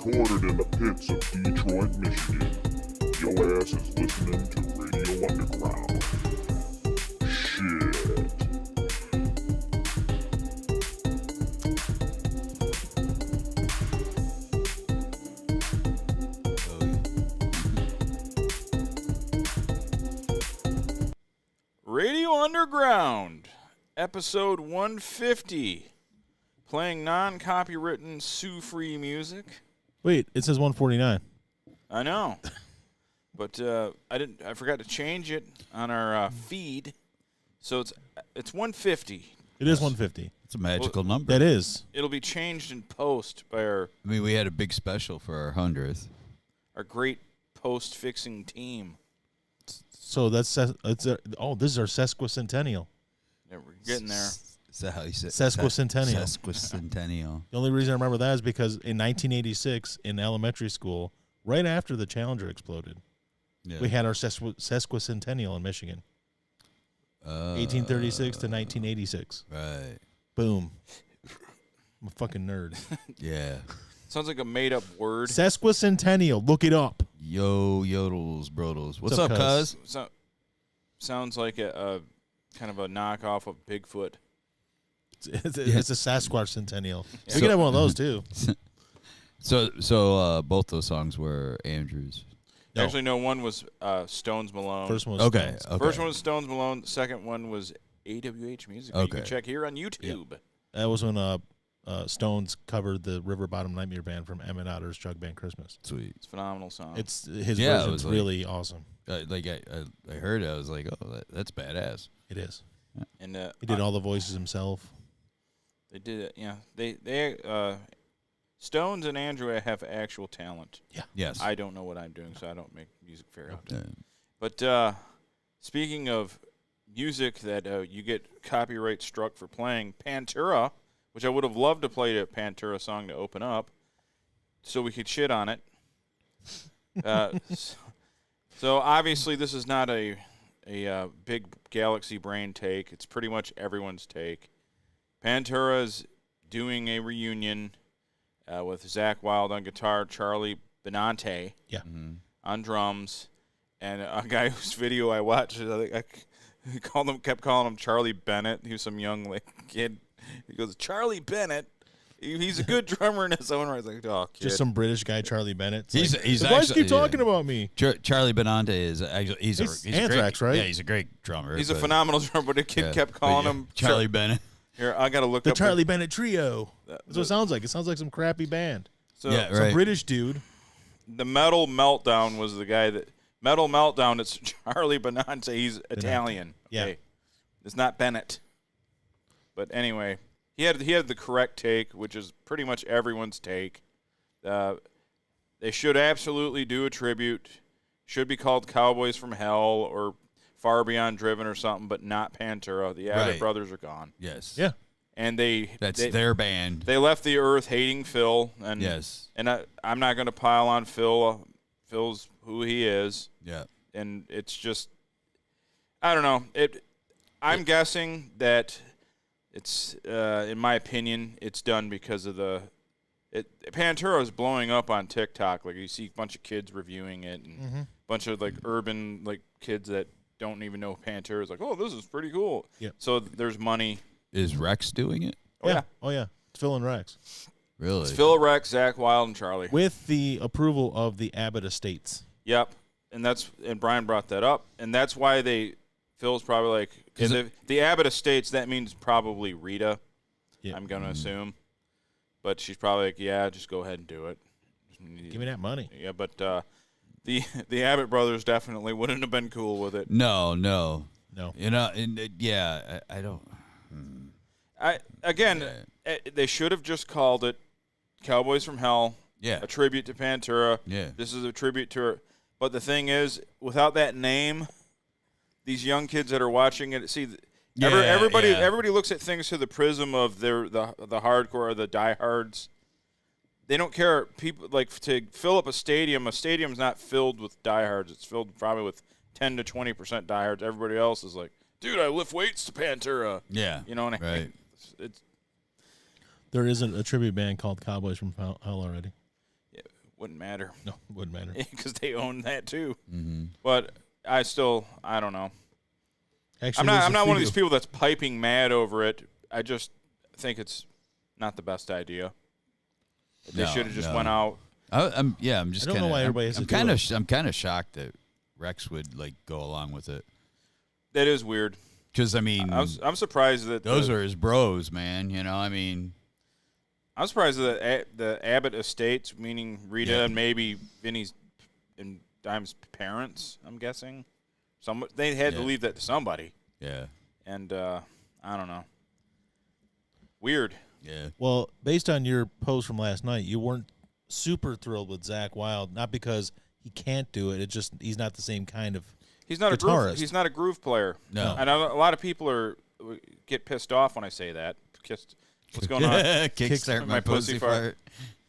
Recorded in the pits of Detroit, Michigan. Your ass is listening to Radio Underground. Shit. Radio Underground, episode 150, playing non-copywritten, sue-free music. Wait, it says 149. I know, but I forgot to change it on our feed, so it's 150. It is 150. It's a magical number. That is. It'll be changed in post by our I mean, we had a big special for our 100th. great post-fixing team. So that's this is our sesquicentennial. Yeah, we're getting there. Is that how you say it? Sesquicentennial. Sesquicentennial. The only reason I remember that is because in 1986 in elementary school, right after the Challenger exploded, we had our sesquicentennial in Michigan. 1836 to 1986. Right. Boom. I'm a fucking nerd. Yeah. Sounds like a made-up word. Sesquicentennial. Look it up. Yo, yodels, brodels. What's What's up, up, cuz? Sounds like a kind of a knockoff of Bigfoot. It's a Sasquatch centennial. Yeah. We can have one of those too. So both those songs were Andrews. No. Actually, no, one was Stones Malone. First one was Okay. Stones. First one was Stones Malone. The second one was AWH Music. You Okay. can check here on YouTube. That was when Stones covered the River Bottom Nightmare Band from Emmett Otter's Jug Band Christmas. Sweet. It's a phenomenal song. It's his Yeah, it version's was like- really awesome. I heard it. I was like, oh, that's badass. It is. And He did all the voices himself. they did it. Yeah, they Stones and Andrew have actual talent. Yes. I don't know what I'm doing, so I don't make music very often. Yeah. But speaking of music that you get copyright struck for playing, Pantera, which I would have loved to play a Pantera song to open up, so we could shit on it. So obviously this is not a big Galaxy Brain take. It's pretty much everyone's take. Pantera is doing a reunion with Zakk Wylde on guitar, Charlie Benante on drums, and a guy whose video I watched, I kept calling him Charlie Bennett. He was some young kid. He goes, Charlie Bennett. He's a good drummer in his own right. I was like, oh, kid. Just some British guy, Charlie Bennett. He's why actually, keep talking about me? Charlie Benante is actually he's Anthrax, a great, right? Yeah, he's a great drummer. He's a phenomenal drummer, but the kid kept calling him Charlie Bennett. Here, I got to look The up Charlie Bennett Trio. That's what it sounds like. It sounds like some crappy band. So, Yeah, Some right. British dude. The Metal Meltdown was the guy that Metal Meltdown. It's Charlie Benante. He's Italian. Yeah. Okay. It's not Bennett. But anyway, he had the correct take, which is pretty much everyone's take. They should absolutely do a tribute. Should be called Cowboys from Hell or Far Beyond Driven or something, but not Pantera. The Abbott Right. brothers are gone. Yes. Yeah. And That's they their band. They left the earth hating Phil. And Yes. And I'm not going to pile on Phil. Phil's who he is. Yeah. And it's just, I don't know. I'm guessing that it's, in my opinion, it's done because of Pantera is blowing up on TikTok. Like you see a bunch of kids reviewing it, and a bunch of urban kids that don't even know Pantera is like, oh, this is pretty cool. Yeah. So there's money. Is Rex doing it? Oh yeah. Oh, yeah. It's Phil and Rex. Really? It's Phil, Rex, Zakk Wylde, and Charlie. With the approval of the Abbott estates. Yep. And Brian brought that up, and that's why Phil's probably like, the Abbott estates, that means probably Rita, I'm going to assume. But she's probably like, yeah, just go ahead and do it. Give me that money. Yeah, but the Abbott brothers definitely wouldn't have been cool with it. No. No. I don't. They should have just called it Cowboys from Hell, Yeah. a tribute to Pantera. Yeah. This is a tribute to her. But the thing is, without that name, these young kids that are watching it, see, everybody looks at things through the prism of the hardcore or the diehards. They don't care. People to fill up a stadium's not filled with diehards. It's filled probably with 10 to 20% diehards. Everybody else is like, dude, I lift weights to Pantera. Yeah. You know what I mean? Right. It's There is a tribute band called Cowboys from Hell already. wouldn't matter. No, wouldn't matter. Because they own that too. Mm-hmm. But I don't know. Actually, I'm not one of these people that's piping mad over it. I just think it's not the best idea. They should have just went out. I'm just I don't know why everybody has to do it. I'm kind of shocked that Rex would like go along with it. That is weird. Because I mean, I'm surprised that those are his bros, man. You know, I mean, I'm surprised that the Abbott estates, meaning Rita and maybe Vinny's and Dime's parents, I'm guessing, they had to leave that to somebody. Yeah. And I don't know. Weird. Yeah. Well, based on your post from last night, you weren't super thrilled with Zakk Wylde, not because he can't do it. It's just he's not the same kind of He's not guitarist. He's not a groove player. No. And a lot of people get pissed off when I say that. What's going on? Kickstart my pussy fart.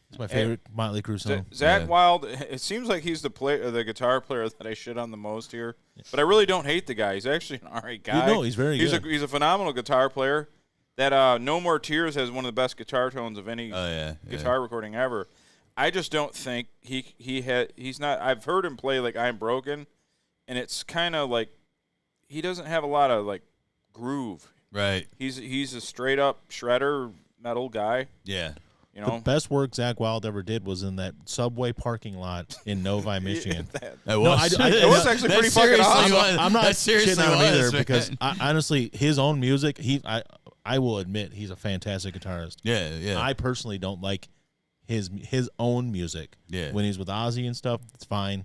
It's my favorite Motley Crue song. Zakk Wylde, it seems like he's the guitar player that I shit on the most here. But I really don't hate the guy. He's actually an all right guy. No, he's very good. He's a phenomenal guitar player. That No More Tears has one of the best guitar tones of any guitar recording ever. I just don't think he's not. I've heard him play like I'm Broken, and it's kind of like he doesn't have a lot of like groove. Right. He's a straight up shredder metal guy. Yeah. You know, the best work Zakk Wylde ever did was in that subway parking lot in Novi, Michigan. It was actually pretty fucking awesome. I'm not shitting on him either because honestly, his own music, I will admit he's a fantastic guitarist. Yeah, yeah. I personally don't like his own music. Yeah. When he's with Ozzy and stuff, it's fine.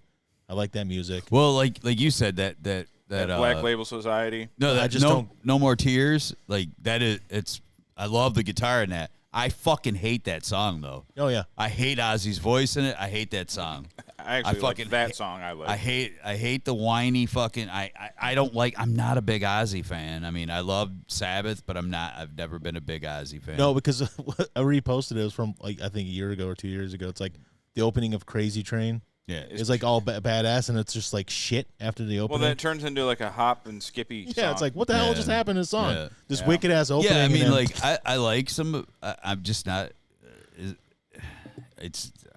I like that music. Well, like you said, that Black Label Society. No, I just don't. No More Tears. Like that is. It's. I love the guitar in that. I fucking hate that song though. Oh yeah. I hate Ozzy's voice in it. I hate that song. I actually like that song. I like. I hate the whiny fucking. I don't like. I'm not a big Ozzy fan. I mean, I love Sabbath, but I'm not. I've never been a big Ozzy fan. No, because I reposted it. It was from like I think a year ago or 2 years ago. It's like the opening of Crazy Train. Yeah, it's like all badass, and it's just like shit after the opening. Well, then it turns into like a hop and skippy. Yeah, song. It's like what the hell just happened in this song? Yeah. This wicked ass opening. Yeah, I mean, and then, like I like some. I'm just not.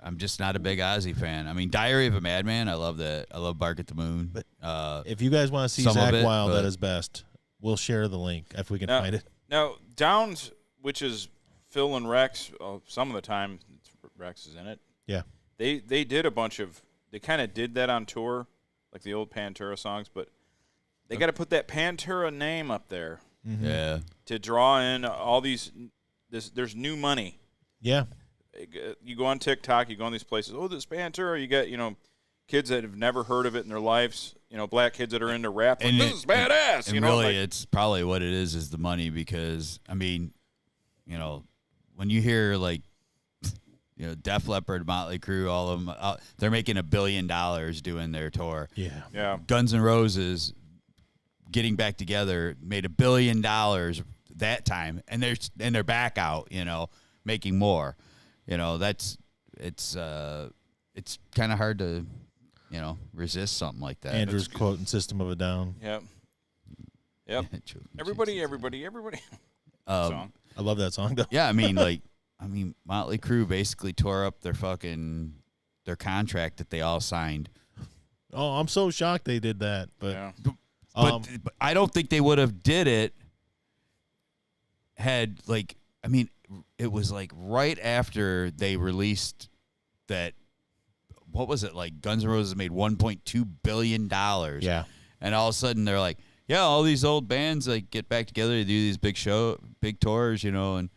I'm just not a big Ozzy fan. I mean, Diary of a Madman. I love that. I love Bark at the Moon. But if you guys want to see Zakk Wylde at his best, we'll share the link if we can find it. Now, Downs, which is Phil and Rex, some of the time Rex is in it. Yeah. They did a bunch of – they kind of did that on tour, like the old Pantera songs, but they got to put that Pantera name up there to draw in all these – there's new money. Yeah. You go on TikTok, you go on these places, oh, this Pantera, you get, kids that have never heard of it in their lives, black kids that are into rap, like, this is badass. And really, it's probably what it is the money because, I mean, when you hear, like, Def Leppard, Motley Crue, all of them, they're making $1 billion doing their tour. Yeah. Guns N' Roses getting back together made $1 billion that time, and they're back out, making more. It's kind of hard to, resist something like that. Andrew's quoting System of a Down. Yep. Everybody. Song. I love that song though. Yeah, I mean, Motley Crue basically tore up their contract that they all signed. Oh, I'm so shocked they did that. But, but I don't think they would have did it had, like, I mean, it was like right after they released that, what was it, like Guns N' Roses made $1.2 billion. Yeah. And all of a sudden they're like, yeah, all these old bands like get back together to do these big tours, and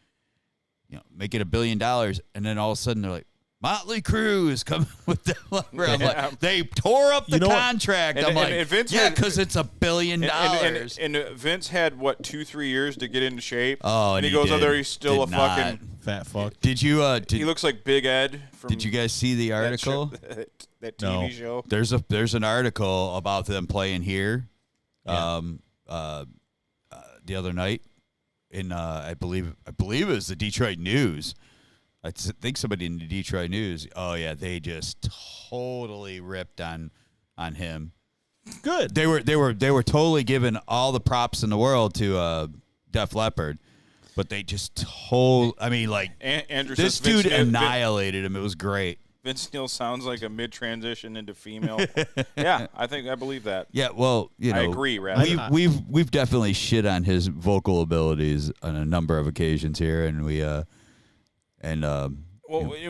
make it $1 billion, and then all of a sudden they're like, Motley Crue is coming with them. I'm like, they tore up the contract. I'm like, because it's $1 billion. And Vince had 2-3 years to get into shape. Oh, and he goes out there, he's still fucking fat fuck. Did you? He looks like Big Ed. Did you guys see the article? That TV show. There's an article about them playing here, the other night. In I believe it was the Detroit News. I think somebody in the Detroit News. Oh yeah, they just totally ripped on him. Good. They were totally giving all the props in the world to Def Leppard, but they just Andrew, this dude annihilated him. It was great. Vince Neil sounds like a mid-transition into female. Yeah, I believe that. Yeah, well, I agree, rather. We've definitely shit on his vocal abilities on a number of occasions here, and when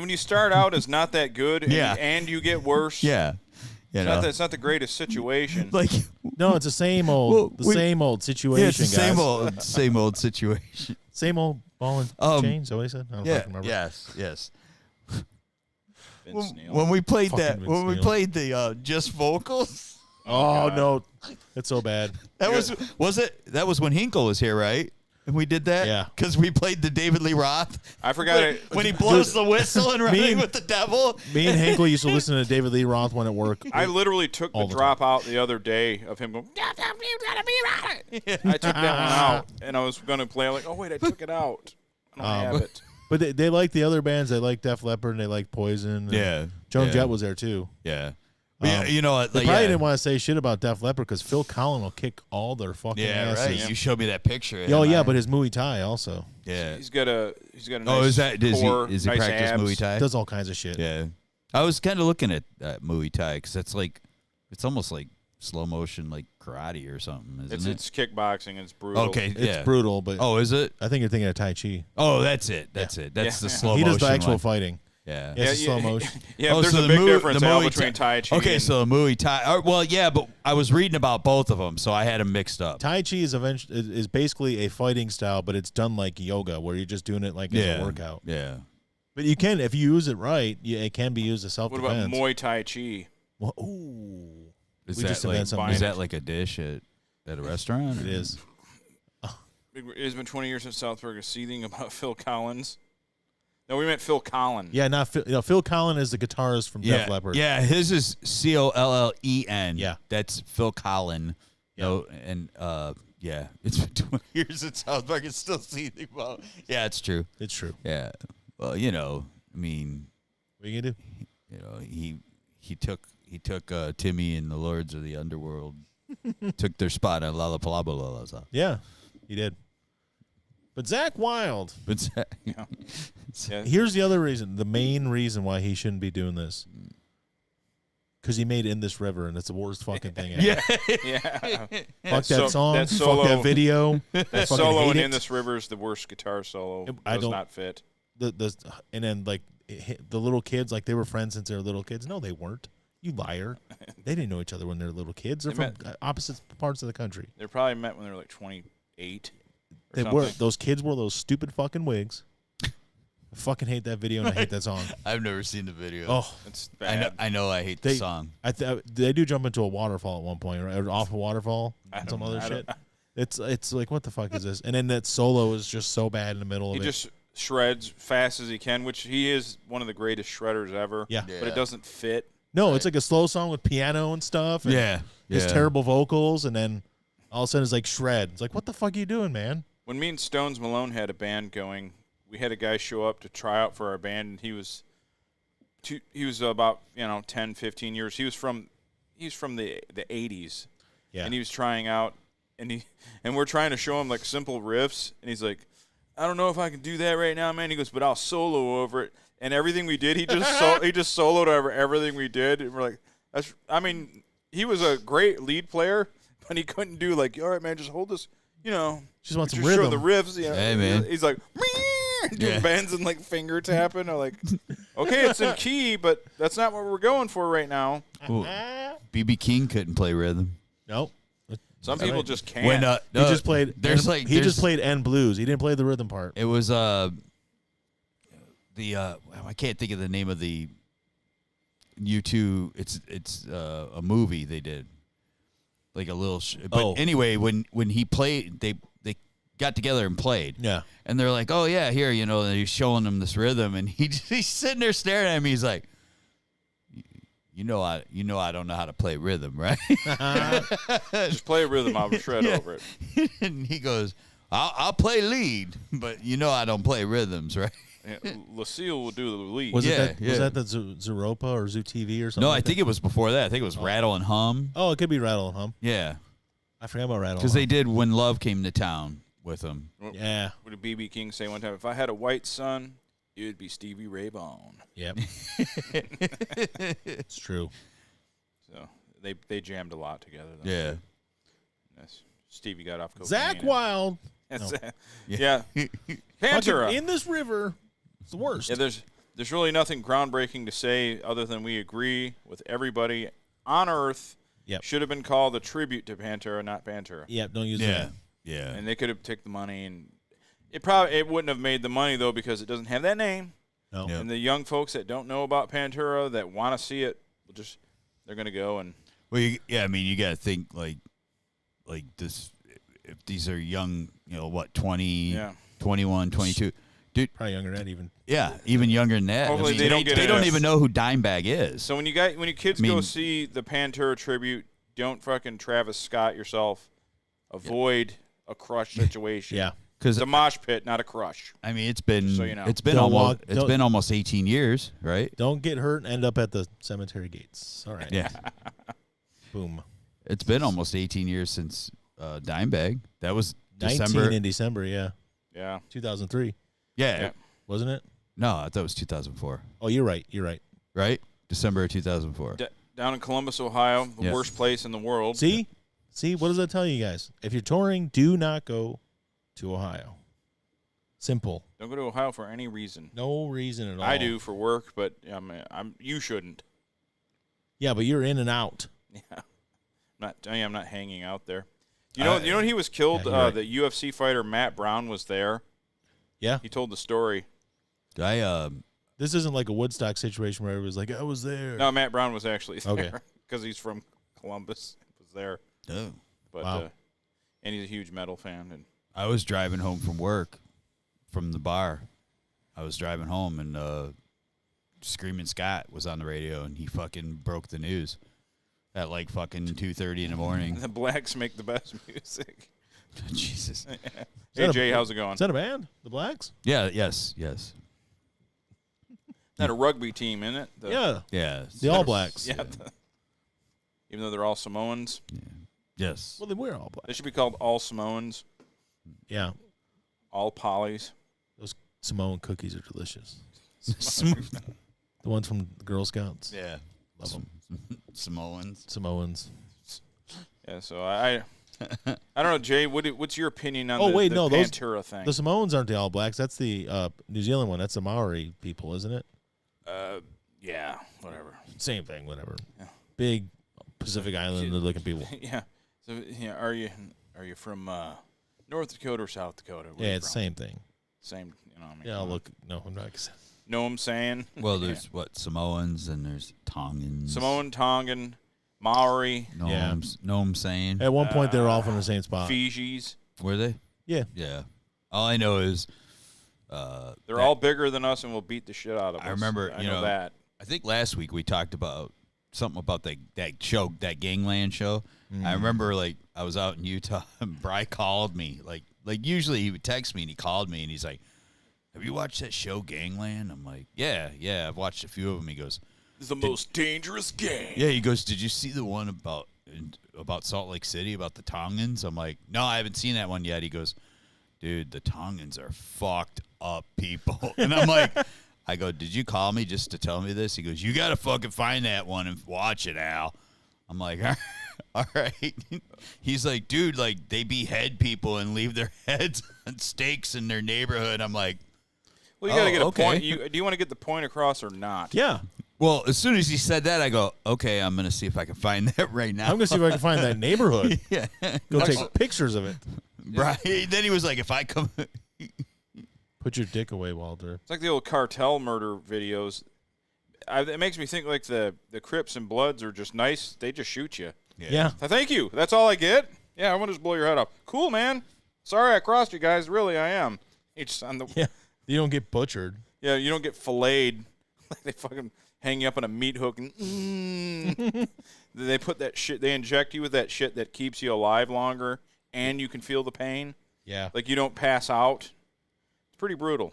you start out as not that good, and you get worse, it's not the greatest situation. Like, no, it's the same old, same old situation. Yeah, it's the same old situation. Same old ball and chain. So what he said. I don't remember. Yes. Vince Neil. When we played Fucking when we Vince played the just vocals. Oh no, it's so bad. That was when Hinkle was here, right? And we did that? Yeah. Because we played the David Lee Roth. I forgot it. When he blows the whistle and running with the devil. Me and Hinkle used to listen to David Lee Roth when at work. I literally took the drop out the other day of him going, you gotta be right. I took that one out, and I was going to play. I'm like, oh, wait, I took it out. I don't have it. But they like the other bands. They like Def Leppard and they like Poison. And Joan Jett was there, too. Yeah. You know what? They probably didn't want to say shit about Def Leppard because Phil Collin will kick all their fucking asses. Right. You showed me that picture. Oh yeah, but his Muay Thai also. Yeah. He's got a nice core, is he nice practice abs. Muay Thai? Does all kinds of shit. Yeah. I was kind of looking at Muay Thai because it's almost like slow motion, like karate or something, isn't it? It's kickboxing. It's brutal. Okay, It's brutal, but is it? I think you're thinking of Tai Chi. Oh, that's it. That's the slow motion. He does the actual one. fighting. Yeah. It's slow motion. Yeah, there's a big difference between Tai Chi. Okay, so the Muay Thai. Well, yeah, but I was reading about both of them, so I had them mixed up. Tai Chi is basically a fighting style, but it's done like yoga, where you're just doing it like as a workout. Yeah. But you can, if you use it right, it can be used as self-defense. What about Muay Tai Chi? Well, ooh. Is Is that like a dish at a restaurant? It is. It's been 20 years since Southburg is seething about Phil Collins. No, we meant Phil Collin. Yeah, not Phil. Phil Collin is the guitarist from Def Leppard. Yeah, his is Collen. Yeah. That's Phil Collin. Yeah. You know, and it's been 20 years since Southburg is still seething about. Yeah, it's true. It's true. Yeah. Well, you know, I mean, What are you gonna do? you know, he took Timmy and the Lords of the Underworld, took their spot on Lollapalooza. Yeah, he did. But Zach Wilde. Yeah. Here's the other reason, the main reason why he shouldn't be doing this. Because he made In This River, and it's the worst fucking thing ever. Yeah. Fuck that song. That solo, fuck that video. That solo in This River is the worst guitar solo. Does not fit. And then, like, the little kids, like, they were friends since they were little kids. No, they weren't. You liar. They didn't know each other when they were little kids. They're from opposite parts of the country. They probably met when they were like 28. They were. Those kids wore those stupid fucking wigs. I fucking hate that video and I hate that song. I've never seen the video. Oh, it's bad. I know I hate the song. They do jump into a waterfall at one point, right? Or off a waterfall, some other shit. It's like, what the fuck is this? And then that solo is just so bad in the middle of it. He just shreds fast as he can, which he is one of the greatest shredders ever. Yeah. But it doesn't fit. No, it's like a slow song with piano and stuff. And his terrible vocals, and then all of a sudden it's like shred. It's like, what the fuck are you doing, man? When me and Stones Malone had a band going, we had a guy show up to try out for our band, and he was about 10, 15 years. He's from the 80s, and he was trying out, and we're trying to show him like simple riffs, and he's like, I don't know if I can do that right now, man. He goes, but I'll solo over it, and everything we did, he just soloed over everything we did, and we're like, he was a great lead player, but he couldn't do like, all right, man, just hold this, Just want some show rhythm. the riffs, Hey, man. He's like, doing bends and like finger tapping. Or like, okay, it's in key, but that's not what we're going for right now. B.B. King couldn't play rhythm. Nope. Some people just can't. When he just played. He just there's played N blues. He didn't play the rhythm part. It was I can't think of the name of the U2. It's a movie they did, like a little. Anyway, when he played, they got together and played. Yeah. And they're like, oh yeah, here, and he's showing him this rhythm, and he's sitting there staring at me. He's like, I don't know how to play rhythm, right? Just play a rhythm. I'll shred over it. And he goes, I'll play lead, but I don't play rhythms, right? Yeah, Lucille will do the lead. Was that the Zeropa or Zoo TV or something? No, I think it was before that. I think it was Rattle and Hum. Oh, it could be Rattle and Hum. Yeah. I forgot about Rattle. Because they did When Love Came to Town with him. Yeah. What did B.B. King say one time? If I had a white son You'd be Stevie Ray Vaughan. Yep. It's true. So they jammed a lot together. Though. Yeah. Yes. Stevie got off cocaine. Zach Wild. That's, No. Yeah. Pantera. Fucking in this river. It's the worst. Yeah, there's really nothing groundbreaking to say other than we agree with everybody on Earth. Yep. Should have been called a tribute to Pantera, not Pantera. Yep, don't use Yeah. that. Yeah. And they could have taken the money, and it wouldn't have made the money though because it doesn't have that name. No. Yep. And the young folks that don't know about Pantera that want to see it, they're gonna go and. Well, I mean, you got to think like this. If these are young, 20, 21, 22, dude. Probably younger than that even. Yeah, even younger than that. Hopefully they don't get They it. don't even know who Dimebag is. So when you kids go see the Pantera tribute, don't fucking Travis Scott yourself. Avoid a crush situation. Yeah. It's a mosh pit, not a crush. I mean, it's been So you know. it's been Don't almost walk- been almost 18 years, right? Don't get hurt and end up at the cemetery gates. All right. Yeah, Boom. it's been almost 18 years since Dimebag. That was 19 December. in December, yeah. Yeah. 2003, Yeah, wasn't it? no, I thought it was 2004. Oh, you're right. Right, December of 2004. Down in Columbus, Ohio, the Yes. worst place in the world. See, what does that tell you guys? If you're touring, do not go to Ohio. Simple. Don't go to Ohio for any reason. No reason at all. I do for work, but you shouldn't. Yeah, but you're in and out. Yeah. I'm not hanging out there. You know when he was killed, yeah, you're right. the UFC fighter Matt Brown was there. Yeah. He told the story. This isn't like a Woodstock situation where it was like, I was there. No, Matt Brown was actually there. Okay. Because he's from Columbus. He was there. Oh. But Wow. and he's a huge metal fan. And I was driving home from work, from the bar. I was driving home, and Screaming Scott was on the radio, and he fucking broke the news at like fucking 2:30 in the morning. the Blacks make the best music. Jesus. Hey, Jay, how's it going? Is that a band? The Blacks? Yeah. Yes. Not a rugby team, in it? Yeah. Yeah. The All Blacks. Yeah. Even though they're all Samoans. Yes. Well, then we're All They Blacks. should be called all Samoans, Yeah. all Polys. Those Samoan cookies are delicious. The ones from the Girl Scouts. Yeah. Love them. Samoans. Samoans. Yeah, so I don't know, Jay. What's your opinion on Oh, the wait, no, those- Pantera thing? The Samoans aren't the All Blacks. That's the New Zealand one. That's the Maori people, isn't it? Yeah, whatever. Same thing, whatever. Yeah. Big Pacific Islander looking people. Yeah. So yeah, are you from North Dakota or South Dakota? Where Yeah, you it's from? same thing. Same. You know. I mean, Yeah, I'll look. No, I'm not. Know what I'm saying? Well, there's Samoans, and there's Tongans. Samoan, Tongan, Maori, Know what I'm saying? At one point, they were all from the same spot. Fijis. Were they? Yeah. Yeah. All I know is They're all bigger than us and will beat the shit out of us. I remember, I you know know, that. I think last week we talked about something about that show, that Gangland show. I remember, like, I was out in Utah and Bri called me. Like usually he would text me and he called me and he's like, "Have you watched that show Gangland?" I'm like, Yeah, I've watched a few of them. He goes, It's the most dangerous game. yeah, he goes, "Did you see the one about Salt Lake City, about the Tongans?" I'm like, "No, I haven't seen that one yet." He goes, "Dude, the Tongans are fucked up people." And I'm like, I go, "Did you call me just to tell me this?" He goes, "You got to fucking find that one and watch it, Al." I'm like, all right. He's like, "Dude, like, they behead people and leave their heads on stakes in their neighborhood." I'm like, Well, you got to get a okay. point. Do you want to get the point across or not? Yeah. well, as soon as he said that, I go, okay, I'm going to see if I can find that right now. I'm going to see if I can find that neighborhood. Yeah. Go take pictures of it. Right. Then he was like, if I come. Put your dick away, Walter. It's like the old cartel murder videos. It makes me think like the Crips and Bloods are just nice. They just shoot you. Yeah. So thank you. That's all I get. Yeah, I want to just blow your head off. Cool, man. Sorry I crossed you guys. Really, I am. It's on the. Yeah. You don't get butchered. Yeah, you don't get filleted. Like they fucking hang you up on a meat hook and they put that shit. They inject you with that shit that keeps you alive longer, and you can feel the pain. Yeah. Like you don't pass out. It's pretty brutal.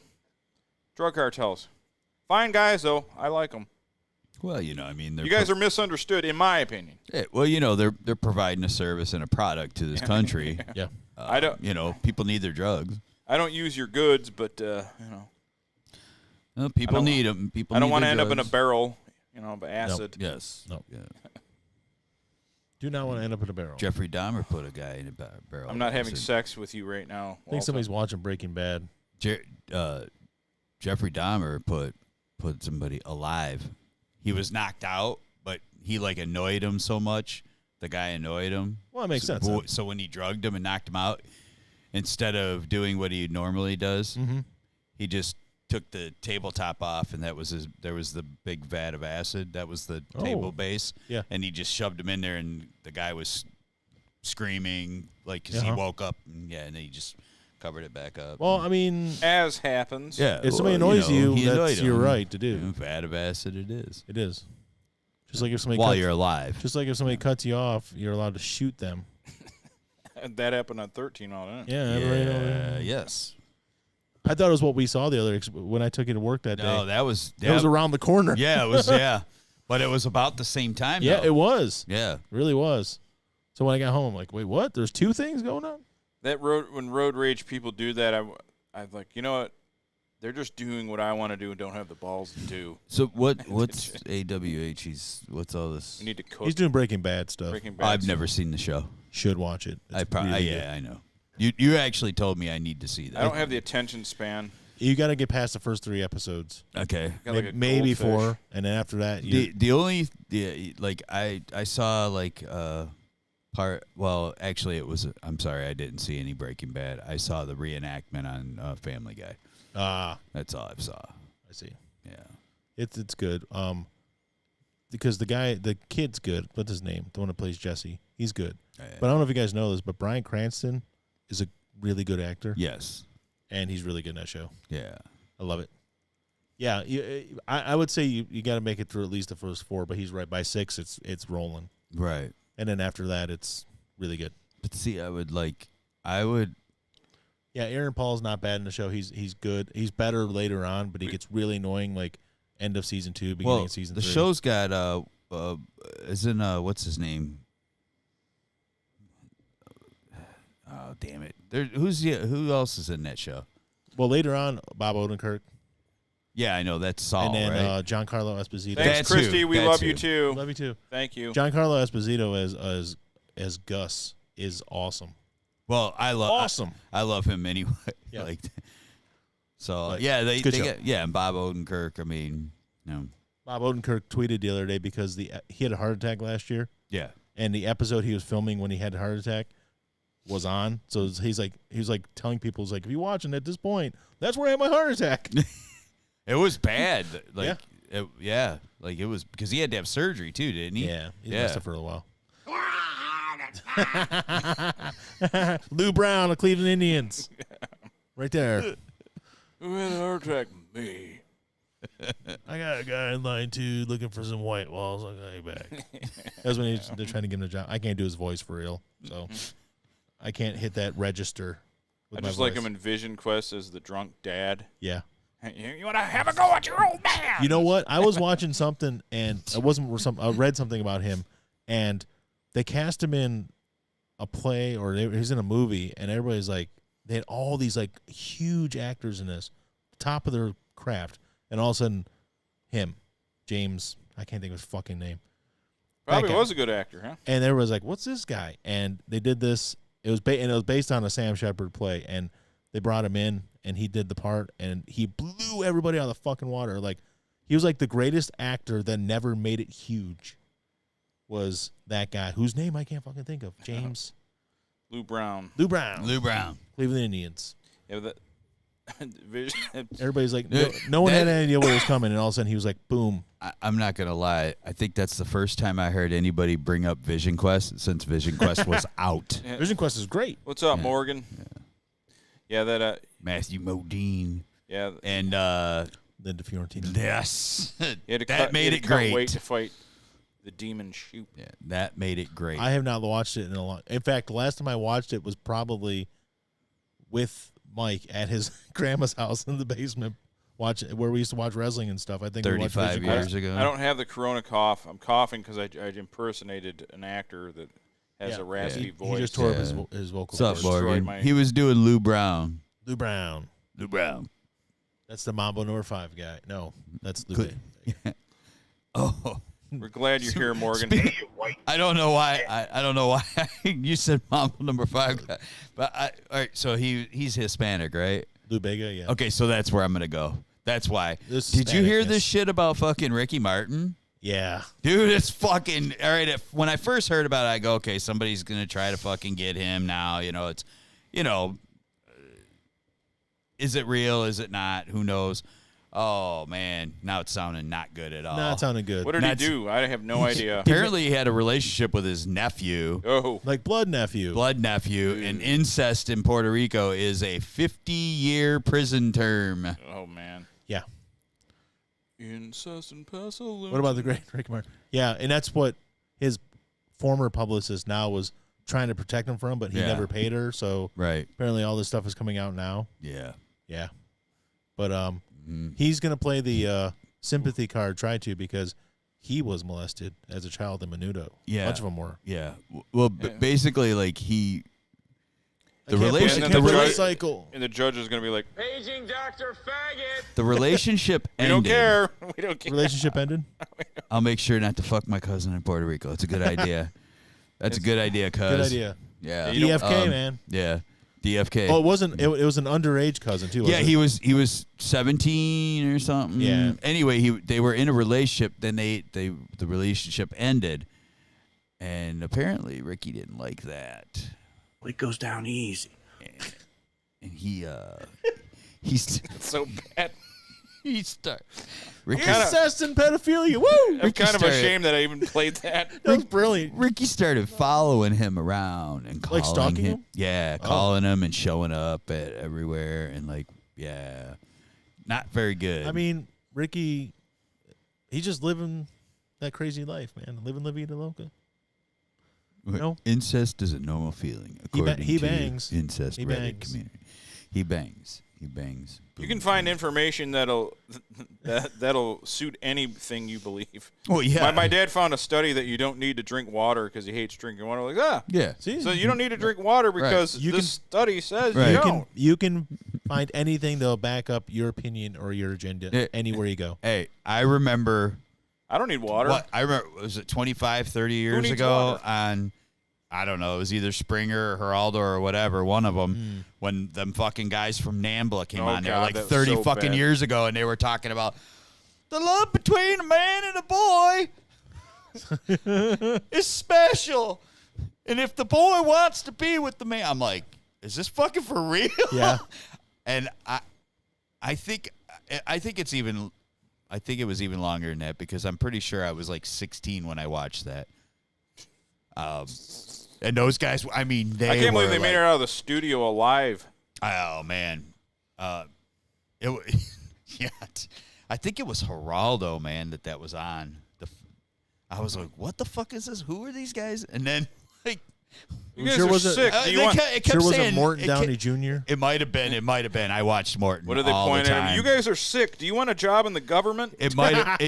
Drug cartels. Fine guys though. I like them. Well, you know, I mean, You guys are misunderstood, in my opinion. well, you know, they're providing a service and a product to this country. Yeah. I don't. You know, people need their drugs. I don't use your goods, but you know. Well, people need them. People. I don't want to end up in a barrel, of acid. Yes. No. Yeah. Do not want to end up in a barrel. Jeffrey Dahmer put a guy in a barrel. I'm not having sex with you right now. I think somebody's watching Breaking Bad. Jeffrey Dahmer put somebody alive. He was knocked out, but he annoyed him so much. The guy annoyed him. Well, that makes sense. So when he drugged him and knocked him out, instead of doing what he normally does, he just took the tabletop off, and there was the big vat of acid. That was the table base. Yeah. And he just shoved him in there, and the guy was screaming because he woke up, and then he just covered it back up. Well, I mean, as happens. Yeah. if somebody annoys you, he that's annoyed your him. right to do. Vat of acid it is. It is. Just like if somebody While you're alive. Just like if somebody cuts you off, you're allowed to shoot them. That happened on 13 all that. Yeah. Yes. I thought it was what we saw the other when I took you to work that day. No, that was around the corner. Yeah, it was. Yeah, but it was about the same time. Yeah, though. it was. Yeah, it really was. So when I got home, I'm like, wait, what? There's two things going on? When road rage people do that, I'm like, you know what? They're just doing what I want to do and don't have the balls to do. So what's AWH? What's all this? We need to cook. He's doing Breaking Bad stuff. I've never seen the show. Should watch it. I know. You actually told me I need to see that. I don't have the attention span. You got to get past the first 3 episodes. Okay, maybe 4, and then after that, I saw part. Well, actually, it was. I'm sorry, I didn't see any Breaking Bad. I saw the reenactment on Family Guy. That's all I saw. I see. Yeah, it's good. Because the kid's good. What's his name? The one that plays Jesse. He's good. But I don't know if you guys know this, but Bryan Cranston is a really good actor. Yes. And he's really good in that show. Yeah. I love it. Yeah, I would say you got to make it through at least the first 4, but he's right. By 6, it's rolling. Right. And then after that, it's really good. But see, I would. Yeah, Aaron Paul's not bad in the show. He's good. He's better later on, but he gets really annoying end of season 2, beginning of season 3. The show's got what's his name? Oh, damn it! Who else is in that show? Well, later on, Bob Odenkirk. Yeah, I know that's Saul, and then right? Giancarlo Esposito. Thanks, Christy. We love you too. Love you too. Thank you. Giancarlo Esposito as Gus is awesome. Well, I love him anyway. Yeah. They get and Bob Odenkirk. I mean, Bob Odenkirk tweeted the other day because he had a heart attack last year. Yeah, and the episode he was filming when he had a heart attack was on. So he was telling people, if you're watching at this point, that's where I had my heart attack. It was bad. It was because he had to have surgery too, didn't he? Yeah, he messed up for a while. Lou Brown of Cleveland Indians, right there. Who had a heart attack? Me. I got a guy in line 2 looking for some white walls. I'll get you back. That's when they're trying to give him a job. I can't do his voice for real, so I can't hit that register. I just like him in Vision Quest as the drunk dad. Yeah. You want to have a go at your old man? You know what? I was watching something, and I read something about him, and they cast him in a play or he's in a movie, and everybody's like, they had all these huge actors in this, top of their craft, and all of a sudden, him, James, I can't think of his fucking name. Probably was a good actor, huh? And everybody's like, what's this guy? And they did this. It was based on a Sam Shepard play, and they brought him in, and he did the part, and he blew everybody out of the fucking water. He was the greatest actor that never made it huge. Was that guy whose name I can't fucking think of? James. Lou Brown. Cleveland Indians. Yeah, Everybody's like, no one had any idea what was coming, and all of a sudden he was like, boom. I'm not going to lie. I think that's the first time I heard anybody bring up Vision Quest since Vision Quest was out. Yeah. Vision Quest is great. What's up, Morgan? Yeah, that Matthew Modine. Yeah. And Linda Fiorentino. Yes. That made it great. Wait to fight the demon shoot. Yeah, that made it great. I have not watched it in a long. In fact, the last time I watched it was probably with Mike at his grandma's house in the basement, where we used to watch wrestling and stuff. I think 35 years ago. I don't have the corona cough. I'm coughing because I impersonated an actor that has a raspy voice. He just tore up his vocal cords. Morgan? He was doing Lou Brown. Lou Brown. That's the Mambo number 5 guy. No, that's Lupe. Oh, We're glad you're here, Morgan. I don't know why. I don't know why you said Mambo number 5 guy, but all right. So he's Hispanic, right? Lubega, yeah. Okay, so that's where I'm gonna go. That's why. This Did you hear Hispanic-ness. this shit about fucking Ricky Martin? Yeah. Dude, it's fucking all right. When I first heard about it, I go, okay, somebody's gonna try to fucking get him now. It's, is it real? Is it not? Who knows? Oh man, now it's sounding not good at all. Not sounding good. What did he do? I have no idea. Apparently, he had a relationship with his nephew. Oh, Like blood nephew. Blood nephew, and incest in Puerto Rico is a 50-year prison term. oh man. Yeah. Incest and pestilence. What about the great Ricky Martin? Yeah, and that's what his former publicist now was trying to protect him from, but he Yeah. never paid her. So Right. apparently all this stuff is coming out now. Yeah. Yeah. But he's going to play the sympathy card, try to, because he was molested as a child in Menudo. Yeah. A bunch of them were. Yeah. Well, Yeah. basically, like I can't the push rela- cycle. And the judge is going to be like, Paging Dr. Faggot. the relationship we ended. don't care. We don't care. Relationship ended? I'll make sure not to fuck my cousin in Puerto Rico. It's a good idea. That's a good idea, cuz. Good idea. Yeah. You don't- DFK, man. Yeah. DFK. Oh, it wasn't. It was an underage cousin, too. yeah, wasn't it? he was 17 or something. Yeah. Anyway, they were in a relationship. Then the relationship ended, and apparently Ricky didn't like that. Well, it goes down easy. And he's It's so bad. he start. Ricky, Incest and pedophilia. Woo! I'm kind of started- ashamed that I even played that. That was brilliant. Ricky started following him around and calling Like stalking him? Yeah, calling him and showing up at everywhere and not very good. I mean, Ricky, he's just living that crazy life, man. Living La Vida Loca. no. Incest is a normal feeling according he to bangs. incest He Reddit bangs. community. He bangs. He bangs. You can find information that'll suit anything you believe. Oh yeah. My dad found a study that you don't need to drink water because he hates drinking water. Like, Yeah. See, so you don't need to drink water because You this can- study says Right. you you don't. can find anything that'll back up your opinion or your agenda Yeah. anywhere you go. Hey, I remember I don't need water. what I remember was it 25, 30 years needs ago water? on I don't know, it was either Springer or Geraldo or whatever, one of them, Hmm. when them fucking guys from NAMBLA came Oh, on there God, like that was 30 so fucking bad. years ago, and they were talking about the love between a man and a boy is special. And if the boy wants to be with the man, I'm like, is this fucking for real? Yeah. And I think it's even, I think it was even longer than that because I'm pretty sure I was like 16 when I watched that. And those guys, I mean, they I can't believe were they made like- it out of the studio alive. Oh man, yeah, I think it was Geraldo, man, that was on. I was like, what the fuck is this? Who are these guys? And then like, You guys sure are wasn't- sick. Do you they want? it kept Sure wasn't saying Morton it Downey kept- Jr.? It might have been. It might have been. I watched Morton. What do they all point the at time. him? You guys are sick. Do you want a job in the government? It might have.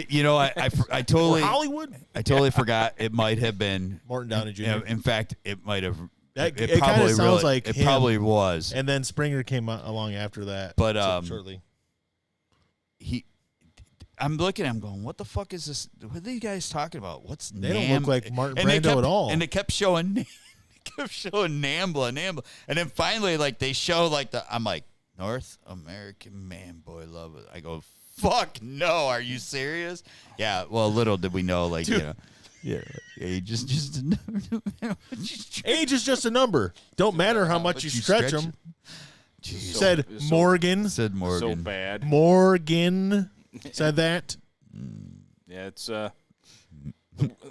I totally. Hollywood? I totally forgot. It might have been. Morton Downey Jr. Yeah, in fact, it might have. That- it it kinda probably sounds really, like it him. probably was. And then Springer came along after that. But, shortly. I'm looking at him going, what the fuck is this? What are these guys talking about? What's They don't look like Martin And they Brando kept- at all. And they kept showing NAMBLA. And then finally, like, they show, like, I'm like, North American Man Boy Love. I go, fuck no, are you serious? Yeah, well, little did we know, like, yeah, age is just a number. Age is just a number. Don't matter how much you stretch them. Jeez. Said it's so- Morgan. Said So Morgan. bad. Morgan said that. Yeah, it's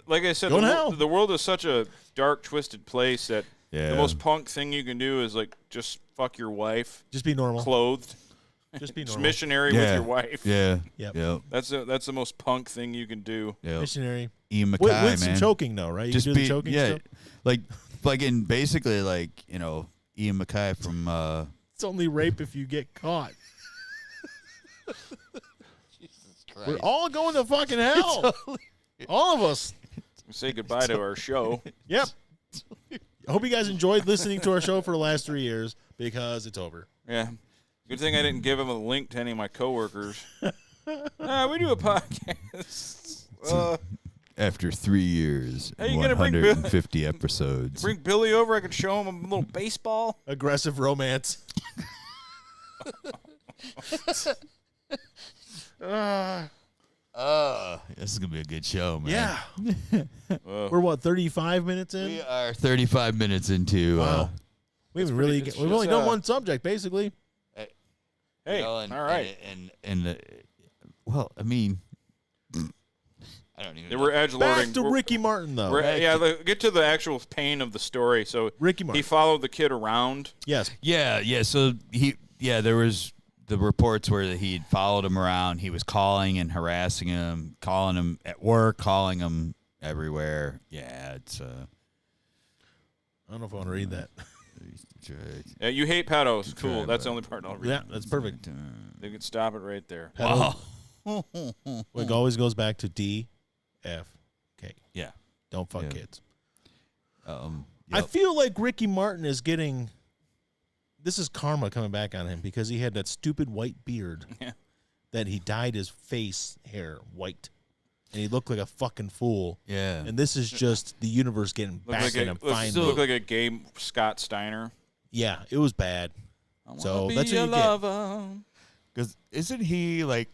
like I said, Go to hell. the world is such a dark, twisted place that Yeah. the most punk thing you can do is like just fuck your wife, Just be normal. clothed, Just be just normal. missionary with your wife. Yeah. Yep. Yep. That's the most punk thing you can do. Yep. Missionary. Ian With, Mackay, with man. some choking, though, right? You Just can do be the choking yeah, stuff? like in basically like Ian Mackay from It's only rape if you get caught. We're all going to fucking hell. All of us. Say goodbye to our show. Yep. I hope you guys enjoyed listening to our show for the last 3 years because it's over. Yeah. Good thing I didn't give him a link to any of my coworkers. We do a podcast. After 3 years Hey, and you gonna bring 150 episodes. Bring Billy over. I could show him a little baseball. Aggressive romance. This is going to be a good show, man. Yeah. We're what, 35 minutes in? We are 35 minutes into. Wow. We've only done one subject, basically. Hey, all right. Well, I mean, I don't even They know. were edge lording. Back to Ricky Martin, though. Get to the actual pain of the story. So Ricky Martin. He followed the kid around. Yes. Yeah. So there was the reports where he'd followed him around. He was calling and harassing him, calling him at work, calling him everywhere. Yeah, it's. I don't know if I want to read that. Yeah, you hate pedos. Cool. That's the only part I'll read. Yeah, that's perfect. They could stop it right there. Wow. It always goes back to D, F, K. Yeah. Don't fuck kids. I feel like Ricky Martin is getting. This is karma coming back on him because he had that stupid white beard that he dyed his face hair white. And he looked like a fucking fool. Yeah. And this is just the universe getting back at him finally. Looked like a gay Scott Steiner. Yeah, it was bad. So that's what you get. Because isn't he like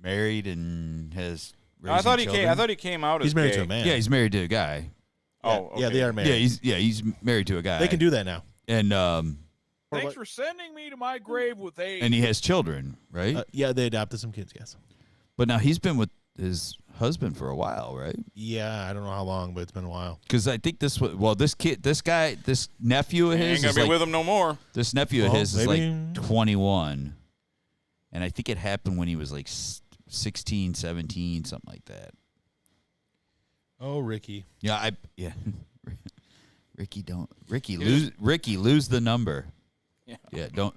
married and has? I thought he children? came. I thought he came out as He's married gay. to a man. Yeah, he's married to a guy. Oh, okay. Yeah, they are married. He's married to a guy. They can do that now. And Thanks for sending me to my grave with AIDS. and he has children, right? Yeah, they adopted some kids. Yes. But now he's been with his husband for a while, right? Yeah, I don't know how long, but it's been a while. Because I think this nephew of He his ain't gonna is be like, with him no more. this nephew of Well, his is maybe- like 21, and I think it happened when he was like 16, 17, something like that. Oh, Ricky. Yeah, Ricky lose the number. Yeah, don't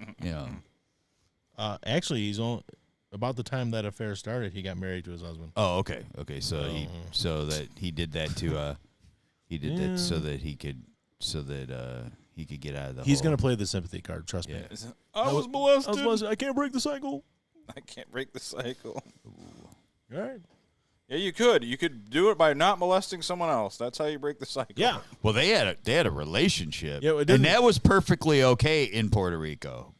Actually, he's on about the time that affair started. He got married to his husband. Oh, okay. So he did that to so that he could get out of the. He's hole. going to play the sympathy card. Trust me. I was molested. I can't break the cycle. I can't break the cycle. All right. Yeah, you could. You could do it by not molesting someone else. That's how you break the cycle. Yeah. Well, they had a relationship, Yeah, it and didn't- that was perfectly okay in Puerto Rico,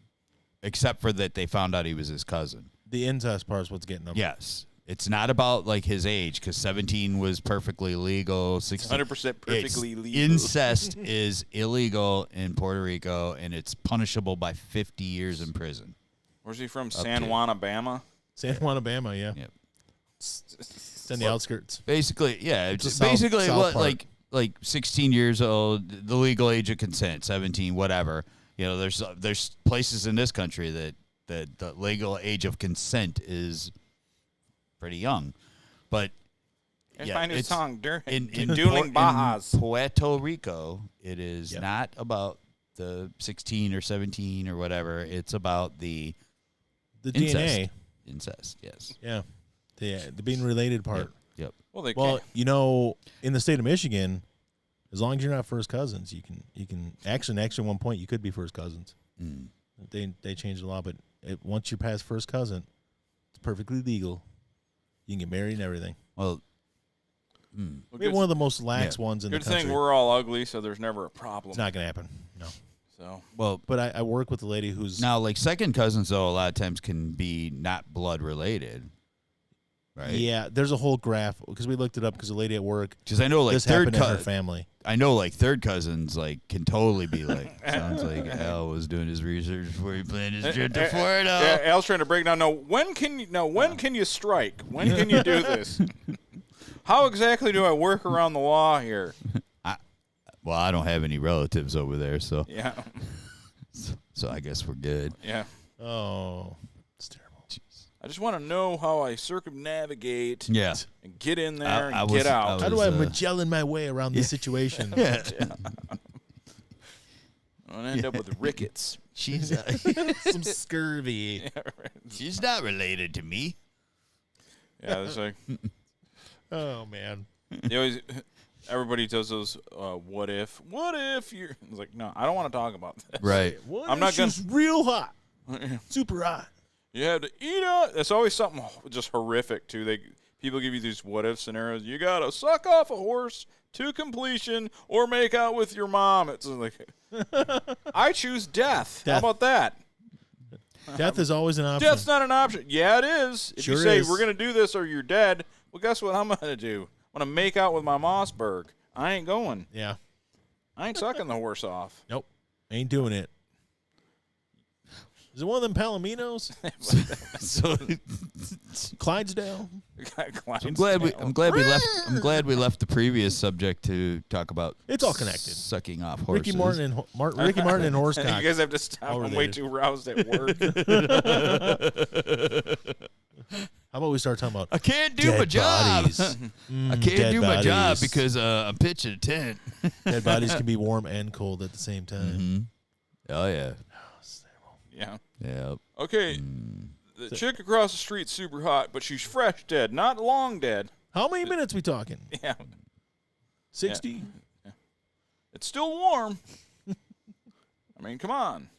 except for that they found out he was his cousin. The incest part is what's getting them. Yes, it's not about like his age because 17 was perfectly legal. 16, 100% perfectly legal. Incest is illegal in Puerto Rico, and it's punishable by 50 years in prison. Where's he from? San Juan, Alabama? San Juan, Alabama, yeah. Yep. It's in the outskirts. Basically, yeah. It's It's the basically south what, part. like 16 years old, the legal age of consent, 17, whatever. You know, there's places in this country that the legal age of consent is pretty young, but And find his tongue in dueling Bajas. in Puerto Rico, it is Yep. not about the 16 or 17 or whatever. It's about the incest. DNA. Incest, yes. Yeah. The being related part. Yep. Well, they Well, can't. you know, in the state of Michigan, as long as you're not first cousins, you can actually at one point you could be first cousins. Mm. They changed the law, but once you're past first cousin, it's perfectly legal. You can get married and everything. Well, We have one of the most lax ones in the Good country. thing we're all ugly, so there's never a problem. It's not going to happen. No. So well, But I work with a lady who's now, like second cousins, though, a lot of times can be not blood related, right? yeah. There's a whole graph because we looked it up because a lady at work. Because I know, like This third happened in her cousin, family. I know, like third cousins, like can totally be like. Sounds like Al was doing his research before he planned his trip to Florida. yeah, Al's trying to break down. Now, when can you strike? When can you do this? How exactly do I work around the law here? Well, I don't have any relatives over there, so Yeah, I guess we're good. yeah. Oh, it's terrible. I just want to know how I circumnavigate Yeah. and get in there I and was- get out. I How do was, I Magellan my way around this situation? Yeah. I'm gonna end up with rickets. She's Some scurvy. she's not related to me. Yeah, it's like Oh man. they always. Everybody does those. What if you're? It's like, no, I don't want to talk about this. Right. What I'm if not gonna- she's real hot. Super hot. You have to eat it. It's always something just horrific too. People give you these what if scenarios. You gotta suck off a horse to completion or make out with your mom. It's like I choose death. How about that? Death is always an option. Death's not an option. Yeah, it is. If Sure you say is. we're gonna do this or you're dead, well, guess what I'm gonna do? I'm gonna make out with my Mossberg. I ain't going. Yeah. I ain't sucking the horse off. Nope. Ain't doing it. Is it one of them Palominos? So Clydesdale? I'm glad we left the previous subject to talk about. It's all connected. Sucking off horses. Ricky Martin and Horsecock. You guys have to stop. I'm way too roused at work. How about we start talking about I can't do my job. I can't do my job bodies. because I'm pitching a tent. Dead bodies can be warm and cold at the same time. Mm-hmm. Oh yeah. Yeah. Yeah. Okay. The chick across the street's super hot, but she's fresh dead, not long dead. How many minutes we talking? Yeah. 60? Yeah. It's still warm. I mean, come on.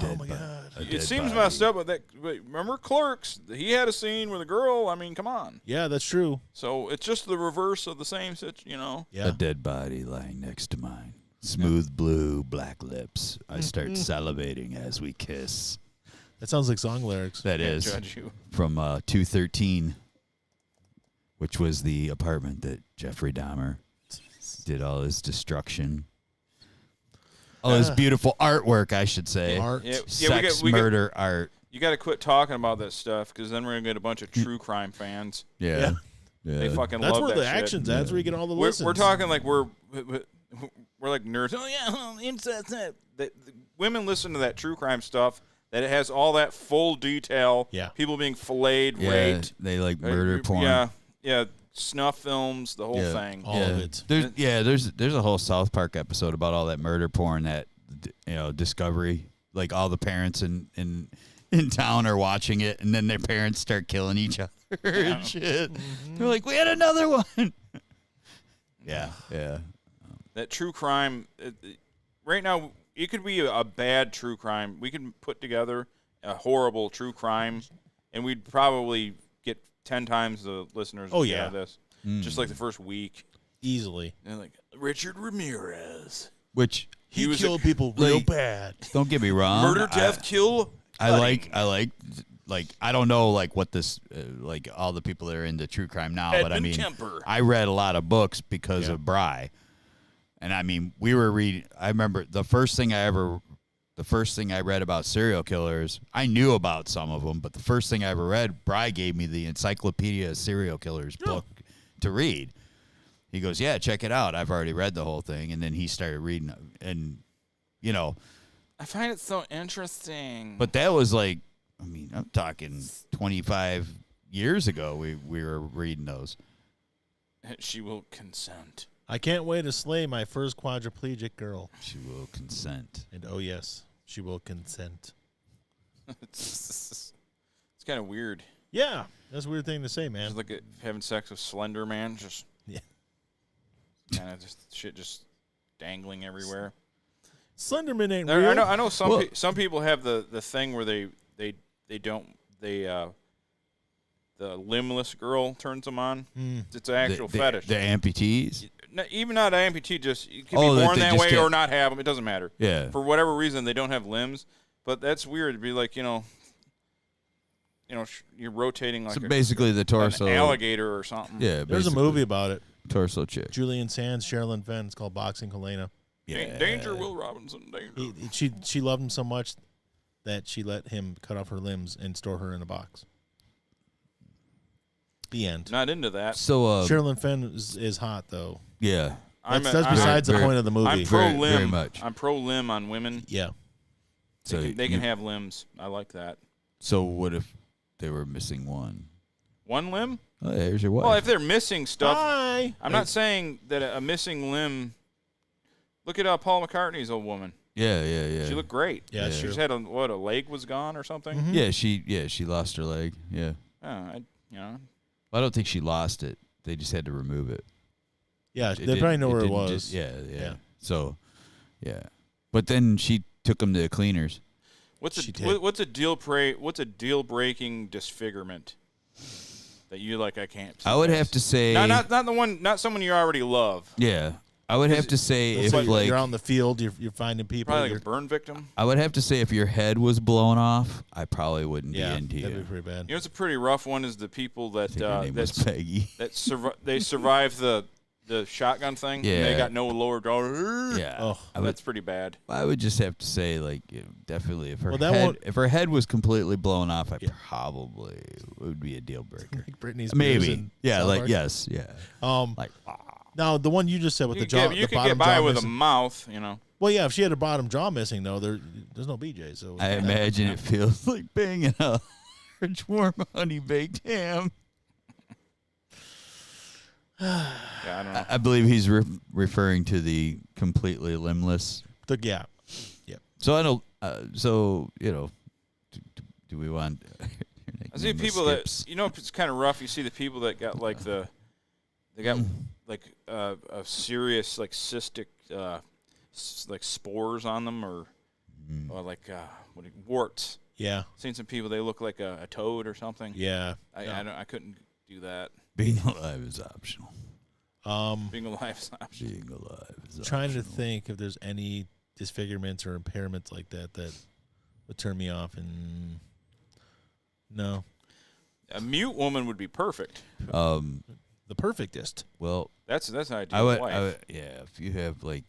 Oh my God. It seems messed up, but remember Clerks? He had a scene with a girl. I mean, come on. Yeah, that's true. So it's just the reverse of the same situation, you know. Yeah. A dead body lying next to mine. Smooth blue, black lips. I start salivating as we kiss. That sounds like song lyrics. That Can't is judge you. from 213, which was the apartment that Jeffrey Dahmer did all his destruction. All his beautiful artwork, I should say. Art. Yeah, Sex, murder, art. You got to quit talking about that stuff because then we're going to get a bunch of true crime fans. Yeah. They fucking That's love where that the shit. action's at. That's where you get all the We're listens. talking like we're like nerds. Oh, yeah, incest. The women listen to that true crime stuff that it has all that full detail. Yeah. People being filleted, Yeah, raped. they like murder porn. Yeah. Snuff films, the whole thing. All of it. There's a whole South Park episode about all that murder porn that Discovery, like all the parents in town are watching it, and then their parents start killing each other and shit. They're like, we had another one. Yeah. That true crime, right now, it could be a bad true crime. We could put together a horrible true crime, and we'd probably get 10 times the listeners Oh, out yeah. of this. Just like the first week. Easily. And like, Richard Ramirez. Which He was killed people real like- bad. don't get me wrong. Murder, death, kill. I like I don't know like what this like all the people that are into true crime now, but I Edmund mean Kemper. I read a lot of books because of Bry, and I mean we were reading. I remember the first thing I read about serial killers. I knew about some of them, but the first thing I ever read, Bry gave me the Encyclopedia of Serial Killers book to read. He goes, "Yeah, check it out. I've already read the whole thing," and then he started reading, and I find it so interesting. But that was like, I mean, I'm talking 25 years ago. We were reading those. She will consent. I can't wait to slay my first quadriplegic girl. She will consent. And oh, yes, she will consent. It's kind of weird. Yeah, that's a weird thing to say, man. Just look at having sex with Slender Man. Just Yeah. kind of just shit just dangling everywhere. Slenderman ain't There- real. I know some people have the thing where the limbless girl turns them on. It's an actual fetish. The amputees. Even not an amputee, just you can Oh, be that born they that just way get- or not have them. It doesn't matter. Yeah. For whatever reason, they don't have limbs. But that's weird. It'd be like you're rotating like So basically the torso. an alligator or something. Yeah. There's a basically. movie about it. Torso chick. Julian Sands, Sherilyn Fenn. It's called Boxing Helena. Danger, Will Robinson. Danger. She loved him so much that she let him cut off her limbs and store her in a box. The end. Not into that. So Sherilyn Fenn is hot, though. yeah. That's besides the very- point of the movie. I'm pro Very- limb. very much. I'm pro limb on women. Yeah. So They can have limbs. I like that. So what if they were missing one? One limb? Oh, there's your wife. Well, if they're missing stuff, Bye. I'm not saying that a missing limb. Look at Paul McCartney's old woman. yeah. She looked great. Yeah, Yeah. She sure. just had a leg was gone or something. Mhm. she lost her leg. Yeah. I I don't think she lost it. They just had to remove it. Yeah, It they didn't- probably know where it didn't was. just- yeah. Yeah. So, yeah. But then she took him to the cleaners. What's a deal breaking disfigurement that you like? I can't. I would have to say not someone you already love. Yeah, I would have to say if like you're out in the field, you're finding people. Probably like a burn victim. I would have to say if your head was blown off, I probably wouldn't be into you. That'd be pretty bad. You know, it's a pretty rough one. Is the people that was Peggy they survived the shotgun thing. Yeah, and they got no lower jaw. Yeah, that's pretty bad. I would just have to say, like, definitely if her head was completely blown off, I probably it would be a deal breaker. Like Britney's maybe, yeah, like yes, yeah. Now the one you just said with the jaw, you could get by with a mouth, you know. Well, yeah, if she had a bottom jaw missing, though, there's no BJ. So I imagine it feels like banging a large warm honey baked ham. Yeah, I don't know. I believe he's referring to the completely limbless. Yeah. So I don't. So you know, do we want? I see people that it's kind of rough. You see the people that got like a serious like cystic like spores on them or like warts. Yeah. Seen some people, they look like a toad or something. Yeah. I couldn't do that. Being alive is optional. Being alive is optional. Being alive is trying to think if there's any disfigurements or impairments like that would turn me off. And no. A mute woman would be perfect. The perfectest. Well, that's an ideal wife. If you have like,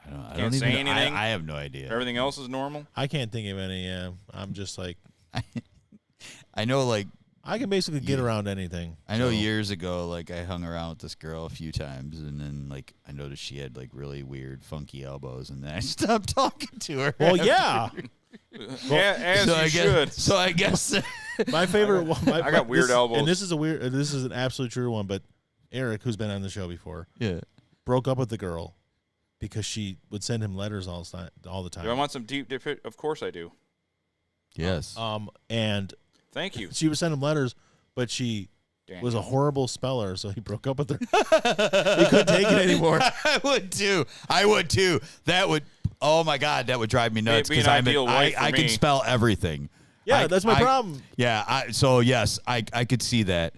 I don't say anything. I have no idea. Everything else is normal. I can't think of any. I'm just like, I know, like I can basically get around anything. I know years ago, like I hung around with this girl a few times, and then like I noticed she had like really weird, funky elbows, and then I stopped talking to her. Well, yeah. Should. So I guess my favorite one. I got weird elbows, and this is an absolute true one. But Eric, who's been on the show before, broke up with the girl because she would send him letters all the time. Do I want some deep dip? Of course I do. Yes. And thank you. She would send him letters, but she was a horrible speller, so he broke up with her. He couldn't take it anymore. I would too. That would. Oh my God, that would drive me nuts because I can spell everything. Yeah, that's my problem. Yeah, so yes, I could see that.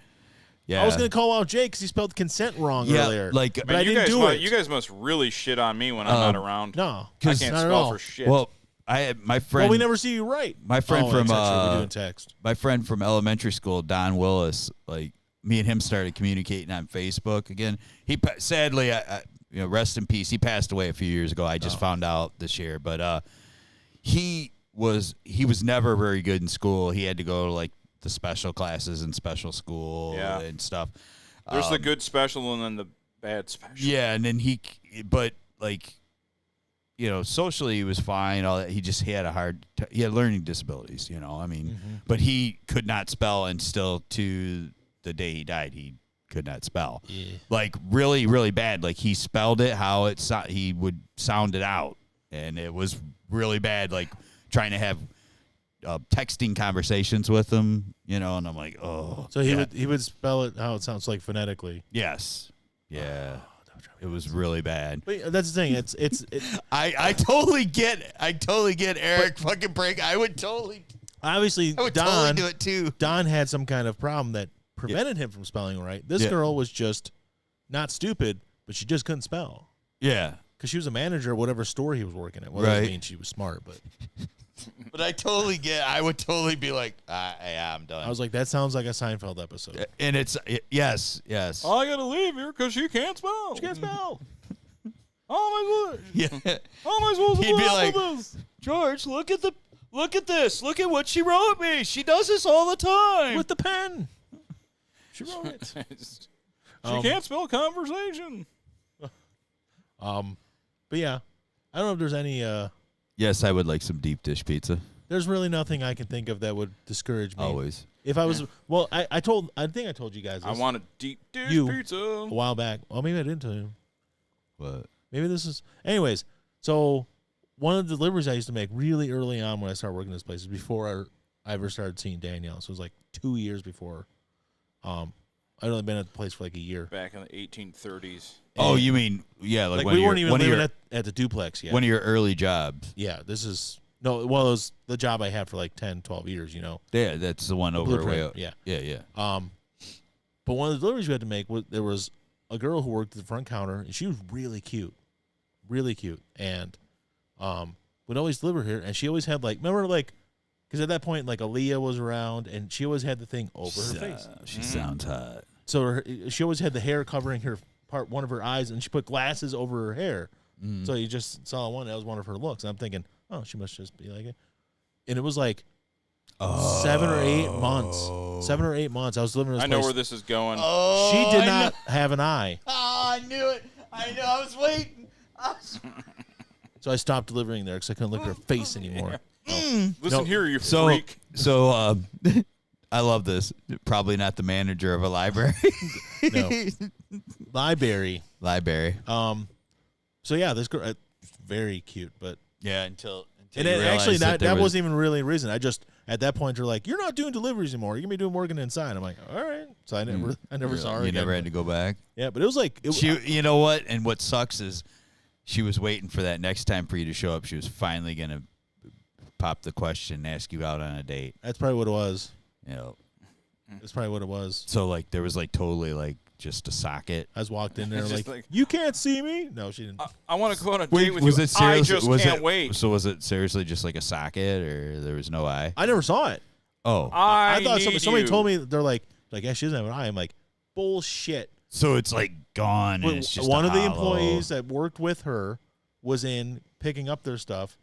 Yeah, I was going to call out Jake because he spelled consent wrong earlier. But I didn't do it. You guys must really shit on me when I'm not around. No, I can't spell for shit. Well, my friend. Well, we never see you right. My friend from we do in text. My friend from elementary school, Don Willis. Like me and him started communicating on Facebook again. He sadly, rest in peace. He passed away a few years ago. I just found out this year, but he was never very good in school. He had to go to like the special classes in special school and stuff. There's the good special and then the bad special. Yeah, and then socially he was fine. All that. He had he had learning disabilities. But he could not spell, and still to the day he died, he could not spell. Yeah. Like really, really bad. Like he spelled it how he would sound it out, and it was really bad. Like trying to have texting conversations with him, and I'm like, oh. So he would spell it how it sounds like phonetically. Yes. Yeah. It was really bad. But that's the thing. It's I totally get Eric fucking break. I would totally. Obviously, I would totally do it too. Don had some kind of problem that prevented him from spelling right. This girl was just not stupid, but she just couldn't spell. Yeah. Because she was a manager at whatever store he was working at. Well, that doesn't mean she was smart, but. But I would totally be like, I'm done. I was like, that sounds like a Seinfeld episode. And yes. I got to leave here because she can't spell. She can't spell. How am I He'd supposed to be like, this? George, look at this. Look at what she wrote me. She does this all the time. With the pen. She wrote it. She can't spell conversation. But yeah, I don't know if there's any. Yes, I would like some deep dish pizza. There's really nothing I can think of that would discourage me. Always. If I was, well, I think I told you guys this. I want a deep dish pizza a while back. Well, maybe I didn't tell you. What? Maybe this is. Anyways, so one of the deliveries I used to make really early on when I started working this place is before I ever started seeing Danielle. So it was like 2 years before. I'd only been at the place for like a year. Back in the 1830s. Oh, you mean, yeah. Like we weren't even living at the duplex yet. One of your early jobs. Yeah, this is No, well, it was the job I had for like 10, 12 years, Yeah, that's the one over way Blueprint, up. yeah. Yeah. But one of the deliveries we had to make there was a girl who worked at the front counter, and she was really cute, and we'd always deliver here, and she always had remember because at that point Aaliyah was around, and she always had the thing over her face. She sounds hot. So she always had the hair covering one of her eyes, and she put glasses over her hair. So you just saw one. That was one of her looks. And I'm thinking, oh, she must just be like it. And it was like 7 or 8 months. 7 or 8 months. I was living in this I know place. where this is going. She did not have an eye. Oh, I knew it. I know. I was waiting. So I stopped delivering there because I couldn't look at her face anymore. Listen here, you freak. So I love this. Probably not the manager of a library. No. Library. So yeah, this girl, very cute, but Yeah, until and you then realize actually that there was, wasn't even really a reason. I just at that point they're like, you're not doing deliveries anymore. You're gonna be doing working inside. I'm like, all right. So I never saw her. You again. never had to go back. Yeah, but it was like You know what? And what sucks is she was waiting for that next time for you to show up. She was finally gonna pop the question and ask you out on a date. that's probably what it was. You know. That's probably what it was. So there was totally just a socket. I was walked in there It's like, just like- you can't see me. No, she didn't. I want to go on a date with was you. it seriously? I just can't wait. So was it seriously just like a socket, or there was no eye? I never saw it. Oh, I thought need somebody you. told me they're like yeah, she doesn't have an eye. I'm like, bullshit. so it's gone. And it's just One a of the hollow. employees that worked with her was in picking up their stuff,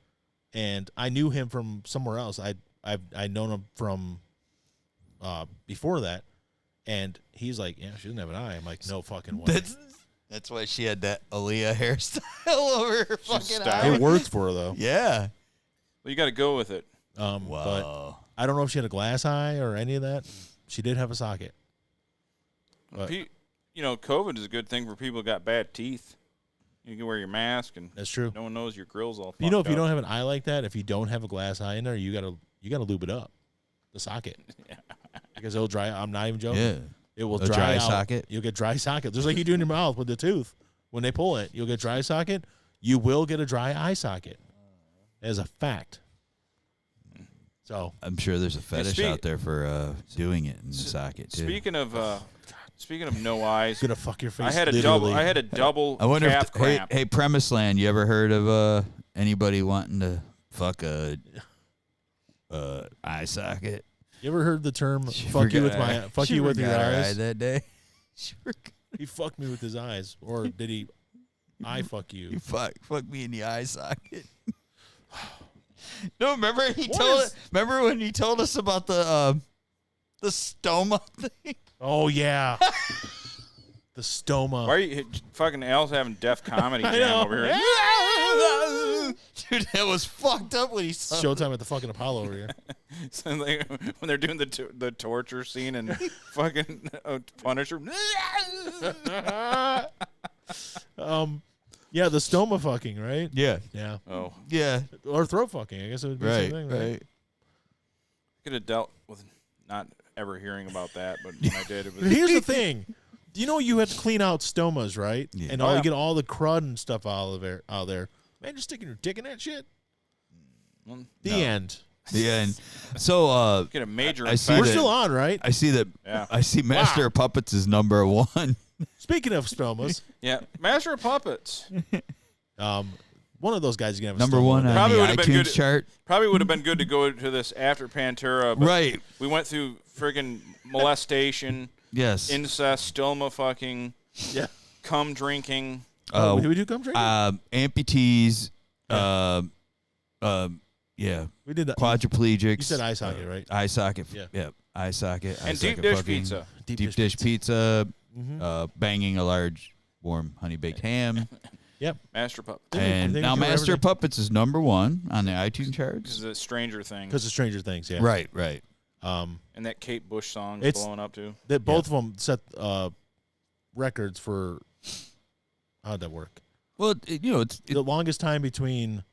and I knew him from somewhere else. I'd known him from before that, and he's like, yeah, she doesn't have an eye. I'm like, no fucking way. That's why she had that Aaliyah hairstyle over her fucking style. eye. It worked for her though. Yeah. Well, you got to go with it. But Wow. I don't know if she had a glass eye or any of that. She did have a socket. But COVID is a good thing for people who got bad teeth. You can wear your mask, and that's true. no one knows your grill's all. If you fucked up. don't have an eye like that, if you don't have a glass eye in there, you gotta lube it up, the socket, because it'll dry. I'm not even joking. Yeah. It will A dry dry out. socket? You'll get dry socket, just like you do in your mouth with the tooth. When they pull it, you'll get dry socket. You will get a dry eye socket, as a fact. So I'm sure there's a fetish speak- out there for doing it in the socket too. Speaking of no eyes, it's gonna fuck your face. I had a literally. double I wonder calf if hey, cramp. hey Premise Land, you ever heard of anybody wanting to fuck a eye socket? You ever heard the term She "fuck you with forgot- my fuck she you with your forgot her eye eyes"? that day. She forgot. He fucked me with his eyes, or did he? I fuck you. You fuck me in the eye socket. No, remember What is- remember when he told us about the stoma thing? Oh yeah, the stoma. Why are you fucking Al's having deaf comedy I jam know. over here? Dude, that was fucked up when he saw Showtime at the fucking Apollo over here. So like, when they're doing the torture scene and fucking Punisher. Yeah, the stoma fucking, right? Yeah. Yeah, Oh, Yeah. or throat fucking. I guess it would be the Right. same thing, right? Right. could have dealt with not ever hearing about that, but when I did, it But was. here's the thing. You know you have to clean out stomas, right? Yeah. And Oh, you yeah. get all the crud and stuff out of there. Man, you're sticking your dick in that shit. The end. Yeah. And so Get a major. I see We're that- still on, right? I see that. Yeah. I see Master of Puppets is number one. Speaking of stomas, Yeah, Master of Puppets. one of those guys is gonna have a Number stoma one day. on Probably the would've been iTunes good- chart. Probably would have been good to go to this after Pantera, but Right. we went through friggin' molestation, Yes. incest, stoma fucking, Yeah. cum drinking. Oh, did we do come drink? Amputees. Yeah. We did that. Quadriplegics. You said eye socket, right? Eye socket. Yeah. Yeah. Eye socket. eye And deep socket dish fucking, pizza. Deep dish pizza. Mhm. Banging a large warm honey baked ham. Yep. Master Puppet. I And think now we do Master of everything. Puppets is number one on the iTunes This charts. is a Stranger Thing. Because of Stranger Things, yeah. Right. Right. And And that Kate Bush song It's- blowing up too. that both of them set records for how'd that work? Well, it's The longest time between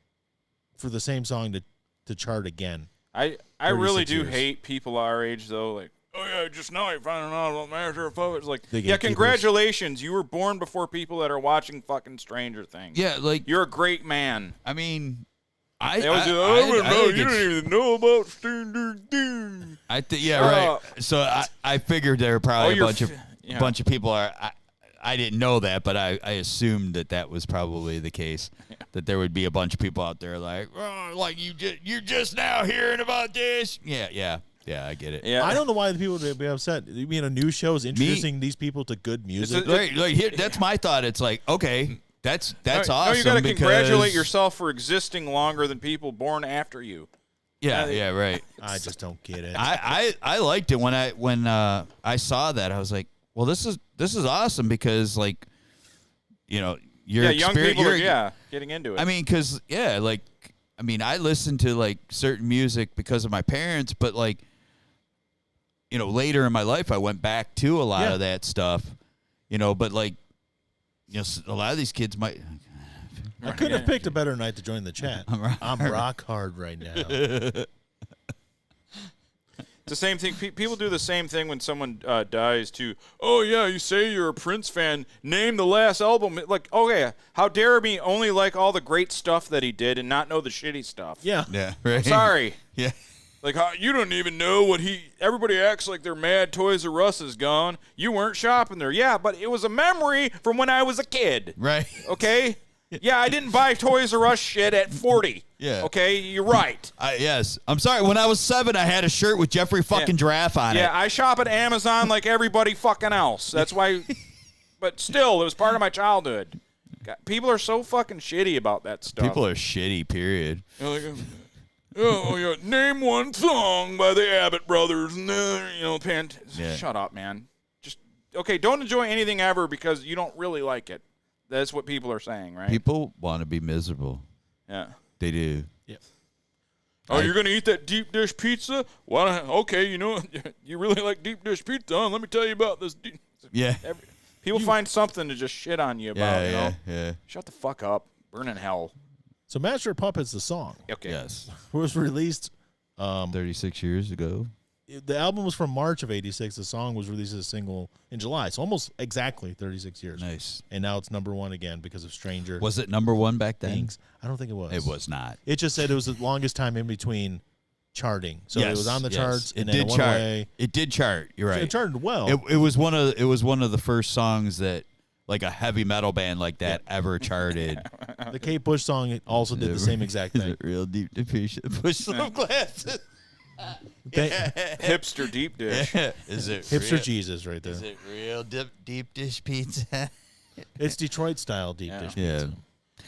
for the same song to chart again. I 36 really do years. hate people our age though. Like, oh yeah, just now I found out about Master of Puppets. Like, The yeah, gatekeepers. congratulations, you were born before people that are watching fucking Stranger Things. yeah. Like You're a great man. I mean, They always do, you don't even know about Stern. Right. So I figured there were probably a bunch of people I didn't know that, but I assumed that was probably the case. Yeah. That there would be a bunch of people out there like, oh, like you're just now hearing about this. Yeah, I get it. Yeah. I don't know why the people would be upset. You mean a news show is introducing these people to good music? That's my thought. It's like, okay, that's awesome. No, you got to congratulate yourself for existing longer than people born after you. Yeah, right. I just don't get it. I liked it when I saw that. I was like, well, this is awesome because, like, you know, young people are getting into it. I mean, because I listen to like certain music because of my parents, but like, you know, later in my life, I went back to a lot of that stuff, you know, but like, you know, a lot of these kids might. I couldn't have picked a better night to join the chat. I'm rock hard right now. It's the same thing. People do the same thing when someone dies, too. Oh, yeah, you say you're a Prince fan. Name the last album. Like, okay, how dare me only like all the great stuff that he did and not know the shitty stuff? Yeah. Right. I'm sorry. Yeah. Like, you don't even know what everybody acts like they're mad Toys R Us is gone. You weren't shopping there. Yeah, but it was a memory from when I was a kid. Right. Okay? Yeah, I didn't buy Toys R Us shit at 40. Yeah. Okay, you're right. Yes. I'm sorry. When I was 7, I had a shirt with Jeffrey fucking Giraffe on it. Yeah, I shop at Amazon like everybody fucking else. That's why. But still, it was part of my childhood. God, people are so fucking shitty about that stuff. People are shitty, period. Name one song by the Abbott Brothers. Shut up, man. Just, okay, don't enjoy anything ever because you don't really like it. That's what people are saying, right? People want to be miserable. Yeah. They do. Yep. Oh, you're going to eat that deep dish pizza? Okay, you know, you really like deep dish pizza, huh? Let me tell you about this. People find something to just shit on you about, Yeah. Shut the fuck up. Burn in hell. So Master of Puppets, the song. Okay. Yes. Was released 36 years ago. The album was from March of '86. The song was released as a single in July, so almost exactly 36 years. Nice. And now it's #1 again because of Stranger. Was it #1 back then? Things. I don't think it was. It was not. It just said it was the longest time in between charting. So it was on the charts and it then did it went chart. away. It did chart. You're right. So it charted well. It was one of the first songs that like a heavy metal band like that ever charted. The Kate Bush song also did the same exact thing. Is it real deep dish? Push some glasses. Hipster deep dish. Is it Hipster Jesus right there. Is it real deep dish pizza? It's Detroit style deep dish pizza.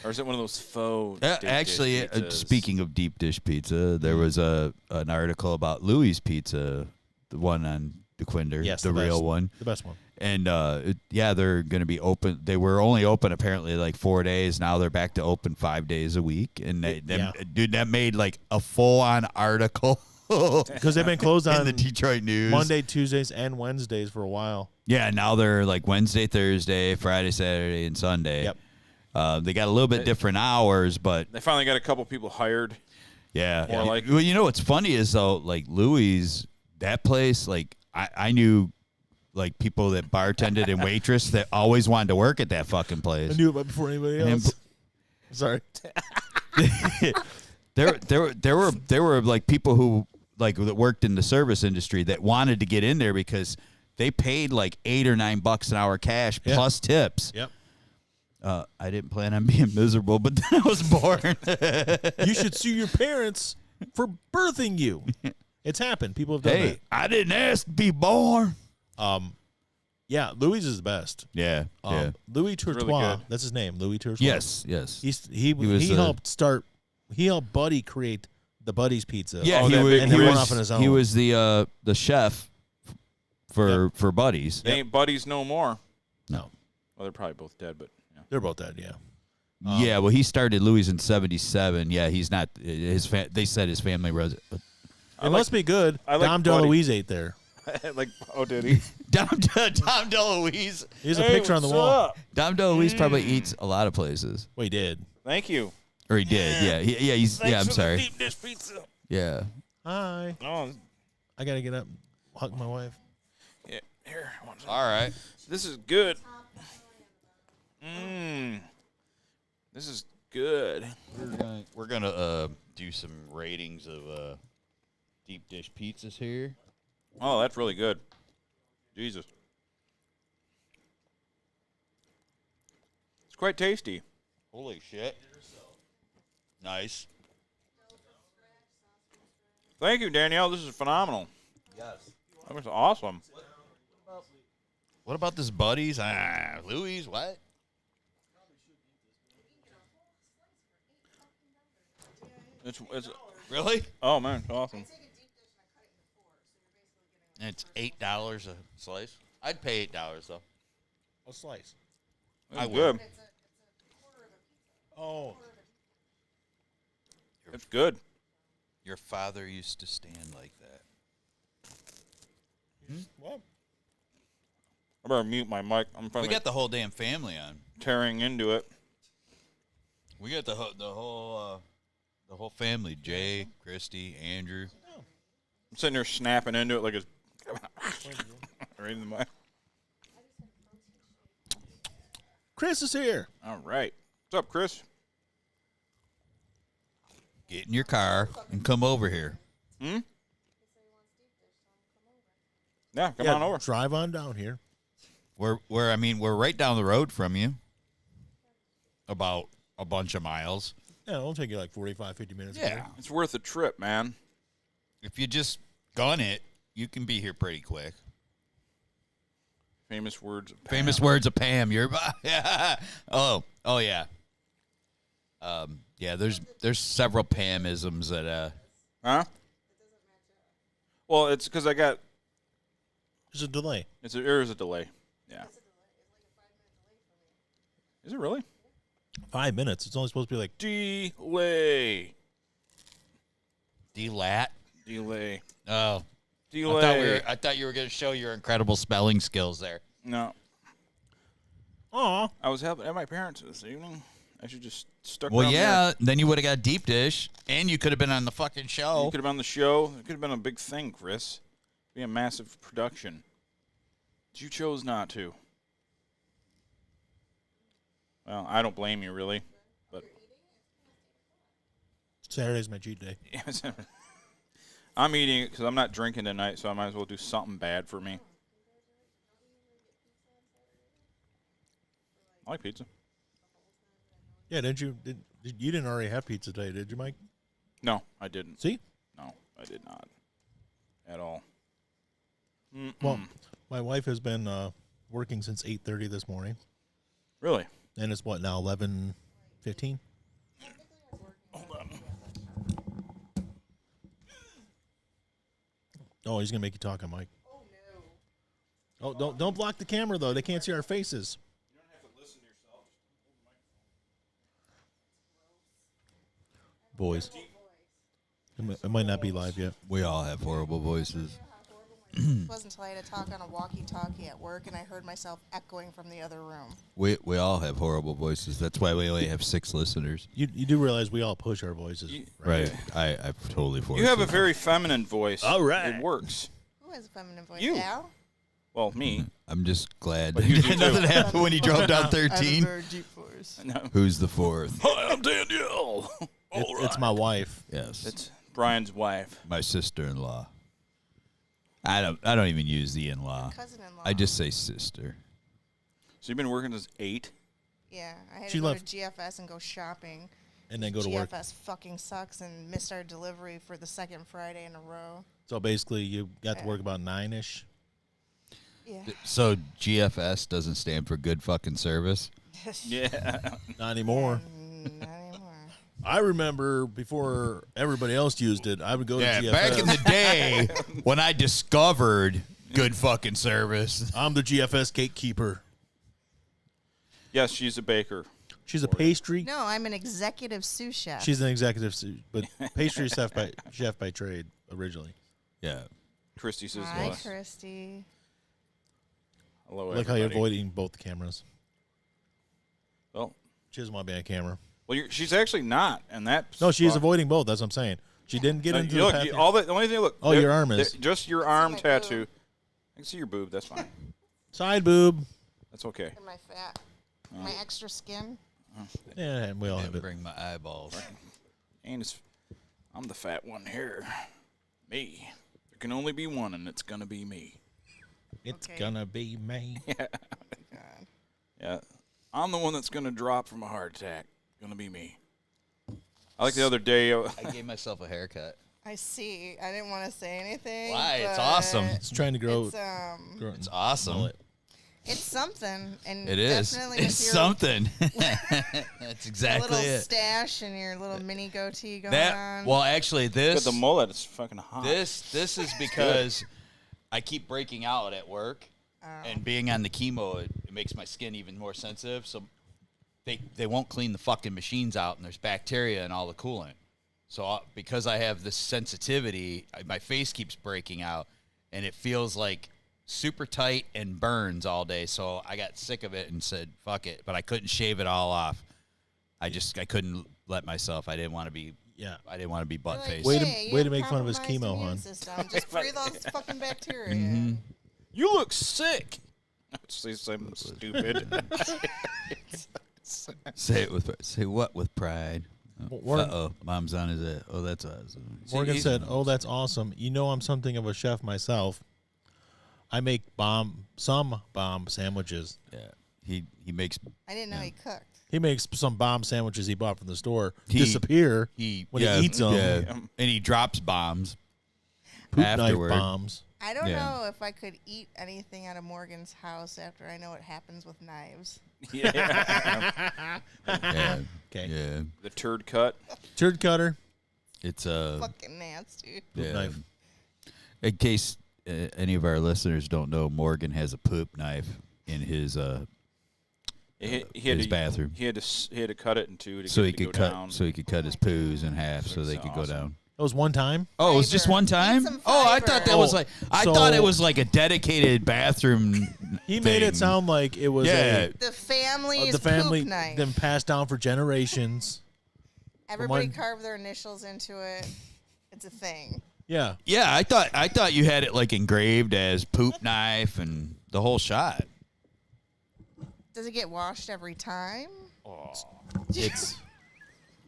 Or is it one of those faux actually, dish pizzas? Speaking of deep dish pizza, there was an article about Louis Pizza, the one on DeQuinder, the real one. The best one. And, they're going to be open. They were only open apparently like 4 days. Now they're back to open 5 days a week. And, dude, that made like a full-on article. Because they've been closed on in the Detroit News Monday, Tuesdays, and Wednesdays for a while. Yeah, now they're like Wednesday, Thursday, Friday, Saturday, and Sunday. Yep. They got a little bit different hours, but they finally got a couple people hired. Yeah. More like. Well, you know what's funny is though, like Louis, that place, like I knew like people that bartended and waitress that always wanted to work at that fucking place. I knew about before anybody else. Sorry. There were like people who like that worked in the service industry that wanted to get in there because they paid like $8 or $9 an hour cash plus tips. Yep. I didn't plan on being miserable, but then I was born. You should sue your parents for birthing you. It's happened. People have done that. I didn't ask to be born. Yeah, Louis is the best. Yeah. Louis Tourtois. Really that's his name. Louis Tourtois. Yes. He helped start. He helped Buddy create the Buddy's Pizza. Yeah, and he went off on his own. He was the chef for Buddy's. They ain't buddies no more. No. Well, they're probably both dead, but they're both dead. Yeah. Yeah. Well, he started Louis in '77. Yeah, he's not. They said his family was. It must be good. Dom DeLuise ate there. Did he? Dom DeLuise. Here's a picture on the wall. Dom DeLuise probably eats a lot of places. Well, he did. Thank you. Or he did. Yeah. I'm sorry. Deep dish pizza. Yeah. Hi. Oh, I gotta get up, hug my wife. yeah. Here. All right. This is good. This is good. We're gonna do some ratings of deep dish pizzas here. Oh, that's really good. Jesus. It's quite tasty. Holy shit. Nice. Thank you, Danielle. This is phenomenal. Yes. That was awesome. What about this Buddies? Louis, what? It's Really? oh man, it's awesome. It's $8 a slice. I'd pay $8 though. A slice. It's good. Oh. It's good. Your father used to stand like that. What? I better mute my mic. I'm We finally got the whole damn family on. tearing into it. We got the whole family. Jay, Christy, Andrew. I'm sitting there snapping into it like it's right in the mic. Chris is here. All right. What's up, Chris? Get in your car and come over here. Yeah, come on over. Drive on down here. We're right down the road from you. About a bunch of miles. Yeah, it'll take you like 45, 50 minutes. Yeah. It's worth a trip, man. If you just gun it, you can be here pretty quick. Famous words of Pam. Famous words of Pam. You're oh yeah. Yeah, there's several Pam-isms that Huh? Well, it's because I got There's a delay. there is a delay. Yeah. Is it really? 5 minutes. It's only supposed to be like Delay. delat. Delay. Oh. Delay. I thought you were going to show your incredible spelling skills there. No. Aw. I was helping at my parents this evening. I should just stuck Well, around yeah, then you would have got deep dish, and you could have been on the fucking there. show. You could have been on the show. It could have been a big thing, Chris. Be a massive production. But you chose not to. Well, I don't blame you, really. But Saturday's my cheat day. I'm eating it because I'm not drinking tonight, so I might as well do something bad for me. I like pizza. Yeah, you didn't already have pizza today, did you, Mike? No, I didn't. See? No, I did not. At all. Well, my wife has been working since 8:30 this morning, Really? and it's what now 11:15. Hold on. Oh, he's gonna make you talk on Mike. Oh no! Oh, don't block the camera though. They can't see our faces. You don't have to listen to yourself. Boys, it might not be live yet. We all have horrible voices. It wasn't until I had to talk on a walkie-talkie at work, and I heard myself echoing from the other room. We all have horrible voices. That's why we only have 6 listeners. You do realize we all push our voices, Right. I've totally forced You have a it. very feminine voice. All right. It works. Who has a feminine voice? You. Al? Well, me. I'm just glad you do too. nothing happened when you drove down 13. very deep voice. No. Who's the 4th? Hi, I'm Danielle. It's my wife. Yes. It's Brian's wife. My sister-in-law. I don't even use the in-law. Cousin-in-law. I just say sister. So you've been working since 8? Yeah, I had She to go left. to GFS and go shopping. And then go to GFS work. fucking sucks and missed our delivery for the second Friday in a row. So basically, you got to work about 9ish. Yeah. So GFS doesn't stand for good fucking service? Yeah. Not anymore. Not anymore. I remember before everybody else used it, I would go to GFS. back in the day when I discovered good fucking service. I'm the GFS gatekeeper. Yes, she's a baker. She's a pastry. No, I'm an executive sous chef. She's an executive, but pastry chef by trade originally. Yeah. Christy says Hi, hello. Christy. Hello, I like how you're everybody. avoiding both cameras. Well, She doesn't want to be on camera. she's actually not, and that's No, she's avoiding both. That's what I'm saying. She didn't get into the look, path. the only thing. Look. Oh, your arm is. just your arm my tattoo. boob. I can see your boob. That's fine. Side boob. That's okay. And my fat. My extra skin. Yeah, we all have it. Bring my eyeballs. And it's I'm the fat one here. Me. There can only be one, and it's gonna be me. It's Okay. gonna be me. God. Yeah. I'm the one that's gonna drop from a heart attack. Gonna be me. I like the other day. I gave myself a haircut. I see. I didn't want to say anything. Why? It's but awesome. It's trying to grow. It's It's awesome. mullet. it's something, and It is. definitely It's with your something. That's exactly little it. stash and your little mini goatee going That on. well, actually, Got this the mullet. It's fucking hot. this is because I keep breaking out at work, and being on the chemo, it makes my skin even more sensitive. So they won't clean the fucking machines out, and there's bacteria in all the coolant. So because I have this sensitivity, my face keeps breaking out, and it feels like super tight and burns all day. So I got sick of it and said, fuck it. But I couldn't shave it all off. I couldn't let myself. I didn't want to be butt Like, faced. Way to- hey, you way to have make fun of his compromised chemo, immune hon. system. Just breathe all this fucking bacteria. Mm-hmm. You look sick. Say something stupid. Say what with pride. Morgan, Uh-oh, mom's on his head. Oh, that's awesome. Morgan said, "Oh, that's awesome. You know, I'm something of a chef myself. I make some bomb sandwiches. Yeah, he makes I didn't know he cooked. He makes some bomb sandwiches he bought from the store He- disappear when he eats them. yeah, and he drops bombs Poop afterward. knife bombs. I don't Yeah. know if I could eat anything out of Morgan's house after I know what happens with knives. Yeah. Yeah, Okay. yeah. The turd cut. Turd cutter. It's Fucking nasty. yeah. knife. In case any of our listeners don't know, Morgan has a poop knife in his He had his to, bathroom, He had to cut it in two to so get he it to could go cut down. so he could cut his poos in half, so That's they could go awesome. down. That was one time. Oh, it was just Fiber. one time. Eat some Oh, I thought that fiber. was like I So- thought it was like a dedicated bathroom. He made it thing. sound like it was Yeah. The family's the family poop knife. then passed down for generations. Everybody one- carved their initials into it. It's a thing. Yeah. Yeah, I thought you had it like engraved as poop knife and the whole shot. Does it get washed every time?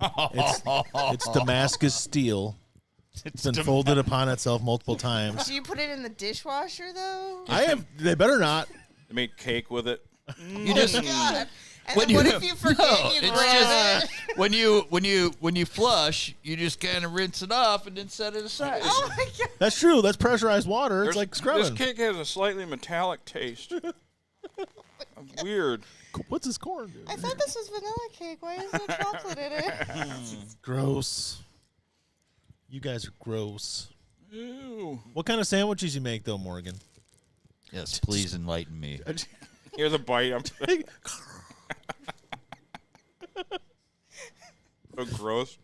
It's Damascus steel. It's been folded upon itself multiple times. Do you put it in the dishwasher though? They better not. They made cake with it. You just God. And when then what you- if you forget no, you it's grab just- it? when you flush, you just kind of rinse it off and then set it aside. Oh my god. That's true. That's pressurized water. It's like This scrubbing. cake has a slightly metallic taste. Weird. What's this corn? I thought this was vanilla cake. Why is there chocolate in it? Gross. You guys are gross. Ew. What kind of sandwiches you make though, Morgan? Yes, please enlighten me. Here's a bite. I'm so gross.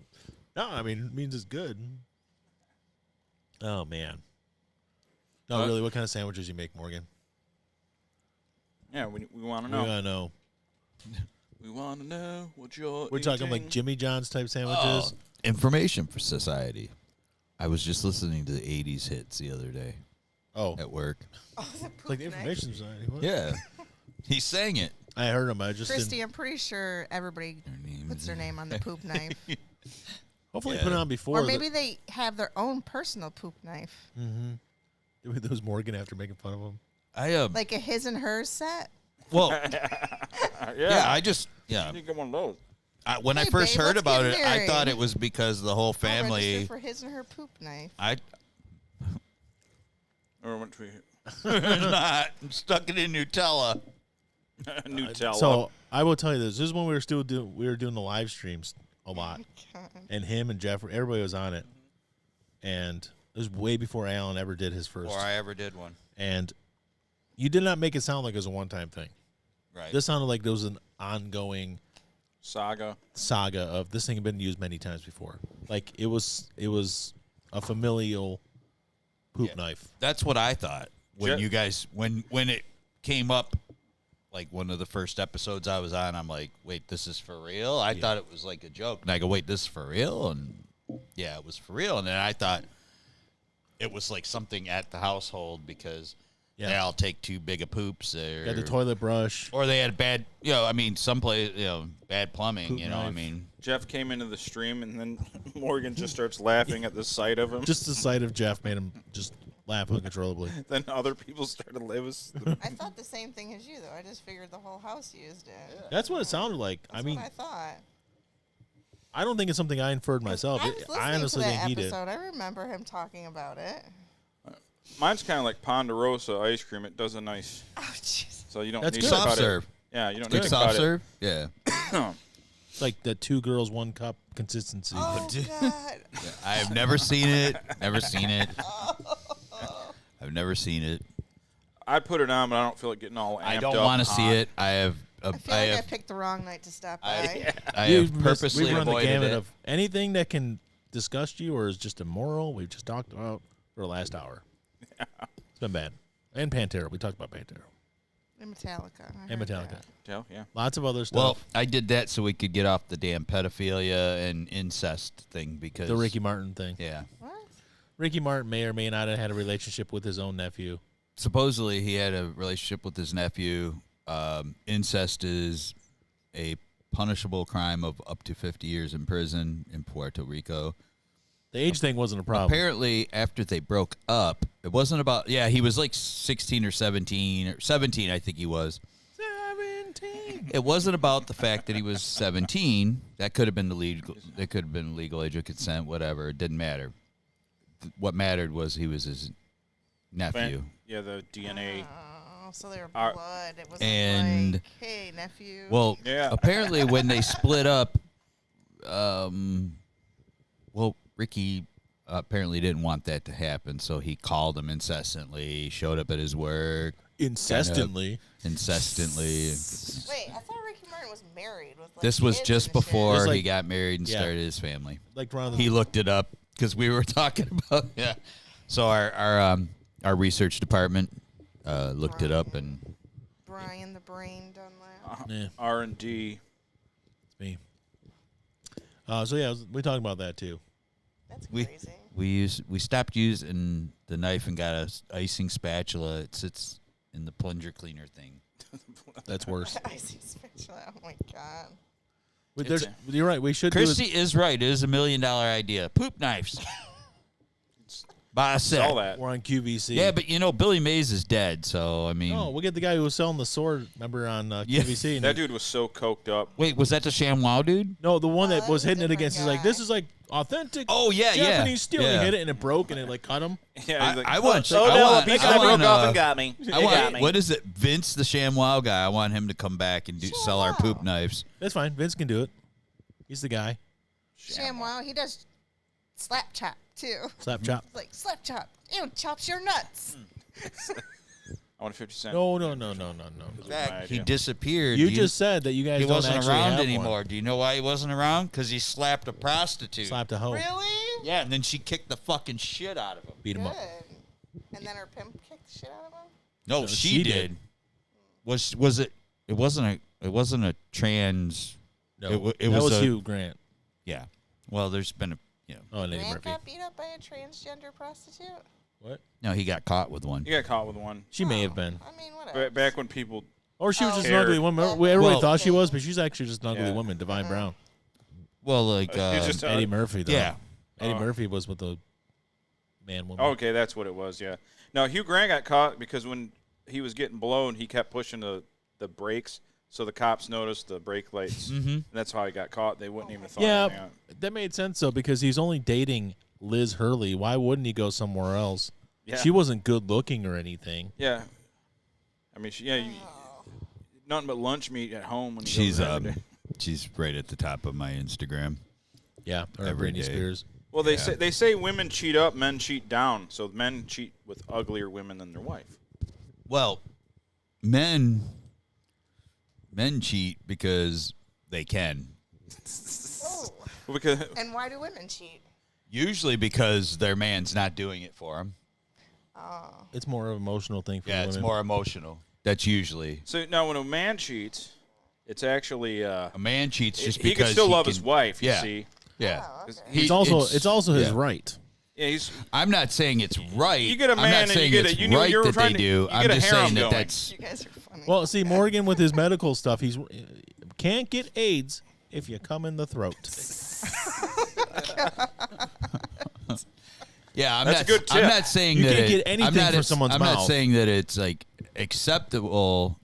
No, I mean it means it's good. Oh man. No, What? really, what kind of sandwiches you make, Morgan? Yeah, we want to We know. gotta know. We want to know what you're We're talking like eating. Jimmy John's type Oh, sandwiches. information for society. I was just listening to the 80s hits the other day Oh, at work. Oh, the it's like the poop knife. information society. What? Yeah. He sang it. I heard him. I just Christy, didn't. I'm pretty sure everybody name puts is- their name on the poop knife. Hopefully, Yeah. put it on before. Or maybe they have their own personal poop knife. That was Morgan after making fun of him. I Like a his and hers set. well, Yeah. yeah, I just yeah. You need to get one of those. When I Hey, first babe, heard let's about get it, I married. thought it was because the whole I'll family. register for his and her poop knife. I Or what we not I'm stuck it in Nutella. Nutella. So I will tell you this. This is when we were doing the live streams a lot, God. and him and Jeff, everybody was on it, and it was way before Alan ever did his first. Or I ever did one. And you did not make it sound like it was a one-time thing. Right. This sounded like there was an ongoing Saga. saga of this thing had been used many times before. Like it was a familial poop Yeah. knife. That's what I thought when Je- you guys when it came up, like one of the first episodes I was on. I'm like, wait, this is for real? I thought it was like a joke, and I go, wait, this is for real? And yeah, it was for real. And then I thought it was like something at the household because Yeah. They all take too big of poops. Got the toilet brush. Or they had bad, I mean, some place, bad plumbing, Poop I knife. mean. Jeff came into the stream, and then Morgan just starts laughing at the sight of him. Just the sight of Jeff made him just laugh uncontrollably. Then other people started to live. I thought the same thing as you, though. I just figured the whole house used it. That's what it sounded like. That's what I thought. I don't think it's something I inferred myself. I was listening I honestly to think that he did. episode. I remember him talking about it. Mine's kind of like Ponderosa ice cream. It does a nice, Oh, jeez. so you don't That's need good. to Soft cut serve. it. Yeah, you don't Good need to soft cut serve? Yeah. It's like the 2 girls, 1 cup consistency. Oh, God. I've never seen it. Never seen it. I've never seen it. I'd put it on, but I don't feel like getting all amped I up. don't want to see hot. it. I have. I feel like I picked the wrong night to stop by. I We've have purposely we've run the avoided gamut it. of anything that can disgust you or is just immoral. We've just talked about for the last hour. It's been bad. And Pantera. We talked about Pantera. And Metallica. I And heard Metallica. that. Yeah. Lots of other stuff. Well, I did that so we could get off the damn pedophilia and incest thing because the Ricky Martin thing. Yeah. What? Ricky Martin may or may not have had a relationship with his own nephew. Supposedly he had a relationship with his nephew. Incest is a punishable crime of up to 50 years in prison in Puerto Rico. The age thing wasn't a problem. Apparently, after they broke up, it wasn't about. Yeah, he was like 16 or 17 or 17, I think he was. 17. It wasn't about the fact that he was 17. That could have been the legal. It could have been legal age of consent. Whatever. It didn't matter. What mattered was he was his nephew. Yeah, the DNA. Oh, so they were Our- blood. It wasn't And- like, hey, nephew. Well, Yeah. apparently when they split up, Ricky apparently didn't want that to happen, so he called him incessantly, showed up at his work Incessantly. incessantly. Wait, I thought Ricky Martin was married with like This was kids just and shit. before Just like- he got married and yeah. started his family. Like around He looked it up because we were talking about So our research department looked it up and Brian the Brain Dunlap. Yeah, R&D. it's me. So yeah, we talked about that too. That's we crazy. we stopped using the knife and got a icing spatula. It sits in the plunger cleaner thing. That's worse. I see spatula. Oh my god. You're right. We should Christy do is right. It is $1 million idea. Poop knives. Buy a set. All that. We're on QVC. Yeah, but Billy Mays is dead, so I mean. No, we'll get the guy who was selling the sword. Remember on Yeah. QVC? And That dude was so coked up. Wait, was that the ShamWow dude? no, the one that that was was a hitting it different against is like, guy. this is like authentic. Oh yeah, Japanese steel. yeah. And he hit it and it broke and it like cut him. Yeah, he's like, I want. Oh I no, want, a piece I of want, broke off and got me. I It want. got me. What is it? Vince, the ShamWow guy. I want him to come back and sell our poop knives. That's fine. Vince can do it. He's the guy. ShamWow, he does slap chop too. Slap chop. Like slap chop. Ew, chops your nuts. I want a 50 cent. No. It was my He idea. disappeared. You Do just said that you guys he don't wasn't actually around have anymore. one. Do you know why he wasn't around? Because he slapped a prostitute. Slapped a hoe. Really? Yeah, and then she kicked the fucking shit out of him. Beat him Good. up. And then her pimp kicked the shit out of him. No, No, she she did. did. Was it? It wasn't a trans. No, It that was was a- Hugh Grant. Yeah. Well, there's been a. Oh, and Eddie Grant Murphy. got beat up by a transgender prostitute. What? No, he got caught with one. You got caught with one. She may have been. I mean, whatever. Back when people. Or she was just an Cared. ugly woman. Yeah. Everybody Well- thought she was, but she's actually just an ugly Yeah. woman. Divine Brown. Well, like He's just Eddie Murphy, though. yeah. Eddie Oh. Murphy was with the man woman. Okay, that's what it was. Yeah. No, Hugh Grant got caught because when he was getting blown, he kept pushing the brakes, so the cops noticed the brake lights. Mm-hmm. And that's how he got caught. They wouldn't even have thought Yeah, anything out. that made sense, though, because he's only dating Liz Hurley. Why wouldn't he go somewhere else? Yeah. She wasn't good looking or anything. Yeah. I mean, nothing but lunch meat at home. When you She's go every day. she's right at the top of my Instagram. Yeah, or Every Britney day. Spears. Well, they Yeah. say women cheat up, men cheat down. So men cheat with uglier women than their wife. Well, men cheat because they can. Oh. Well, because And why do women cheat? Usually because their man's not doing it for them. Oh. It's more of an emotional thing for Yeah, women. it's more emotional. That's usually so now when a man cheats, it's actually a man cheats just he because can still love his wife. You yeah. see. Yeah. Oh, okay. It's also his yeah. right. Yeah, I'm not saying it's right. You get a man I'm not and saying you get it's a, you know, right you're that trying they to, do. you I'm get a just harem saying that going. that's. You guys are funny. Well, see, Morgan with his medical stuff, he's can't get AIDS if you come in the throat. Yeah, I'm That's not. a good tip. I'm not saying You that can't get I'm anything not, from someone's I'm mouth. not saying that it's like acceptable.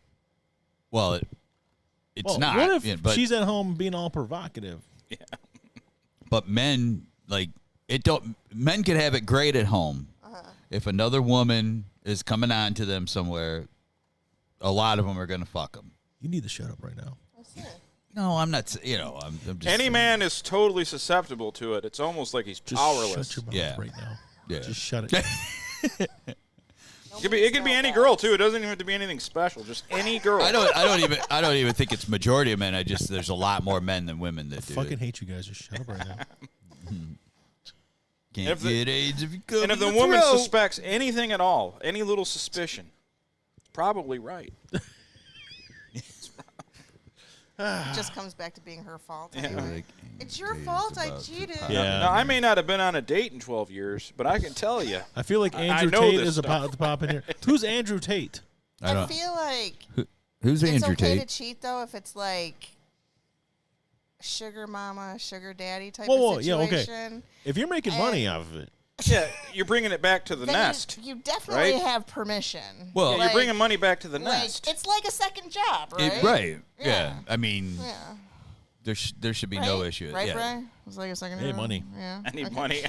Well, it's Well, not. what if yeah, but she's at home being all provocative? but men like it don't. Men can have it great at home. If another woman is coming on to them somewhere, a lot of them are going to fuck them. You need to shut up right now. No, I'm not. I'm just Any saying. man is totally susceptible to it. It's almost like he's Just powerless. shut your mouth Yeah. right now. Yeah. Just shut it. It could be any girl too. It doesn't even have to be anything special. Just any girl. I don't even think it's majority of men. There's a lot more men than women that I do. fucking it. hate you guys. Just shut up right now. Can't if the- get AIDS if you come And if in the woman throat. suspects anything at all, any little suspicion, it's probably right. It just comes back to being her fault. Yeah. Anyway. Like, It's your AIDS fault I about to cheated. pop. Yeah. Now, I may not have been on a date in 12 years, but I can tell you. I feel like I Andrew know Tate this is about to pop in here. Who's Andrew Tate? I I don't. feel like Who's it's Andrew okay Tate? to cheat though if it's like sugar mama, sugar daddy type Whoa, of yeah, okay. situation. If you're making money off of it, Yeah, you're bringing it back to the Then nest. You definitely right? have permission. Well- Yeah, Like- you're bringing money back to the like, nest. it's like a second job, right? Right. Yeah. Yeah. I mean, Yeah. there should be Right? no issue. Right, yeah. Brian? It's like a second Hey, job. money. Yeah. I need money.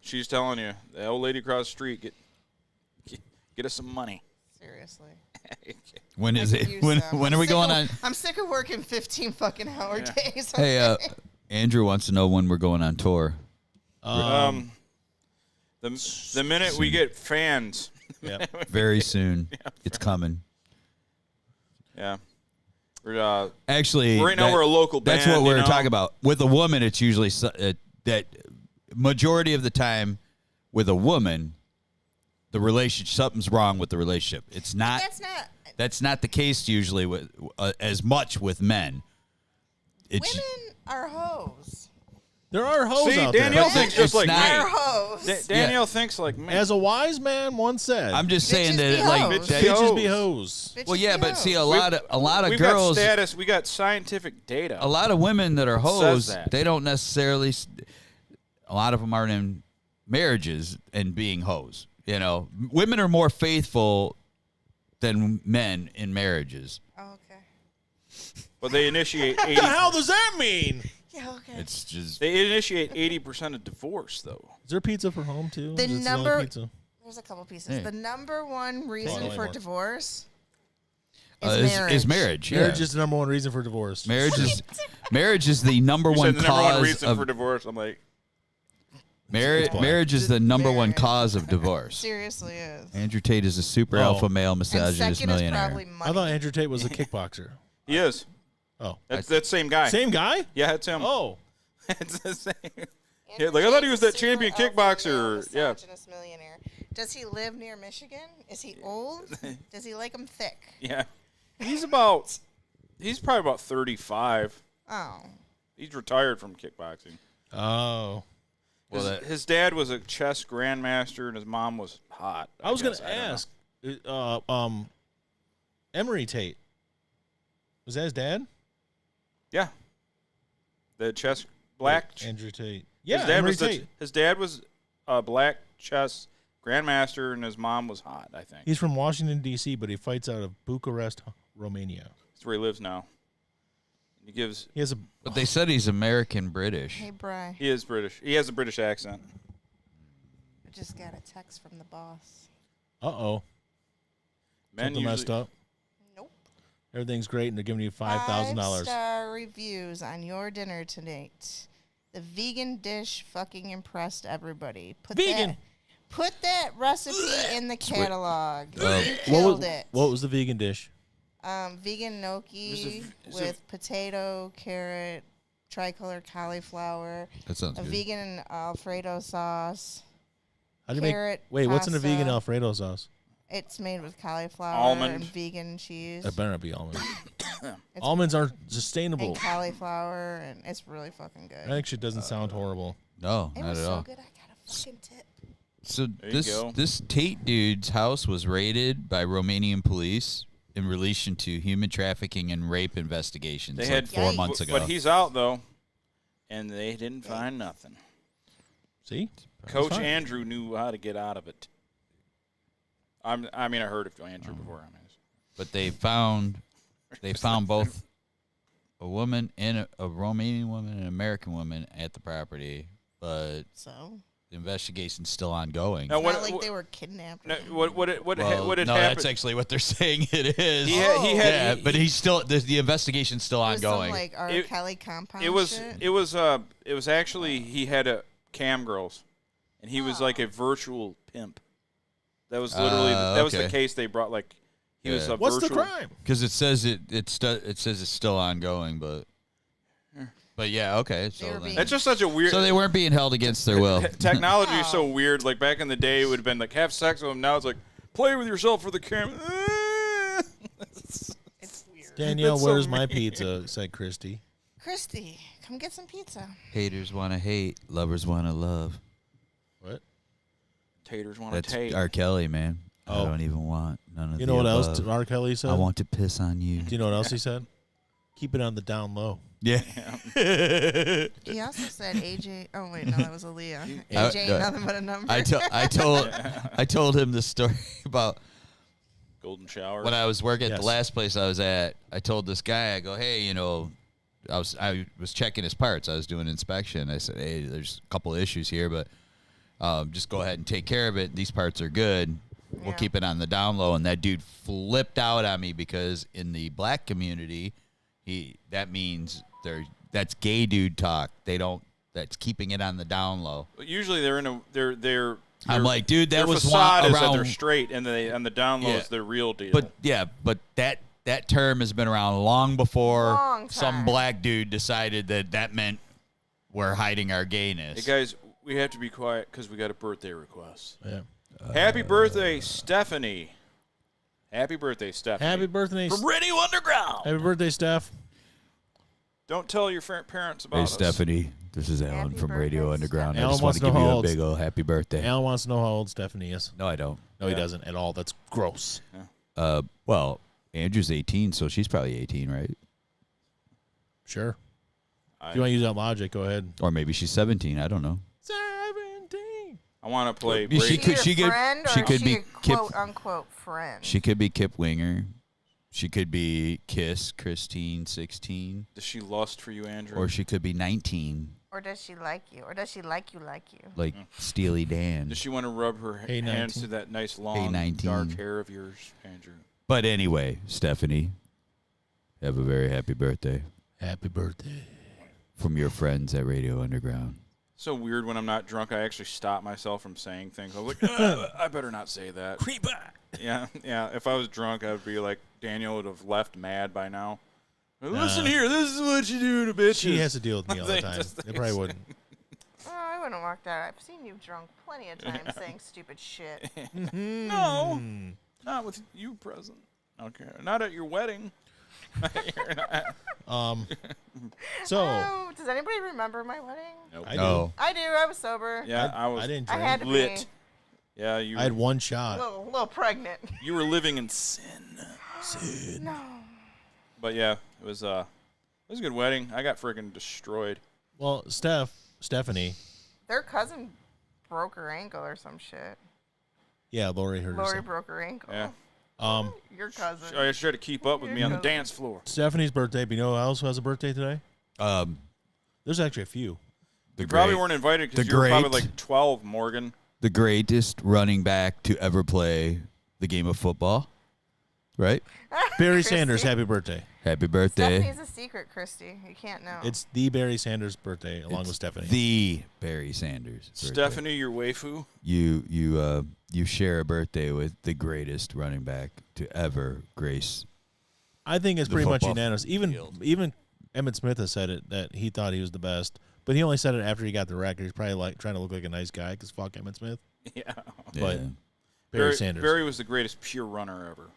She's telling you, the old lady across the street, get us some money. Seriously. When is I could it? use When them. when I'm are we sick going of- on? I'm sick of working 15 fucking hour days. Hey, Andrew wants to know when we're going on tour. The minute we get fans, yeah. Very soon. It's coming. yeah. We're, Actually, right now we're a local That's band, what we're you know? talking about. With a woman, it's usually that majority of the time with a woman, the relationship something's wrong with the relationship. It's not. That's not. That's not the case usually with as much with men. It's Women are hoes. There are hoes See, out Danielle there. thinks just It's like not- Are me. hoes. Danielle thinks like me. As a wise man once said, I'm just saying Bitches that be like hoes. that, bitches be hoes. Bitches well, yeah, be but see hoes. a lot of We've girls, got status. We got scientific data. a lot of women that are hoes, that. they don't necessarily. A lot of them aren't in marriages and being hoes. You know, women are more faithful than men in marriages. Oh, okay. But they initiate What 80. the hell does that mean? Yeah, okay. It's just They initiate 80% of divorce, though. Is there pizza for home too? The Is it number- only pizza? There's a couple pieces. Yeah. The number one reason only for one. divorce is marriage. is marriage. Marriage yeah. is the number one reason for divorce. Marriage is the number You one said the number one cause reason of for divorce. I'm like, marriage is the number one Marriage. cause of divorce. Seriously is. Andrew Tate is a super Oh. alpha male And misogynist second is millionaire. probably money. I thought Andrew Tate was a kickboxer. he is. Oh, That's that same guy. same guy? Yeah, it's him. Oh, It's the same. Andrew Yeah, like, I thought he was Tate's that champion super alpha male kickboxer. Yeah. misogynist millionaire. Does he live near Michigan? Is he old? Does he like him thick? Yeah. He's probably about 35. Oh. He's retired from kickboxing. oh. His dad was a chess grandmaster and his mom was hot. I was gonna guess. I don't know. ask. Emery Tate. Was that his dad? Yeah. The chess black. Andrew Tate. his Yeah, dad Emery was Tate. his dad was a black chess grandmaster and his mom was hot, I think. He's from Washington D.C., but he fights out of Bucharest, Romania. That's where he lives now. He He has a. But they said he's American British. Hey, Bri. he is British. He has a British accent. I just got a text from the boss. Uh-oh. Men Something messed usually- up. Nope. Everything's great, and they're giving you $5,000. 5-star reviews on your dinner tonight. The vegan dish fucking impressed everybody. Vegan. Put that recipe in the catalog. You What killed was, it. what was the vegan dish? Vegan gnocchi Is it- with potato, carrot, tricolor cauliflower, That sounds a good. vegan Alfredo sauce. How do you Carrot make? Wait, what's in a vegan pasta. Alfredo sauce? It's made with cauliflower Almond. and vegan cheese It better not be almond. It's- Almonds aren't sustainable. and cauliflower, and it's really fucking good. That actually doesn't sound horrible. No, It not was at so all. good. I got a fucking tip. So There you go. this Tate dude's house was raided by Romanian police in relation to human trafficking and rape investigations They like had 4 months ago. But he's out though, and they didn't find nothing. See, Coach fine. Andrew knew how to get out of it. I heard of Andrew before. But they found both a woman and a Romanian woman and an American woman at the property, but So the investigation's still ongoing. Now, not like they were kidnapped. No, or what had no, happened? that's actually what they're saying it is. He had, But he's still the investigation's still it was some, ongoing. like R. Kelly compound It was shit. it was actually he had a cam girls, and he was like a virtual pimp. That was literally that was the okay. case they brought. Like he was a What's virtual. the crime? Because it says it says it's still ongoing, but yeah, okay. They were So being- That's just such a weird. so they weren't being held against their will. Technology is so Oh. weird. Like back in the day, it would have been like have sex with them. Now it's like play with yourself for the camera. It's weird. Danielle, That's so where's my mean. pizza? Said Christy. Christy, come get some pizza. Haters want to hate, lovers want to love. What? Taters want to That's take. R. Kelly, man. Oh. I don't even want none of You the know what else above. R. Kelly said? I want to piss on you. Do you know what else he said? Keep it on the down low. Yeah. He also said AJ. Oh wait, no, that was Aaliyah. I- AJ ain't no. nothing but a number. I told him the story about Golden shower. when I was working at Yes. the last place I was at. I told this guy, I go, hey, I was checking his parts. I was doing inspection. I said, hey, there's a couple of issues here, but just go ahead and take care of it. These parts are good. We'll Yeah. keep it on the down low. And that dude flipped out on me because in the black community, that means that's gay dude talk. That's keeping it on the down low. Usually they're. I'm like, dude, that their was facade is that around. they're straight, and on the down low Yeah. is the real deal. But that term has been around long before Long some time. black dude decided that meant we're hiding our gayness. Hey guys, we have to be quiet because we got a birthday request. Yeah. Happy birthday, Stephanie. Happy birthday, Stephanie. Happy birthday, from Radio Underground. Happy birthday, Steph. Don't tell your parents about Hey, us. Stephanie, this is Alan Happy from Radio birthday, Underground. Alan I just want wants to to know give you how a old- big old happy birthday. Alan wants to know how old Stephanie is. No, I don't. No, he doesn't at all. That's gross. Well, Andrew's 18, so she's probably 18, right? Sure. If you want to use that logic, go ahead. Or maybe she's 17. I don't know. 17. I want to play. She Brady. could- She, could- your friend, she or could she be a Kip- quote unquote friend. She could be Kip Winger. She could be Kiss Christine 16, Does she lust for you, Andrew? or she could be 19, Or does she like you? Or does she like you? like Steely Dan. Does she want to rub her Hey, hands 19. to that nice long 19. dark hair of yours, Andrew? But anyway, Stephanie, have a very happy birthday Happy birthday. from your friends at Radio Underground. So weird when I'm not drunk. I actually stop myself from saying things. I was like, I better not say that. Creeper. Yeah. If I was drunk, I would be like, Danielle would have left mad by now. Listen here, this is what you do to bitches. She has to deal with me all the They time. just- They probably wouldn't. Oh, I wouldn't walk that. I've seen you drunk plenty of times saying stupid shit. No, not with you present. Okay, not at your wedding. So Oh, does anybody remember my wedding? Nope. I No. I do. I was sober. Yeah, I was I didn't I drink. had to lit. be. Yeah, you. I had one A shot. little pregnant. You were living in sin. No. But yeah, it was a good wedding. I got freaking destroyed. Well, Stephanie. Their cousin broke her ankle or some shit. Yeah, Lori heard Lori herself. broke her ankle. Yeah, Your cousin. I tried to keep up with me on the Yeah. dance floor. Stephanie's birthday. But you know who else has a birthday today? There's actually a few. The You probably great- weren't invited because the you were probably great- like 12, Morgan. the greatest running back to ever play the game of football. Right? Barry Christy. Sanders, happy birthday. Happy birthday. Stephanie's a secret, Christy. You can't know. It's the Barry Sanders birthday along It's with Stephanie. The Barry Sanders. birthday. Stephanie, your waifu. You share a birthday with the greatest running back to ever grace. I think it's the pretty much football unanimous. Even Emmett Smith has said it that he thought he was the best, but he only said it after he got the record. He's probably like trying to look like a nice guy because fuck Emmett Smith. Yeah. But Yeah. Barry Sanders, Barry was the greatest pure runner ever.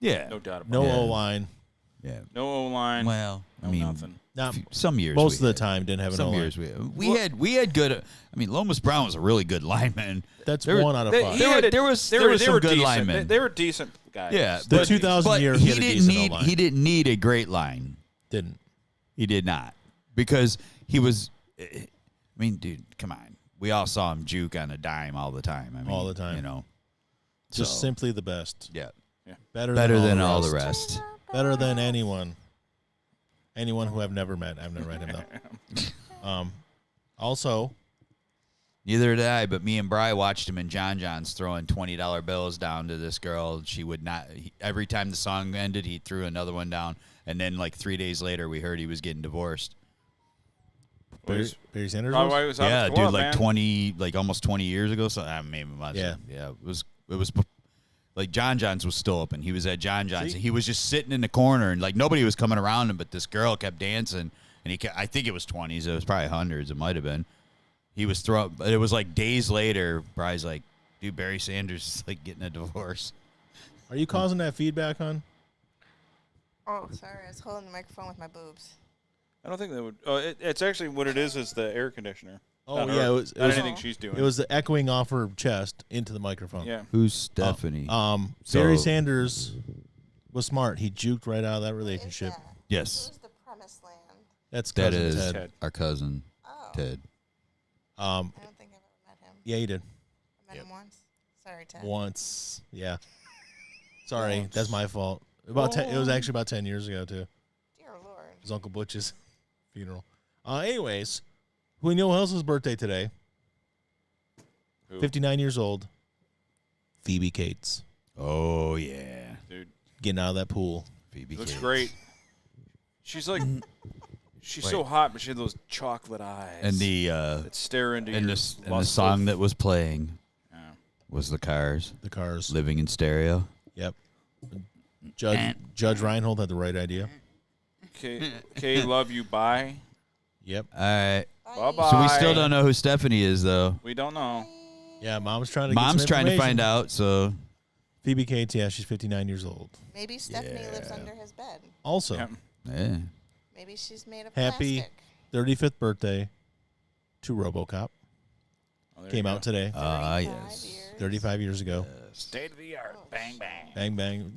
Yeah. No doubt about no it. O line. Yeah. No O line. Well, no I mean, nothing. Now, some years. most of the had. time didn't have an Some O-line. years we had good. I mean, Lomas Brown was a really good lineman. That's There- one out of five. There was some good decent. linemen. They were decent guys. Yeah, The 2000 year, he had a decent O-line. He didn't need a great line. Didn't. He did not, because he was. I mean, dude, come on. We all saw him juke on a dime all the time. I mean, All the time. You know, Just so, simply the best. yeah, Better than all all the the rest. rest. Better than anyone. Anyone who I've never met. I've never met him though. Also, Neither did I, but me and Bri watched him in John John's throwing $20 bills down to this girl. She would not. Every time the song ended, he threw another one down, and then like 3 days later, we heard he was getting divorced. Barry Sanders. My was? wife was out Yeah, of dude, club, like man. 20, like almost 20 years ago. So maybe Yeah. It was like John John's was still open. He was at John John's. See? And he was just sitting in the corner, and like nobody was coming around him, but this girl kept dancing, and I think it was 20s. It was probably hundreds. It might have been. He was throwing, but it was like days later. Bri's like, dude, Barry Sanders is like getting a divorce. Are you causing that feedback, hon? Oh, sorry. I was holding the microphone with my boobs. I don't think that would. Oh, it's actually what it is the air conditioner. Oh Not yeah, her. it was. It Not was, anything she's doing. it was the echoing off her chest into the microphone. Yeah. Who's Stephanie? Barry Sanders was smart. He juked right out of that relationship. Is that? Yes, Who's the promised land? That's that cousin is Ted. our cousin Oh. Ted. I don't think I've ever met him. Yeah, he did I met him once. Sorry, Ted. once. Yeah. Sorry, that's my fault. It was actually about 10 years ago too. Dear Lord. It was Uncle Butch's funeral. Anyways, we know who else's birthday today. Who? 59 years old. Phoebe Cates. Oh yeah, Dude, Getting out of that pool. Phoebe looks Cates. great. She's like, she's so hot, but she had those chocolate eyes. And the that stare into and your the song that was playing Yeah. was the Cars, The Cars. living in stereo. Yep. Judge Reinhold had the right idea. K, love you, bye. Yep. All right. Bye bye. So we still don't know who Stephanie is, though. We don't know. Yeah, Mom's trying to Mom's get some trying to information. find out. So Phoebe Cates, yeah, she's 59 years old. Maybe Stephanie lives under his bed. Also, Yeah. yeah. Maybe she's made of happy plastic. 35th birthday to RoboCop. Oh, there Came you out go. today, 35 yes. years. 35 years ago. State of the art. Bang bang. Bang, bang.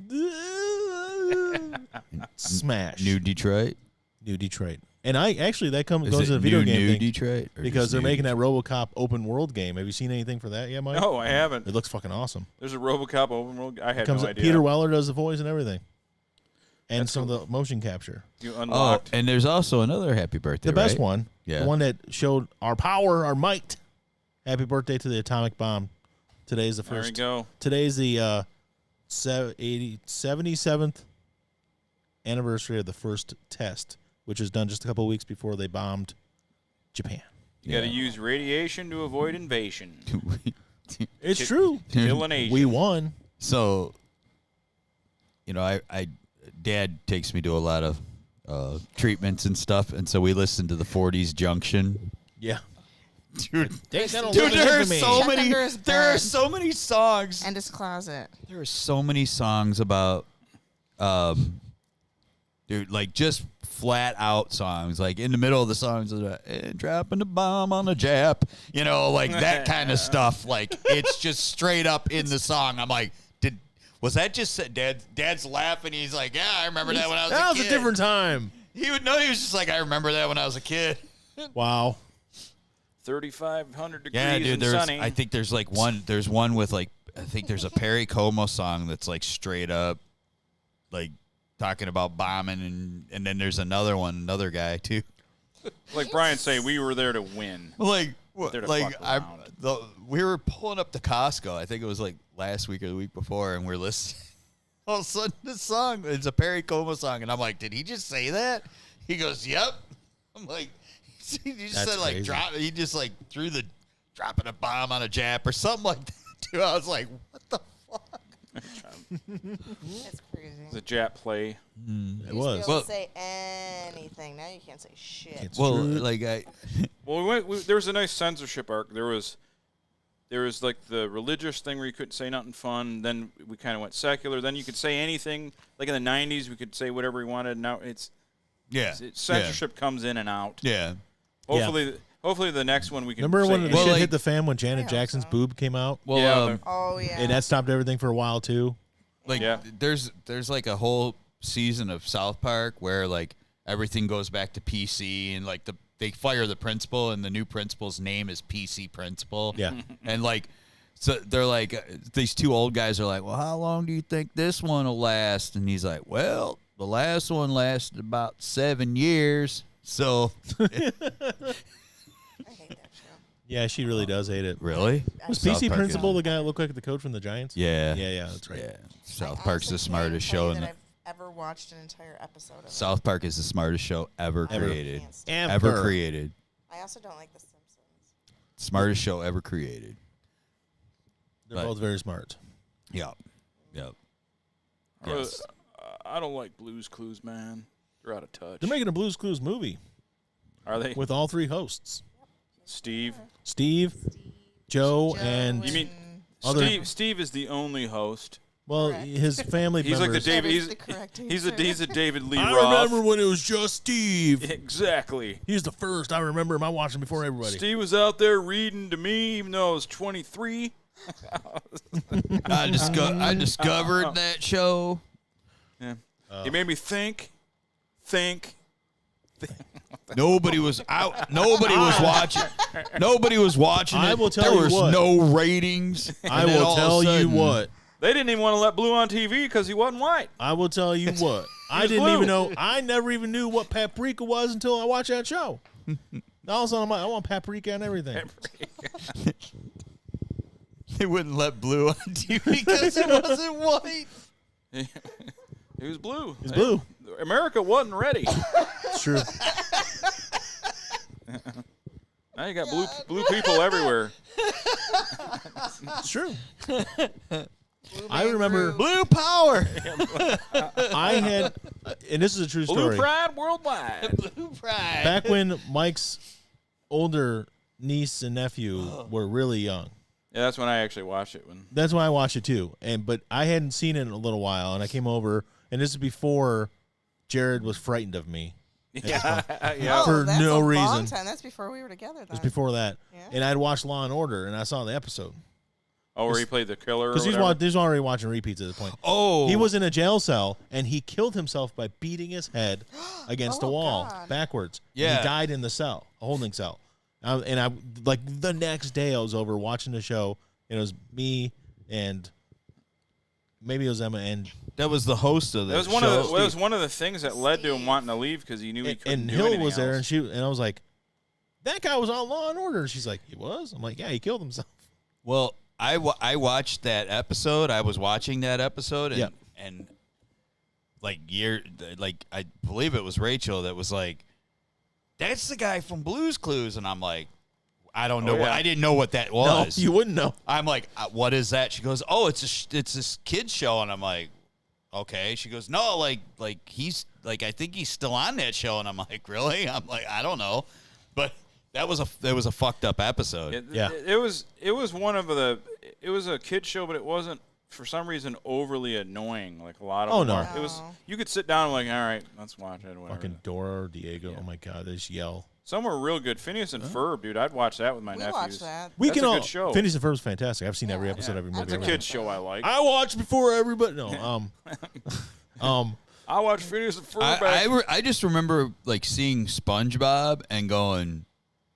Smash. New Detroit. New Detroit. And that Is goes it to the video new, game new thing Detroit? Or because just they're new making that Detroit? RoboCop open world game. Have you seen anything for that yet, Mike? No, I haven't. It looks fucking awesome. There's a RoboCop open world. I had Comes no idea. Peter Weller does the voice and everything, and That's some cool. of the motion capture. You Oh, unlocked. and there's also another happy birthday. The best right? one, Yeah. the one that showed our power, our might. Happy birthday to the atomic bomb. Today's the there we first. go. Today's the 77th anniversary of the first test, which was done just a couple of weeks before they bombed Japan. You got to use radiation to avoid invasion. It's true. Kill an Asian. We won. So, I Dad takes me to a lot of treatments and stuff, and so we listen to the 40s Junction. Yeah. Dude, Dude, there are so Check many. under his There are bed. so many songs. And his closet. There are so many songs about, dude, like just flat out songs. Like in the middle of the songs, dropping the bomb on a Jap, like that kind of stuff. Like it's just straight up in the song. I'm like, was that just said? Dad's laughing. He's like, yeah, I remember that when I was a kid. That was a different time. He would know. He was just like, I remember that when I was a kid. Wow. 3,500 degrees Yeah, dude. and sunny. I think there's like one. There's one with like. I think there's a Perry Como song that's like straight up, like talking about bombing, and then there's another guy too. Like Brian say, we were there to win. Like There to like fuck I around. we were pulling up to Costco. I think it was like last week or the week before, and we're listening. All of a sudden, this song, it's a Perry Como song, and I'm like, did he just say that? He goes, yep. I'm like, he just That's said like crazy. drop. He just like threw the dropping a bomb on a Jap or something like that. Too. I was like, what the fuck? That's crazy. The Jap play. It You used to was. be able Well- to say anything. Now you can't say shit. It's Well, true. like I. Well, there was a nice censorship arc. There was like the religious thing where you couldn't say nothing fun. Then we kind of went secular. Then you could say anything. Like in the 90s, we could say whatever we wanted. Now it's Yeah. Censorship comes in and out. Yeah. Hopefully the next one we can. Remember when say, the shit hit the fan when Janet Jackson's boob came out? Well, yeah, Oh yeah. And that stopped everything for a while too. like there's like a whole season of South Park where like everything goes back to PC and like they fire the principal and the new principal's name is PC Principal. Yeah. And like so they're like these two old guys are like, well, how long do you think this one will last? And he's like, well, the last one lasted about 7 years. So I hate that show. Yeah, she really does hate it. really? Was South PC Park Principal is- the guy that looked like the coach from the Giants? Yeah. Yeah, that's right. Yeah. South I Park's the honestly smartest can't tell show you in that the I've ever watched an entire episode of it. South Park is the smartest show ever created. Can't stand Ever created. I also don't like The Simpsons. Smartest show ever created. They're both very smart. Yep. Yep. Yes. I don't like Blue's Clues, man. They're out of touch. They're making a Blue's Clues movie Are they? with all 3 hosts: Steve. Steve, Joe, and You mean other. Steve is the only host. Well, Correct. his family He's members. like the David. That is He's the correct he's a answer. David Lee I Roth. remember when it was just Steve. Exactly. He's the first. I remember him. I watched him before everybody. Steve was out there reading to me, even though I was 23. I discovered that show. Yeah. He made me think. Nobody was out. Nobody was watching. Nobody was watching it. I will tell there you was what. no ratings. I And then will all of a tell you sudden- what. They didn't even want to let Blue on TV because he wasn't white. I will tell you what. I was didn't blue. even know. I never even knew what paprika was until I watched that show. All of a sudden, I'm like, I want paprika and everything. They wouldn't let Blue on TV because it wasn't white. He was blue. It's blue. America wasn't ready. It's true. Now you got blue people everywhere. It's true. I remember Blue power. I had, and this is a true Blue story. pride worldwide. Blue pride. Back when Mike's older niece and nephew were really young. Yeah, that's when I actually watched it. When That's why I watched it too. But I hadn't seen it in a little while, and I came over, and this is before Jared was frightened of me. yeah, Oh, For that's no a long reason. time. That's before we were together. It was Then. before that, Yeah. and I'd watched Law and Order, and I saw the episode Oh, where he played the killer. because he's already watching repeats at this point. Oh, He was in a jail cell, and he killed himself by beating his head against a Oh, wall God. backwards. And Yeah. he died in the cell, a holding cell. And I like the next day, I was over watching the show, and it was me and maybe it was Emma and that was the host of the That was one show. of the. That was one of the things that led to him wanting to leave because he knew he couldn't and do Hill anything was there, else. and I was like, that guy was on Law and Order. And she's like, he was. I'm like, yeah, he killed himself. Well, I watched that episode. I was watching that episode, and Yep. and like I believe it was Rachel that was like, "That's the guy from Blue's Clues," and I'm like, I don't know. Oh, yeah. I didn't know what that was. No, you wouldn't know. I'm like, what is that? She goes, oh, it's this kid's show, and I'm like, okay. She goes, no, like he's like I think he's still on that show, and I'm like, really? I'm like, I don't know, but that was a fucked up episode. Yeah. It was one of the. It was a kid show, but it wasn't for some reason overly annoying like a lot of. Oh, them no. are. It was. You could sit down and like, all right, let's watch it. Whatever. Fucking Dora or Diego. Oh my God, they just yell. Some were real good. Phineas and Ferb, dude. I'd watch that with my We nephews. watched that. We That's can a all. good show. Phineas and Ferb is fantastic. I've seen every Yeah. episode, every movie. That's a everything. kid show I like. I watched before everybody. No, I watched Phineas and Ferb. back. I just remember like seeing SpongeBob and going,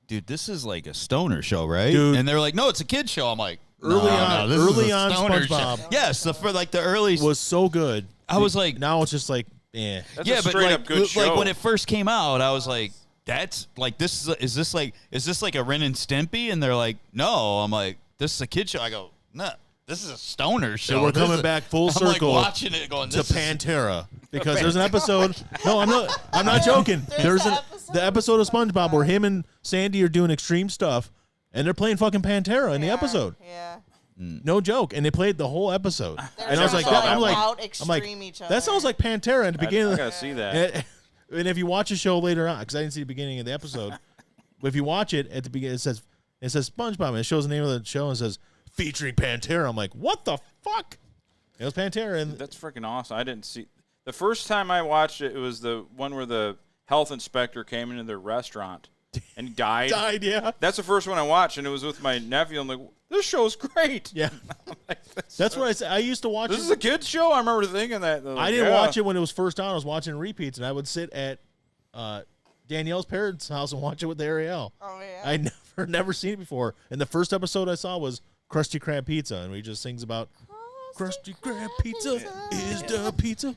dude, this is like a stoner show, right? Dude. And they're like, no, it's a kid show. I'm like, Early on- this is early a on stoner show. SpongeBob. Yes, for like the early. was so good. I was like, now it's just like, eh. That's yeah, a but straight like, up good show. like when it first came out, I was like, that's like this is this like a Ren and Stimpy? And they're like, no. I'm like, this is a kid show. I go, no, this is a stoner show. So we're This coming is- back full I'm circle like watching it, going to this is- Pantera because there's an episode. No, I'm not joking. There's the episode of SpongeBob where him and Sandy are doing extreme stuff, and they're playing fucking Pantera in the episode. Yeah. No joke, and they played the whole episode. They're And I was trying like, to, I'm like, out I'm extreme like, each that other. sounds like Pantera at the beginning. I gotta see that. And if you watch the show later on, because I didn't see the beginning of the episode, but if you watch it at the beginning, it says SpongeBob, and it shows the name of the show and it says featuring Pantera. I'm like, what the fuck? It was Pantera, and That's freaking awesome. I didn't see the first time I watched it. It was the one where the health inspector came into their restaurant and he died. Died, yeah. That's the first one I watched, and it was with my nephew. I'm like, this show's great. Yeah. That's what I said. I used to watch This it. is a kid's show? I remember thinking that. I didn't watch it when it was first on. I was watching repeats, and I would sit at Danielle's parents' house and watch it with Ariel. Oh, yeah. I never seen it before. And the first episode I saw was Krusty Krab Pizza, and he just sings about Krusty Krab Pizza is the pizza.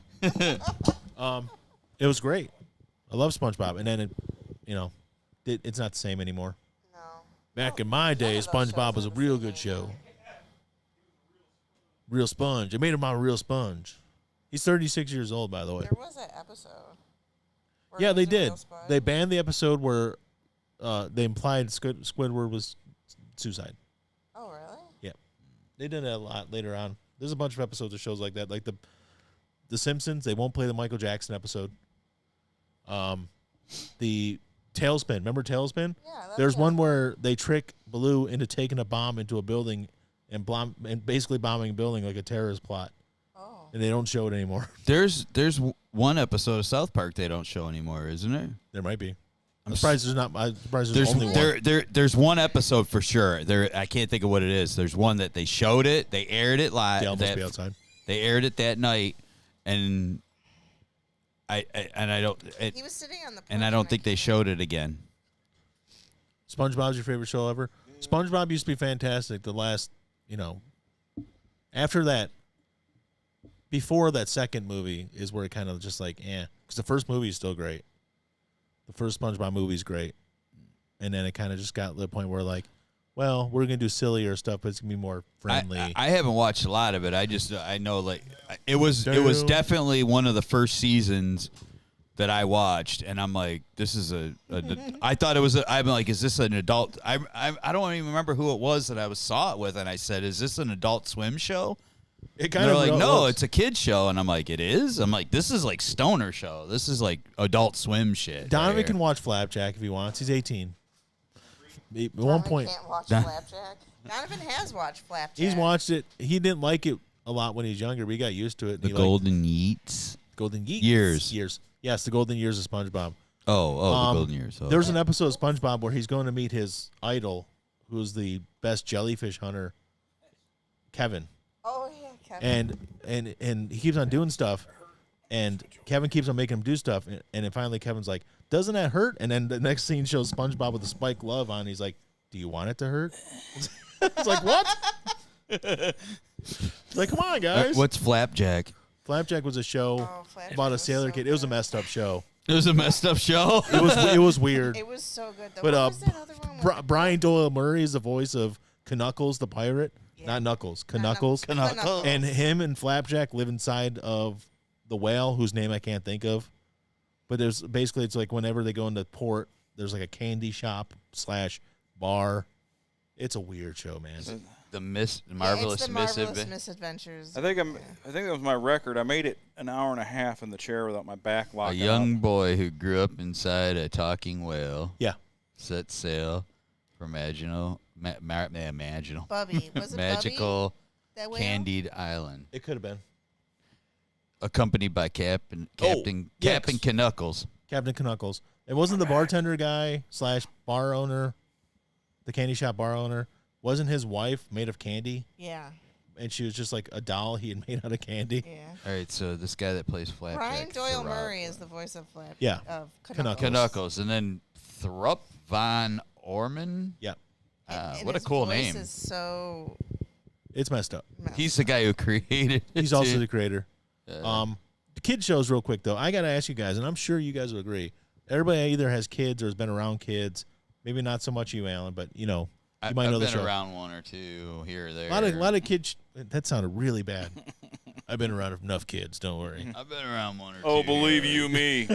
It was great. I love SpongeBob, and then it's not the same anymore. No. Back in my day, SpongeBob was a real good show. Real sponge. It made him a real sponge. He's 36 years old, by the way. There was that episode. where Yeah, he they was a did. real sponge. They banned the episode where they implied Squidward was suicide. Oh, really? Yeah, they did it a lot later on. There's a bunch of episodes of shows like that, like the Simpsons. They won't play the Michael Jackson episode. The Tailspin. Remember Tailspin? Yeah. That's There's one Tailspin. where they trick Baloo into taking a bomb into a building and basically bombing a building like a terrorist plot, Oh. and they don't show it anymore. There's one episode of South Park they don't show anymore, isn't there? There might be. I'm surprised there's not. I'm surprised There's only one. there's one episode for sure. I can't think of what it is. There's one that they showed it. They aired it live. They almost be outside. They aired it that night, and I don't. He was sitting on the. And I porch don't when think they came showed it again. SpongeBob's your favorite show ever? SpongeBob used to be fantastic. The last, after that, before that second movie is where it kind of just like, because the first movie is still great. The first SpongeBob movie is great. And then it kind of just got to the point where like, well, we're going to do sillier stuff, but it's going to be more friendly. I haven't watched a lot of it. I know like it was definitely one of the first seasons that I watched, and I'm like, this is I thought it was. I'm like, is this an adult? I don't even remember who it was that I saw it with, and I said, is this an Adult Swim show? It And they're like, no, it's a kid's show, and I'm like, it is. I'm like, this is like stoner show. This is like Adult Swim shit. Donovan right can here. watch Flapjack if he wants. He's 18. At one Donovan point, can't watch Flapjack. Donovan has watched Flapjack. he's watched it. He didn't like it a lot when he was younger, but he got used to it. and The he liked Golden Yeats. Golden Years. Yes, the Golden Years of SpongeBob. Oh, the Golden Years. Oh. There's an episode of SpongeBob where he's going to meet his idol, who's the best jellyfish hunter, Kevin. Oh yeah, Kevin. And he keeps on doing stuff, and Kevin keeps on making him do stuff, and then finally Kevin's like, "Doesn't that hurt?" And then the next scene shows SpongeBob with a spiked glove on. He's like, "Do you want it to hurt?" It's like, what? It's like, come on, guys. What's Flapjack? Flapjack was a show Flapjack about a was sailor so kid. It was a good. messed up show. It was a messed up show. It was weird. It was so good. Though. But What was that other one? with- Brian Doyle Murray is the voice of Knuckles the pirate, Yeah. not Knuckles, Not Knuckles. Knuckles. And him and Flapjack live inside of the whale, whose name I can't think of. But there's basically, it's like whenever they go into port, there's like a candy shop / bar. It's a weird show, man. The Yeah, Marvelous it's the Miss Marvelous Adventures. Misadventures. I think that was my record. I made it an hour and a half in the chair without my back A locking young up. boy who grew up inside a talking whale Yeah. set sail for magical, Bubby. Was it magical Bubby? That whale? Candied Island, It could have been. accompanied by Captain yes. Knuckles. Captain Knuckles. It wasn't the bartender guy / bar owner, the candy shop bar owner. Wasn't his wife made of candy? Yeah. And she was just like a doll he had made out of candy? Yeah. All right, so this guy that plays Flapjack. Brian Doyle Throb- Murray is the voice of Flap. Yeah. Of Knuckles. Knuckles, and then Thrup Von Orman. Yeah. And What a his cool voice name. Is so. It's messed up. He's the guy who created. He's it, also too. the creator. The kid shows real quick though. I gotta ask you guys, and I'm sure you guys will agree. Everybody either has kids or has been around kids. Maybe not so much you, Alan, but you might I've know the been show. around one or two here or there. A lot of kids. That sounded really bad. I've been around enough kids. Don't worry. I've been around one or two. Oh, believe here. you me.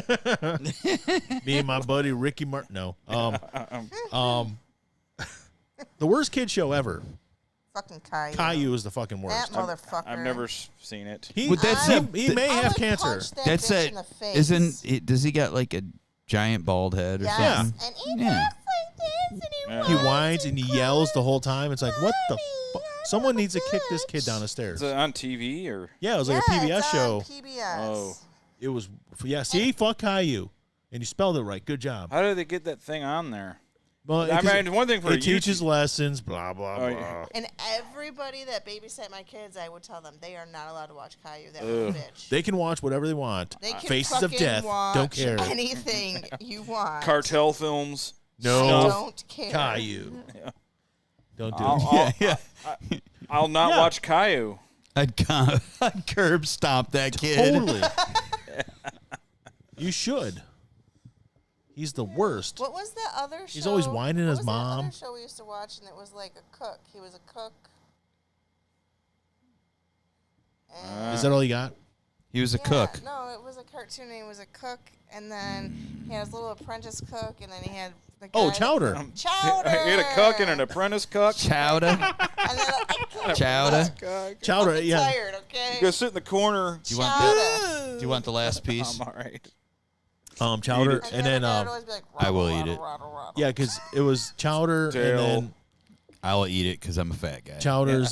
Me and my buddy Ricky Martin. No. The worst kid show ever. Fucking Caillou. Caillou is the fucking worst. That motherfucker. I've never seen it. He, But that's he, it. he may I have would cancer. punch that That's bitch it. in the face. Isn't it? Does he got like a giant bald head or Yes. something? And he Yeah. talks like this, and He whines whines and he yells the whole time. It's like, what the Mommy, fuck? I Someone love needs to kick this bitch. kid down the stairs. Is it on TV or? Yeah, it was like a PBS it's show. on PBS. Oh. It was, yeah, see, fuck Caillou. And you spelled it right. Good job. How did they get that thing on there? Well, I mean, one thing for it YouTube- teaches lessons, blah, blah, Oh, blah. yeah. And everybody that babysat my kids, I would tell them they are not allowed to watch Caillou. That little bitch. They can watch whatever they want. They can Faces of fucking Death. watch Don't care. anything you want. Cartel films. No. Don't care. Caillou. Don't do I'll, it. I'll not Yeah. watch Caillou. I'd curb stomp that kid. Totally. You should. He's the worst. What was that other show? He's always whining what his was that mom. other show we used to watch, and it was like a cook. He was a cook. Is that all you got? He was a Yeah, cook. No, it was a cartoon. And he was a cook, and then he had his little apprentice cook, and then he had the guy. Oh, Chowder. Chowder. He had a cook and an apprentice cook. Chowder. And then I can't Chowder. Chowder, I'm yeah. tired, okay? Go sit in the corner. Do you want Chowder. Do you want the last piece? I'm all right. Chowder, And and then then, my dad would always be like, I will "Rattle, eat it." rattle, rattle, rattle." yeah, because it was Chowder, Dale. and then I'll eat it because I'm a fat guy. Chowder's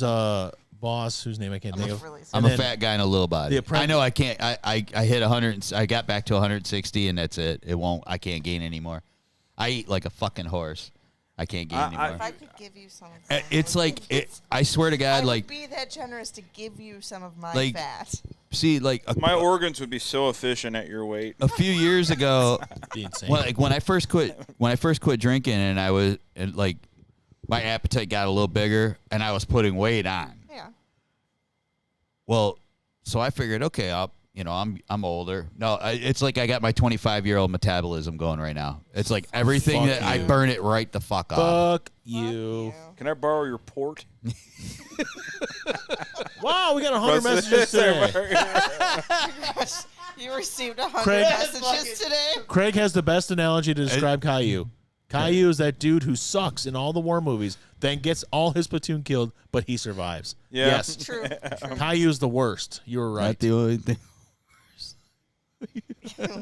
boss, whose name I can't think of. Really I'm and a then- fat guy in a little body. The apprentice- I know I can't. I hit 100. I got back to 160, and that's it. It won't. I can't gain anymore. I eat like a fucking horse. I can't gain anymore. If I could give you some of It's like I swear to I God, would like be that generous to give you some of my Like- fat. see, like My organs would be so efficient at your weight. a few years ago, Be insane. well, like when I first quit drinking, and I was and like my appetite got a little bigger, and I was putting weight on. Yeah. Well, so I figured, okay, I'm older. No, it's like I got my 25-year-old metabolism going right now. It's like everything Fuck that I you. burn it right the fuck off. Fuck you. Can I borrow your port? Wow, we got 100 messages today. You received 100 Craig- messages today. Craig has the best analogy to describe Caillou. Caillou is that dude who sucks in all the war movies, then gets all his platoon killed, but he survives. Yeah. Yes. True. Caillou's the worst. You were right. Not the only thing.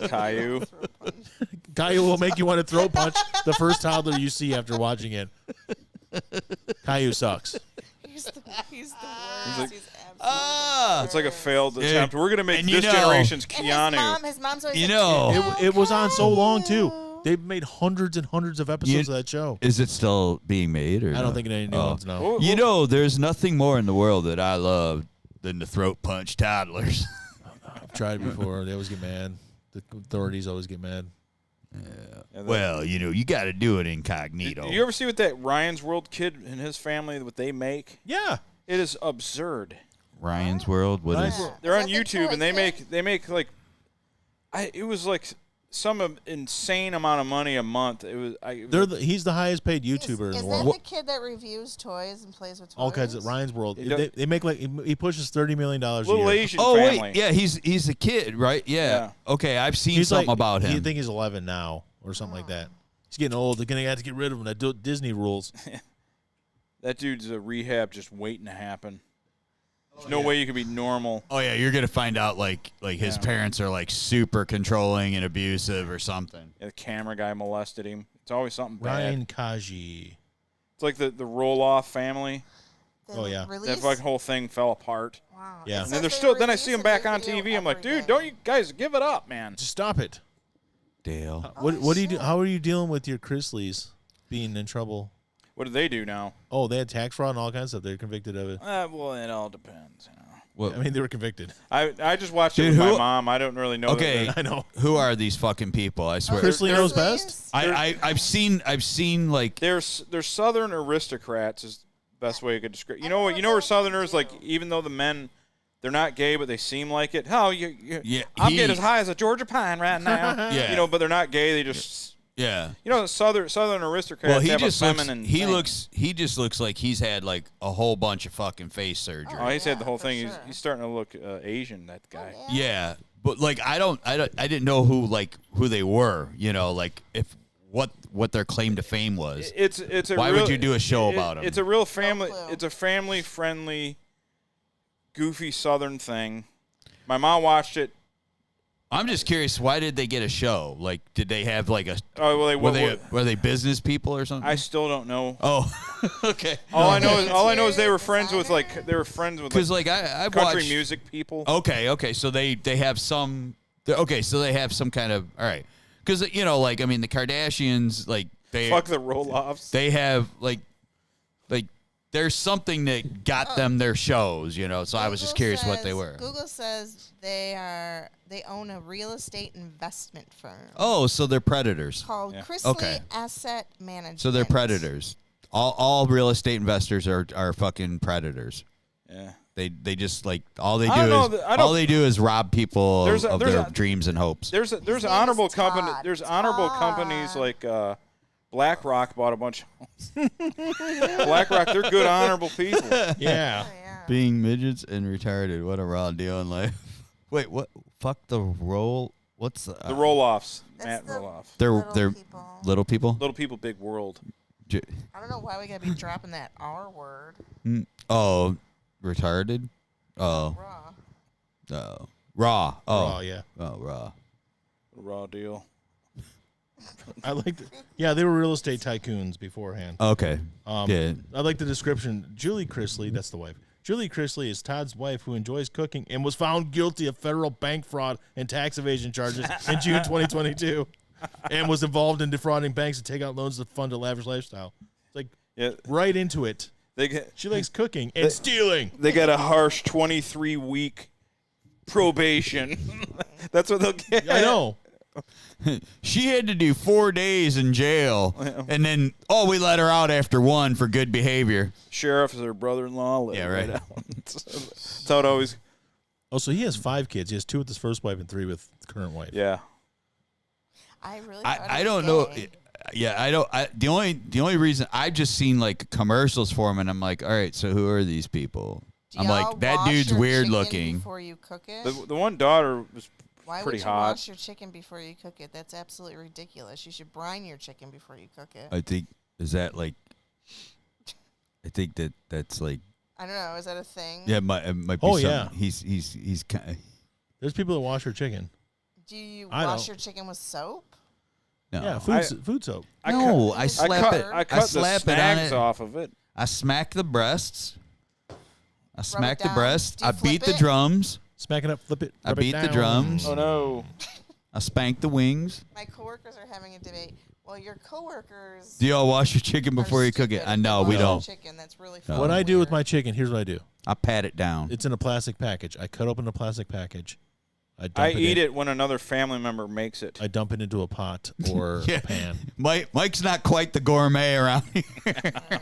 Caillou. Caillou will make you want to throw punch the first toddler you see after watching it. Caillou sucks. He's the worst. He's like- absolutely It's like a failed Dude, attempt. We're gonna make and you this know- generation's And Keanu. his mom's always You like, know- It was on so long, too. They've made hundreds and hundreds of episodes of that show. Is it still being made? Or I don't no? think any new Oh. ones, no. Well, You know, there's nothing more in the world that I love than to throat punch toddlers. I've tried before. They always get mad. The authorities always get mad. Well, you got to do it incognito. Did you ever see what that Ryan's World kid and his family, what they make? Yeah. It is absurd. Ryan's World? What Ryan's is? World. They're Is on that the YouTube toy and they thing? make like, it was like some insane amount of money a month. It was He's the highest paid YouTuber in Is the that world. the kid that reviews toys and plays with toys? All kinds of Ryan's World. He does- They make like he pushes $30 million a little year. Asian Oh family. wait, yeah, he's a kid, right? Yeah. Okay, I've seen He's something like, about him. I think he's 11 now or something like that. He's getting old. They're gonna have to get rid of him. That Disney rules. That dude's a rehab just waiting to happen. There's no way you could be normal. Oh yeah, you're gonna find out like his Yeah. parents are like super controlling and abusive or something. The camera guy molested him. It's always something bad. Ryan Kaji. It's like the roll-off family. The Oh, yeah. Release? That fucking whole thing fell apart. Wow. Yeah. It And says then they're they still. Then I release see him a back new on video TV. I'm like, every dude, day. don't you guys give it up, man? Just stop it. Dale. What do you do? shit. How are you dealing with your Chrisleys being in trouble? What do they do now? Oh, they had tax fraud and all kinds of stuff. They're convicted of it. Well, it all depends. You know. What, I mean, they were convicted. I just watched it Dude, with my who- mom. I don't really know. Okay. that I know. who are these fucking people? I swear. Chrisley knows Please? best. I've seen like they're Southern aristocrats is the best way you could describe. You know what? You know where Southerners like, even though the men, they're not gay, but they seem like it. Oh, Yeah, I'm getting as high as a Georgia pine right now. Yeah. You know, but they're not gay. They just. yeah. You know, Southern aristocrats Well, he have just a looks. feminine. He thing. just looks like he's had like a whole bunch of fucking face surgery. Oh, he's had Yeah, the whole for thing. sure. He's starting to look Asian. That guy. Yeah, but like I didn't know who they were. You know, like if what their claim to fame was. It's a. Why real, would you do a show about 'em? It's a real family. clue. It's a family friendly, goofy Southern thing. My mom watched it. I'm just curious. Why did they get a show? Like, did they have like a? Oh well, Were they business people or something? I still don't know. Oh, okay. All I know is they were Interior friends with designer? Because like I've country watched music people. Okay, so they have some. Okay, so they have some kind of all right. because the Kardashians, like they Fuck the roll-offs. They have like there's something that got them their shows, So I was just curious what they were. Google says they own a real estate investment firm. Oh, so they're predators. Called Chrisley Okay. Asset Management. So they're predators. All real estate investors are fucking predators. Yeah. They just like all they do is rob people of their dreams and hopes. There's honorable company. There's honorable companies like BlackRock bought a bunch. BlackRock, they're good, honorable people. Yeah. Oh, yeah. Being midgets and retarded, what a raw deal in life. Wait, what? Fuck the roll. What's the roll-offs? That's Matt roll-off. They're people. little people. Little people, big world. I don't know why we gotta be dropping that R word. Oh, retarded. Oh, Raw. raw. Oh, Raw, yeah. Oh, raw. Raw deal. I like they were real estate tycoons beforehand. Okay. Yeah. I like the description. Julie Chrisley, that's the wife. Julie Chrisley is Todd's wife who enjoys cooking and was found guilty of federal bank fraud and tax evasion charges in June 2022 and was involved in defrauding banks to take out loans to fund a lavish lifestyle. It's like right into it. She likes cooking and stealing. They got a harsh 23-week probation. That's what they'll get. I know. She had to do 4 days in jail, and then we let her out after 1 for good behavior. Sheriff is her brother-in-law. Yeah, right. That's how it always. Oh, so he has 5 kids. He has 2 with his first wife and 3 with the current wife. Yeah. I don't know. Yeah, I don't. The only reason I've just seen like commercials for him, and I'm like, all right, so who are these people? I'm like, that dude's weird looking. Before you cook it? The one daughter was Why pretty would you hot. wash your chicken before you cook it? That's absolutely ridiculous. You should brine your chicken before you cook it. I think that's like. I don't know. Is that a thing? Yeah, it might be. Oh, something. yeah. He's kind of. There's people that wash their chicken. Do you I wash don't. your chicken with soap? No. Yeah, food soap. I slap cut, I cut the slap it on snags it. off of it. I smack the breasts. I smack the down. breasts. Do you I beat flip the it? drums. Smack it up, flip it. I rub it beat the down. drums. Oh no. I spank the wings. My coworkers are having a debate. Well, your coworkers. Do y'all wash your chicken before you cook it? I know we don't. Chicken. That's really No. What I do with weird. my chicken, here's what I do. I pat it down. It's in a plastic package. I cut open a plastic package. I eat it when another family member makes it. I dump it into a pot or a pan. Mike's not quite the gourmet around here.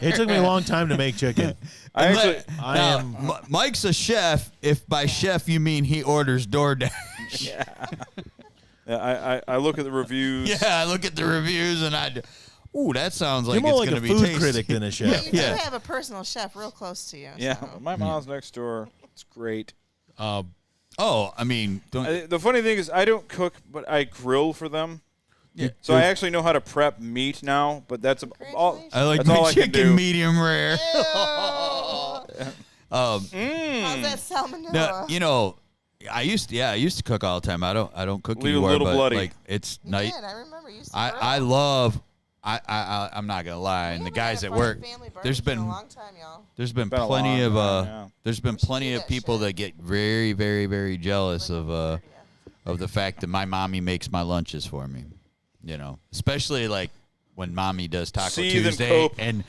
It took me a long time to make chicken. I Mike's a chef. If by chef you mean he orders DoorDash. Yeah, I look at the reviews. Yeah, I look at the reviews and ooh, that sounds like You're more it's like going a to be food tasty. critic than a chef. You do Yeah. have a personal chef real close to you. Yeah, so. my mom's next door. It's great. Oh, I mean, The funny thing is, I don't cook, but I grill for them. Yeah. So I actually know how to prep meat now. But that's all. I like That's all my I can chicken do. medium rare. How's that salmonella? No, I used to cook all the time. I don't cook Leave a anymore. little but bloody. like it's You night. did. I remember you used to I grill. love. I'm not gonna lie. And the We haven't guys had at a work, family there's barbecue in been a long time, y'all. there's been Been a plenty long of time, yeah. there's been We should plenty do of that people shit. that get very, very, very jealous Like of on 30th. the fact that my mommy makes my lunches for me. Especially like when mommy does Taco Seethe and Tuesday, cope. and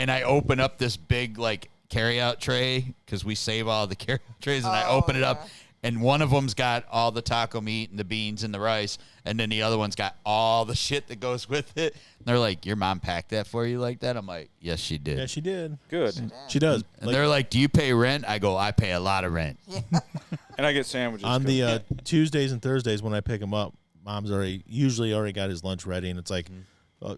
I open up this big like carryout tray because we save all the carryout trays, and I Oh, open it up, yeah. and one of them's got all the taco meat and the beans and the rice, and then the other one's got all the shit that goes with it. And they're like, "Your mom packed that for you like that?" I'm like, "Yes, she did." Yeah, she did. Good. She does. And they're like, "Do you pay rent?" I go, "I pay a lot of rent." And I get sandwiches. On the Tuesdays and Thursdays when I pick him up, Mom's usually already got his lunch ready, and it's like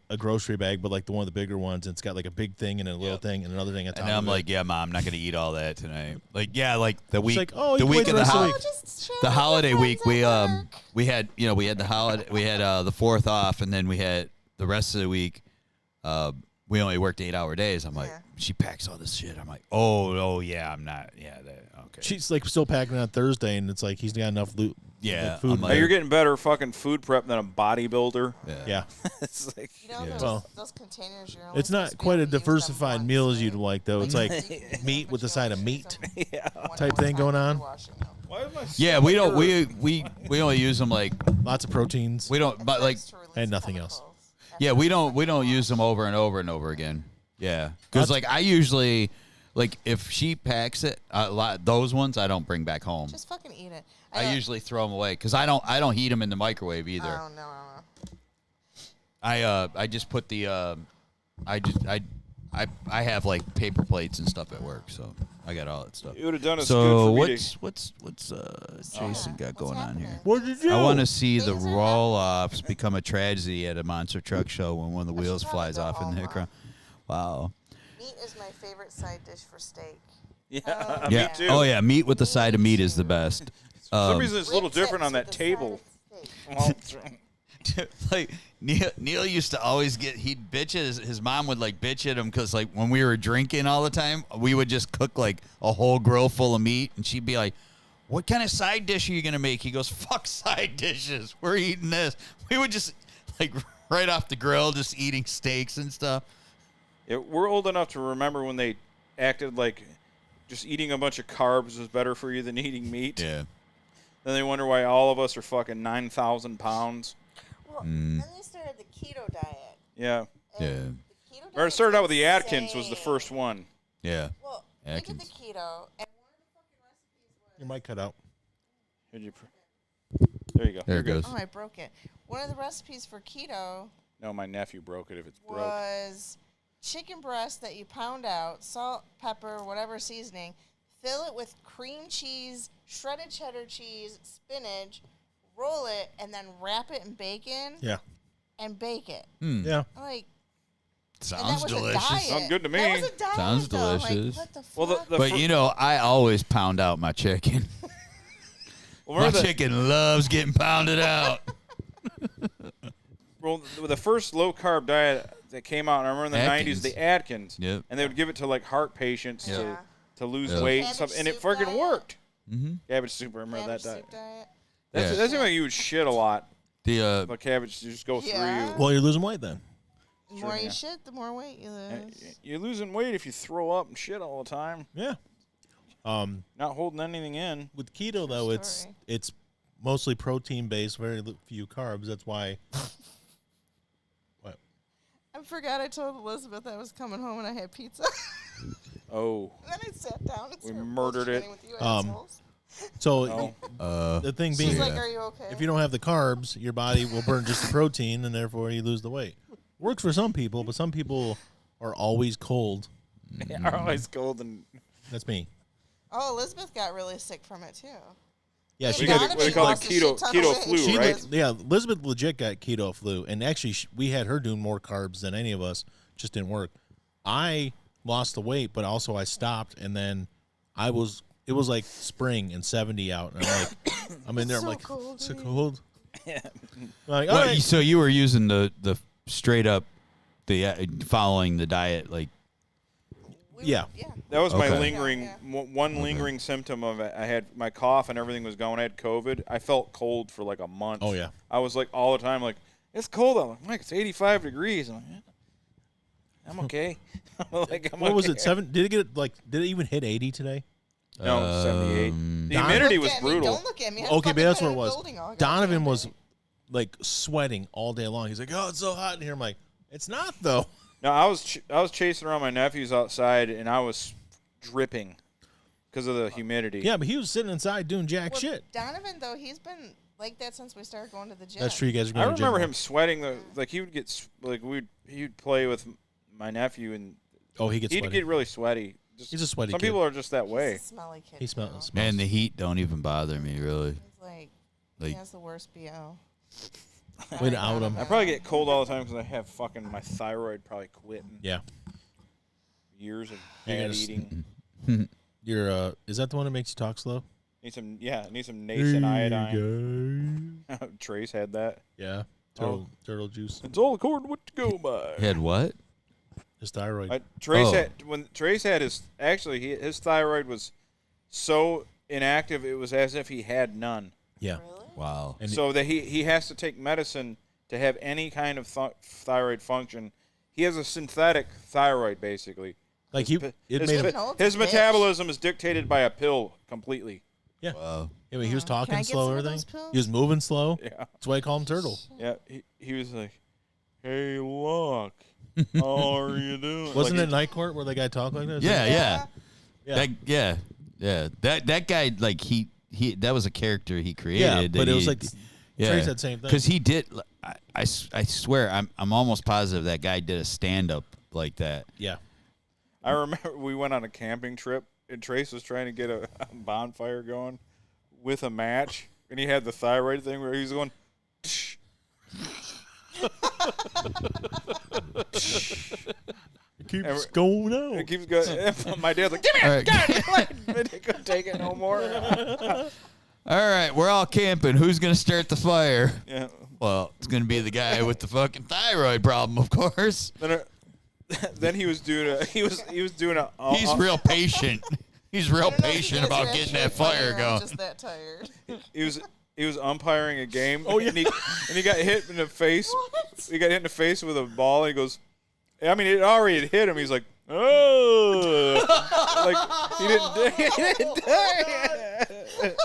a grocery bag, but like the one of the bigger ones. And it's got like a big thing and a little thing and another thing at top. And I'm of it. like, "Yeah, Mom, I'm not gonna eat all that tonight." Like, yeah, like the week, like, "Oh, you the can week wait of the the rest of the holiday, week." Just chill the with holiday your week, friends at work. we had the holiday, we had the 4th off, and then we had the rest of the week. We only worked 8-hour days. I'm like, Yeah. she packs all this shit. I'm like, oh yeah, I'm not. Yeah, okay. She's like still packing on Thursday, and it's like he's got enough loot. Yeah, food. I'm Now like- you're getting better fucking food prep than a bodybuilder. Yeah. It's like You know Well, those containers you're only It's not supposed to be quite able a to use them diversified once, meal as right? you'd like, though. It's like you can use them, meat but with you a side of only meat use them one type more thing time going when on. you're washing them. why am I Yeah, we don't. We only use them like lots of proteins. we don't. But like Thanks to And nothing else. Yeah, we don't use them over and over and over again. Yeah, because like I usually, like if she packs it, those ones I don't bring back home. Just fucking eat it. I usually throw them away because I don't heat them in the microwave either. Oh no. I just put the I have like paper plates and stuff at work, so I got all that stuff. You would have done us So good for me what's Jason got going on here? What did you do? I want to see the Things are roll-offs become a tragedy at a monster truck show when one of the I should wheels probably flies go off in home, the huh? ground. Wow. Meat is my favorite side dish for steak. Yeah, Oh, me Yeah. too. Oh yeah, meat with the side of meat is the best. For some reason, it's a little Rib different tips on with that the table. side of steak. Like Neil used to always he'd bitch at his mom would like bitch at him because like when we were drinking all the time we would just cook like a whole grill full of meat and she'd be like, what kind of side dish are you gonna make? He goes, fuck side dishes, we're eating this. We would just like right off the grill just eating steaks and stuff. Yeah, we're old enough to remember when they acted like just eating a bunch of carbs was better for you than eating meat. Yeah. Then they wonder why all of us are fucking 9,000 pounds. Well, then they started the keto diet. Yeah. Yeah. And the keto Or it diet's started out with the Atkins was the insane. first one. Yeah. Well, think of Atkins. the keto, and one of the fucking recipes was. Your mic cut out. There you go. There You're it good. goes. Oh, I broke it. One of the recipes for keto No, my nephew broke it if it's broke. was chicken breast that you pound out, salt, pepper, whatever seasoning, fill it with cream cheese, shredded cheddar cheese, spinach, roll it, and then wrap it in bacon Yeah. and bake it. Yeah. Like, and that Sounds was a delicious. diet. Sounds good to me. That was a diet, Sounds though. delicious. Like, what the fuck? Well, the But you know, I always pound out my chicken. well, My remember the, chicken loves getting pounded out. well, the first low carb diet that came out, and I remember in the Atkins. 90s, the Atkins. Yep. And they would give it to like heart patients Yeah. to lose Yeah. weight and Cabbage stuff, and it soup fucking diet? worked. Mm-hmm. Cabbage soup, I remember Cabbage that diet. soup diet. That Yeah. seems like you would shit a lot. The But cabbage just go Yeah. through you. Well, you're losing weight then. The more yeah. you shit, the more weight you lose. You're losing weight if you throw up and shit all the time. Yeah. Not holding anything in. With keto though, it's story. it's mostly protein based, very few carbs. That's why. What? I forgot I told Elizabeth I was coming home and I had pizza. Oh. Then I sat down and We started murdered it. bullshitting with you Um, assholes. So No. the thing being, She's yeah. like, "Are you okay?" if you don't have the carbs, your body will burn just the protein, and therefore you lose the weight. Works for some people, but some people are always cold. Are always cold and That's me. Oh, Elizabeth got really sick from it too. Yeah, She she got got. Donovan what do they call it? lost a shit ton of Keto weight. flu, She right? was- Yeah, Elizabeth legit got keto flu, and actually we had her doing more carbs than any of us. Just didn't work. I lost the weight, but also I stopped, and then it was like spring and 70 out, and I'm like, I'm in there, I'm So like, cold, so dude. cold. Like, all Well, right. so you were using the straight up following the diet like Yeah. Yeah. that was my Okay. lingering Yeah, one lingering symptom of it. I had my cough and everything was going. I had COVID. I felt cold for like a month. Oh, yeah. I was like all the time like it's cold out. I'm like, Mike, it's 85 degrees. I'm like, yeah, I'm okay. I'm What was okay. it? 7? Did it even hit 80 today? No, 78. The Don- humidity Look was at me. brutal. Don't look at me. I'm Okay, but fucking that's what it tired of was. building all Donovan goddamn was day. like sweating all day long. He's like, "Oh, it's so hot in here." I'm like, "It's not though." No, I was chasing around my nephews outside and I was dripping because of the humidity. Yeah, but he was sitting inside doing jack Well, shit. Donovan though, he's been like that since we started going to the gym. That's true. You guys are I going to the remember gym him sweating. Like he would get like he'd play with my nephew and more. Oh, he gets he'd sweaty. get really sweaty. Just, He's a sweaty Some kid. people are just that He's way. a smelly kid. He smells. too. man, the heat don't even bother me really. He's like, Like he has the worst BO. Way to out him. I probably get cold all the time because I have fucking my thyroid probably quitting. Yeah. Years of You're bad gonna eating. You're is that the one that makes you talk slow? Need some nascent iodine. Trace had that. Yeah. Oh. Turtle juice. It's all according to what you go by. had what? His thyroid. Trace Oh. had when Trace had his his thyroid was so inactive it was as if he had none. Yeah. Really? Wow. And So that he has to take medicine to have any kind of thyroid function. He has a synthetic thyroid basically. like he, His, it his, made him. him- No, it's his a bitch. metabolism is dictated by a pill completely. Yeah. Wow. Yeah, but he was Can I talking get slow. some of Everything. those pills? He was moving slow. Yeah. That's why I call him Turtle. Yeah. He was like, "Hey, look, how are you doing?" Wasn't like, it Night Court where the guy talked like that? Yeah. Yeah. That guy, like he that was a character he created. Yeah, but it was like yeah, Trey said same thing. because he did. I swear, I'm almost positive that guy did a stand up like that. Yeah. I remember we went on a camping trip, and Trace was trying to get a bonfire going with a match, and he had the thyroid thing where he was going. It keeps going out. It keeps going. My dad's like, "Give me a gun!" But he couldn't take it no more. All right, we're all camping. Who's gonna start the fire? Yeah. Well, it's gonna be the guy with the fucking thyroid problem, of course. Then he was doing a. He's real patient. He's real I don't know if patient you guys about are getting actually that fire funny or I'm going. Just that tired. He was umpiring a game. Oh, yeah. and he got hit in the face. What? He got hit in the face with a ball. And he goes, I mean, it already had hit him. He's like, oh, like he didn't die.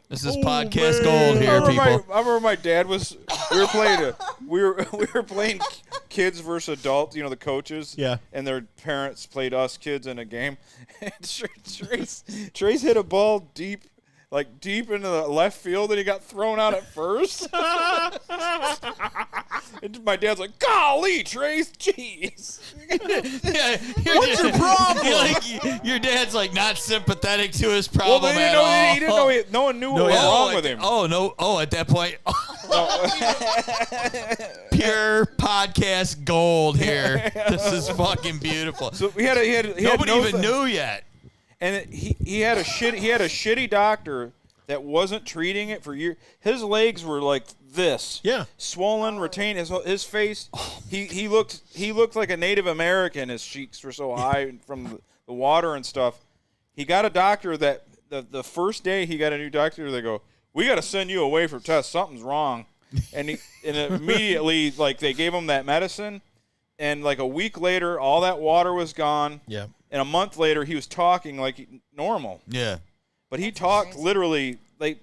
This is podcast gold here, people. I remember my dad was. We were playing kids versus adults. You know, the coaches. Yeah. And their parents played us kids in a game. And Trace hit a ball deep into the left field, and he got thrown out at first. And my dad's like, "Golly, Trace, jeez." Yeah, what's your problem? Your dad's like not sympathetic to his problem Well, at all. he didn't know. No one knew what was wrong with him. Oh no! Oh, at that point, pure podcast gold here. This is fucking beautiful. So he had Nobody no even knew yet. And he had a shitty doctor that wasn't treating it for years. His legs were like this. Yeah. Swollen, retained. His face. He looked like a Native American. His cheeks were so high from the water and stuff. He got a doctor that the first day he got a new doctor. They go, "We got to send you away for tests. Something's wrong." And immediately like they gave him that medicine, and like a week later, all that water was gone. Yeah. And a month later, he was talking like normal. Yeah. But he talked literally like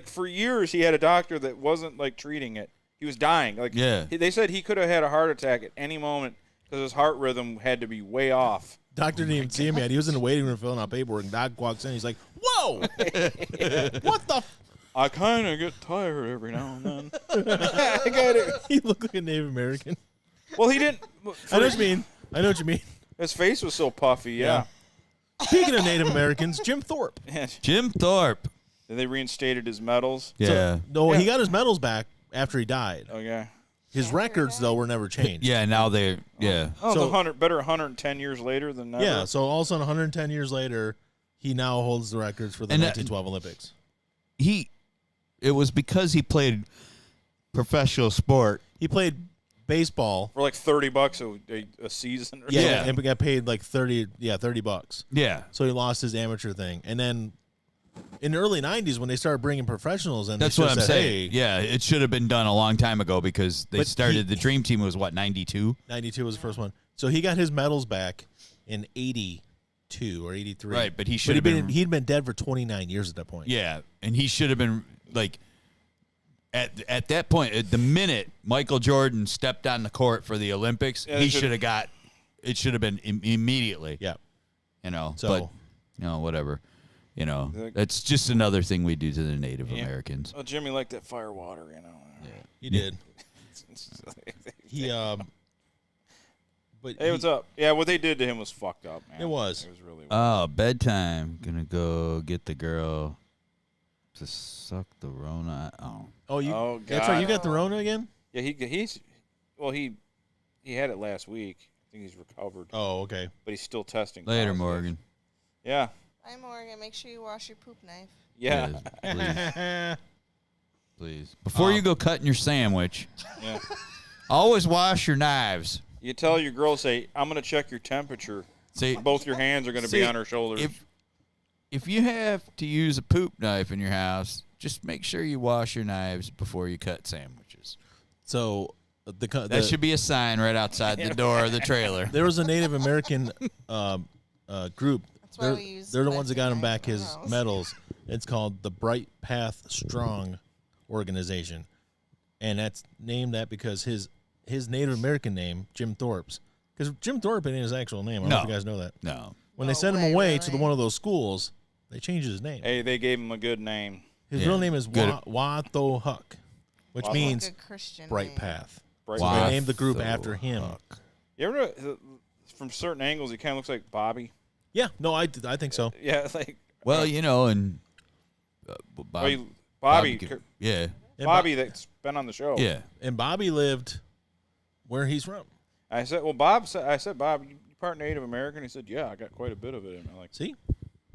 for years. He had a doctor that wasn't like treating it. He was dying. Like they said he could have had a heart attack at any moment because his heart rhythm had to be way off. Doctor didn't even see him yet. He was in the waiting room filling out paperwork, and Doc walks in. He's like, "Whoa, what the?" I kind of get tired every now and then. I got it. He looked like a Native American. Well, he didn't. I know what you mean. His face was so puffy. Yeah. Speaking of Native Americans, Jim Thorpe. Jim Thorpe. They reinstated his medals. Yeah. He got his medals back after he died. Okay. His records, though, were never changed. Yeah. Now they. Yeah. Oh, So- better 110 years later than never. Yeah, so all of a sudden, 110 years later, he now holds the records for the And 1912 Olympics. It was because he played professional sport. He played baseball. For like $30 a season. Or Yeah, something. and got paid like $30 bucks. Yeah. So he lost his amateur thing. And then in the early 90s, when they started bringing professionals in, That's they what I'm just said, saying. Hey, Yeah, it should have been done a long time ago because they But started the Dream Team was what, 92? 92 was the first one. So he got his medals back in 82 or 83. Right, but he should have been. He'd been dead for 29 years at that point. Yeah, and he should have been like at that point. At the minute Michael Jordan stepped on the court for the Olympics, he should have got. It should have been immediately. Yeah. You know, So- but whatever. You know, that's just another thing we do to the Native Yeah. Americans. Well, Jimmy liked that fire water, you know. He did. He but Hey, what's up? Yeah, what they did to him was fucked up, man. It was. It was really weird. Oh, bedtime. Gonna go get the girl to suck the Rona. Oh, Oh, that's right. God. You got the Rona again? Yeah, he had it last week. I think he's recovered, Oh, okay. but he's still testing. later, positive. Morgan. Yeah. Hi, Morgan. Make sure you wash your poop knife. Yeah. Yes, please. Before you go cutting your sandwich, Yeah. always wash your knives. You tell your girl, say, "I'm gonna check your temperature." See, Both your hands are gonna be on her shoulders. if you have to use a poop knife in your house, just make sure you wash your knives before you cut sandwiches. So That should be a sign right outside the door of the trailer. there was a Native American group That's why we use. They're the ones that got him back his pronouns. medals. It's called the Bright Path Strong organization, and that's named that because his Native American name, Jim Thorpe's, because Jim Thorpe ain't his actual name. I don't know if you guys know that. No. When they No sent him way, away to really? one of those schools, they changed his name. Hey, they gave him a good name. His Yeah, real name is good. Watho Huck, which Watho. means Good Christian Bright name. Path. Bright So Path. they named the group after him. You ever know, from certain angles, he kind of looks like Bobby. Yeah, no, I think so. Yeah, like Well, you know, and Bobby, yeah, And Bobby that's been on the show. yeah. And Bobby lived where he's from. I said, Bob, you part Native American? He said, yeah, I got quite a bit of it. And I'm like, See,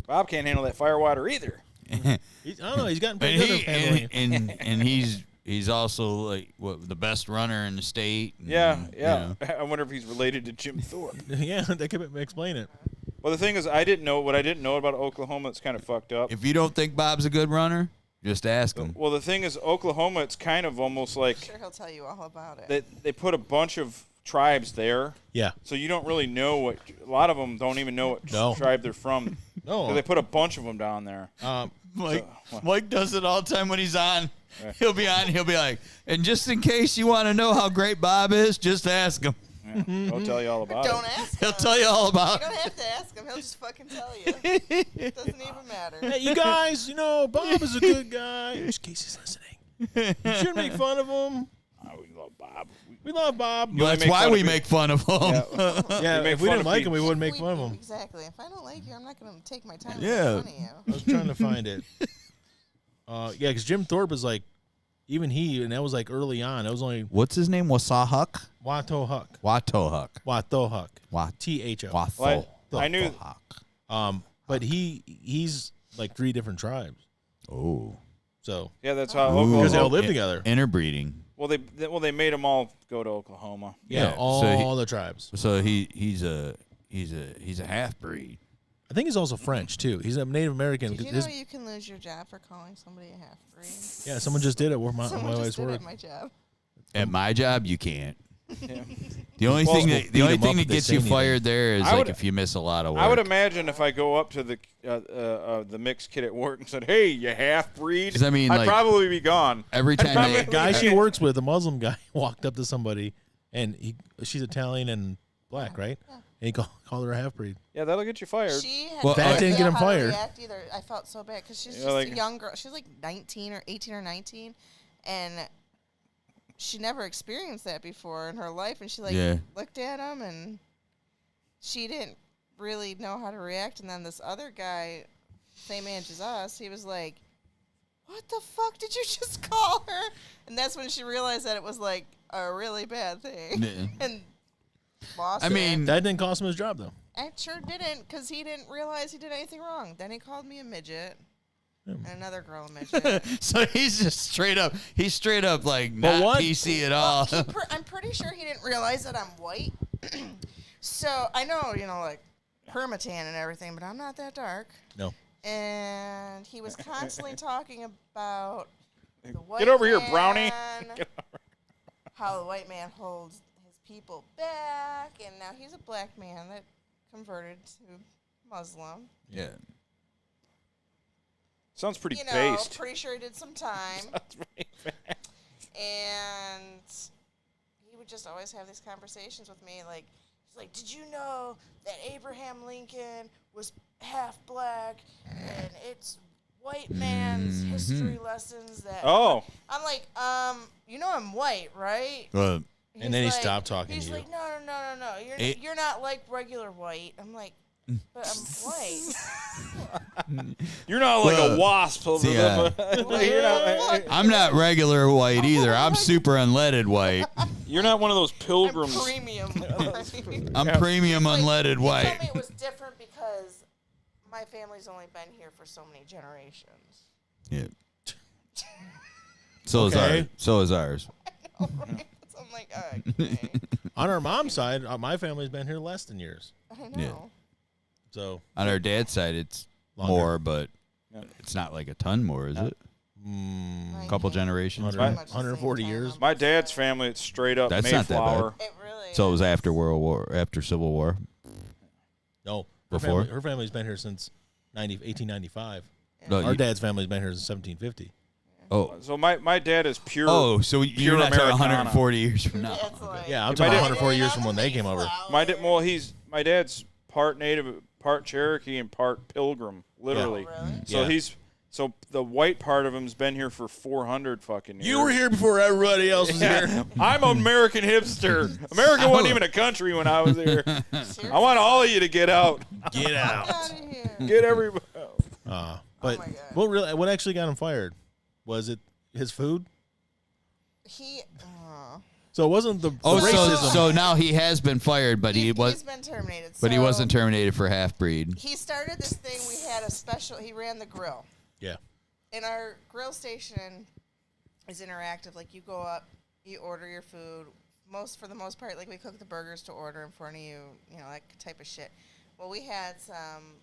Bob can't handle that firewater either. I don't know. He's gotten But pretty good at handling it. and he's also like the best runner in the state. And, Yeah, yeah. you know. I wonder if he's related to Jim Thorpe. Yeah, they could explain it. Well, the thing is, I didn't know about Oklahoma. It's kind of fucked up. If you don't think Bob's a good runner, just ask him. Well, the thing is, Oklahoma, it's kind of almost like I'm sure he'll tell you all about it. they put a bunch of tribes there, Yeah. so you don't really know what. A lot of them don't even know what No. tribe they're from. No. 'Cause they put a bunch of them down there. Mike does it all the time when he's on. He'll be like, and just in case you want to know how great Bob is, just ask him. Yeah, he'll tell you all about Don't it. ask him. He'll tell you all You about don't it. have to ask him. He'll just fucking tell you. It doesn't even matter. Hey, you guys, Bob is a good guy. In case he's listening. You shouldn't make fun of him. Oh, we love Bob. We love Bob. You only That's make why fun we of make fun of him. Yeah, make if we fun didn't of like him, people. we wouldn't make fun of him. Exactly. If I don't like you, I'm not going to take my time Yeah. to make fun of you. I was trying to find it. Yeah, because Jim Thorpe is like, even he, and that was like early on. It was only What's his name? Wasahuk? Watho Huck. Watohuk. Watho Huck. Wat- T-H-O. Watho. I knew. But he's like 3 different tribes. Oh. So, Yeah, that's how Ooh. because they all Oklahoma. live together. Interbreeding. Well, they made them all go to Oklahoma. Yeah, Yeah, all so the tribes. So he's a half breed. I think he's also French, too. He's a Native American. Did you His- know you can lose your job for calling somebody a half-breed? yeah, someone just did it where my Someone wife's just did work. at my job. At my job, you can't. Yeah. The only Well, thing we'll that beat 'em up if they gets say you anything. fired there is I like would- if you miss a lot of work. I would imagine if I go up to the mixed kid at work and said, "Hey, you half breed," 'Cause I mean, I'd like, probably be gone. every time probably- they, The guy she works with, a Muslim guy, walked up to somebody, and she's Italian and black, right? And he called her a half-breed. Yeah, that'll get you fired. She had Well, no that didn't idea get him how to fired. react either. I felt so bad because she's Yeah, just like- a young girl. She's like 19 or 18 or 19, and she never experienced that before in her life. And she Yeah. looked at him, and she didn't really know how to react. And then this other guy, same age as us, he was like, "What the fuck did you just call her?" And that's when she realized that it was like a really bad thing. Yeah. And lost I it. mean, That didn't cost him his job, though. It sure didn't, because he didn't realize he did anything wrong. Then he called me a midget, and another girl a midget. so he's just straight up. He's straight up like But not what- PC at all. I'm pretty sure he didn't realize that I'm white. So I know, like permatan and everything, but I'm not that dark. No. And he was constantly talking about the white Get over here, brownie. man, how the white man holds his people back, and now he's a black man that converted to Muslim. Yeah. Sounds pretty You know, based. pretty sure he did some time. Sounds pretty based. And he would just always have these conversations with me, like, he's like, "Did you know that Abraham Lincoln was half black, and it's white man's history lessons that..." Oh, I'm like, I'm white, right? And then he He's stopped talking He's to you. like, no. It- You're not like regular white. I'm like, but I'm white. you're not like a wasp. See, You're not- I'm not regular white either. I'm super unleaded white. You're not one of those I'm pilgrims. premium. I'm premium unleaded He told me white. it was different because my family's only been here for so many generations. Yeah. So is Okay. ours. So is ours. So I'm like, okay. On our mom's side, my family's been here less than years. I know. So, On our dad's side, it's Longer. more, but Yeah. it's not like a ton more, is it? My Couple dad- generations. pretty Right. much the 140 same years. time. My dad's family, it's straight up That's not that bad. Mayflower. It really So it was is. after Civil War. no. Before? Her family's been here since 1895. No, Our you- dad's family's been here since 1750. Oh. So my dad is pure. Oh, so you're pure not talking Americana. 140 years from now. It's like, Yeah, I'm My talking dad- 140 years from when they came over. My dad's part Native, part Cherokee, and part Pilgrim, literally. Oh, really? So Yeah. so the white part of him's been here for 400 fucking years. You were here before everybody else was here. Yeah, I'm an American hipster. America wasn't even a country when I was here. I want all of you to get out. Get out. Get out of here. Get everybody. But my God. what actually got him fired? Was it his food? He. So it wasn't the Oh, racism. so now he has been fired, but he He's was, been terminated. but he So wasn't terminated for half breed. He started this thing. We had a special. He ran the grill. yeah. And our grill station is interactive. Like you go up, you order your food. For the most part, like we cook the burgers to order in front of you. You know, that type of shit. Well, we had some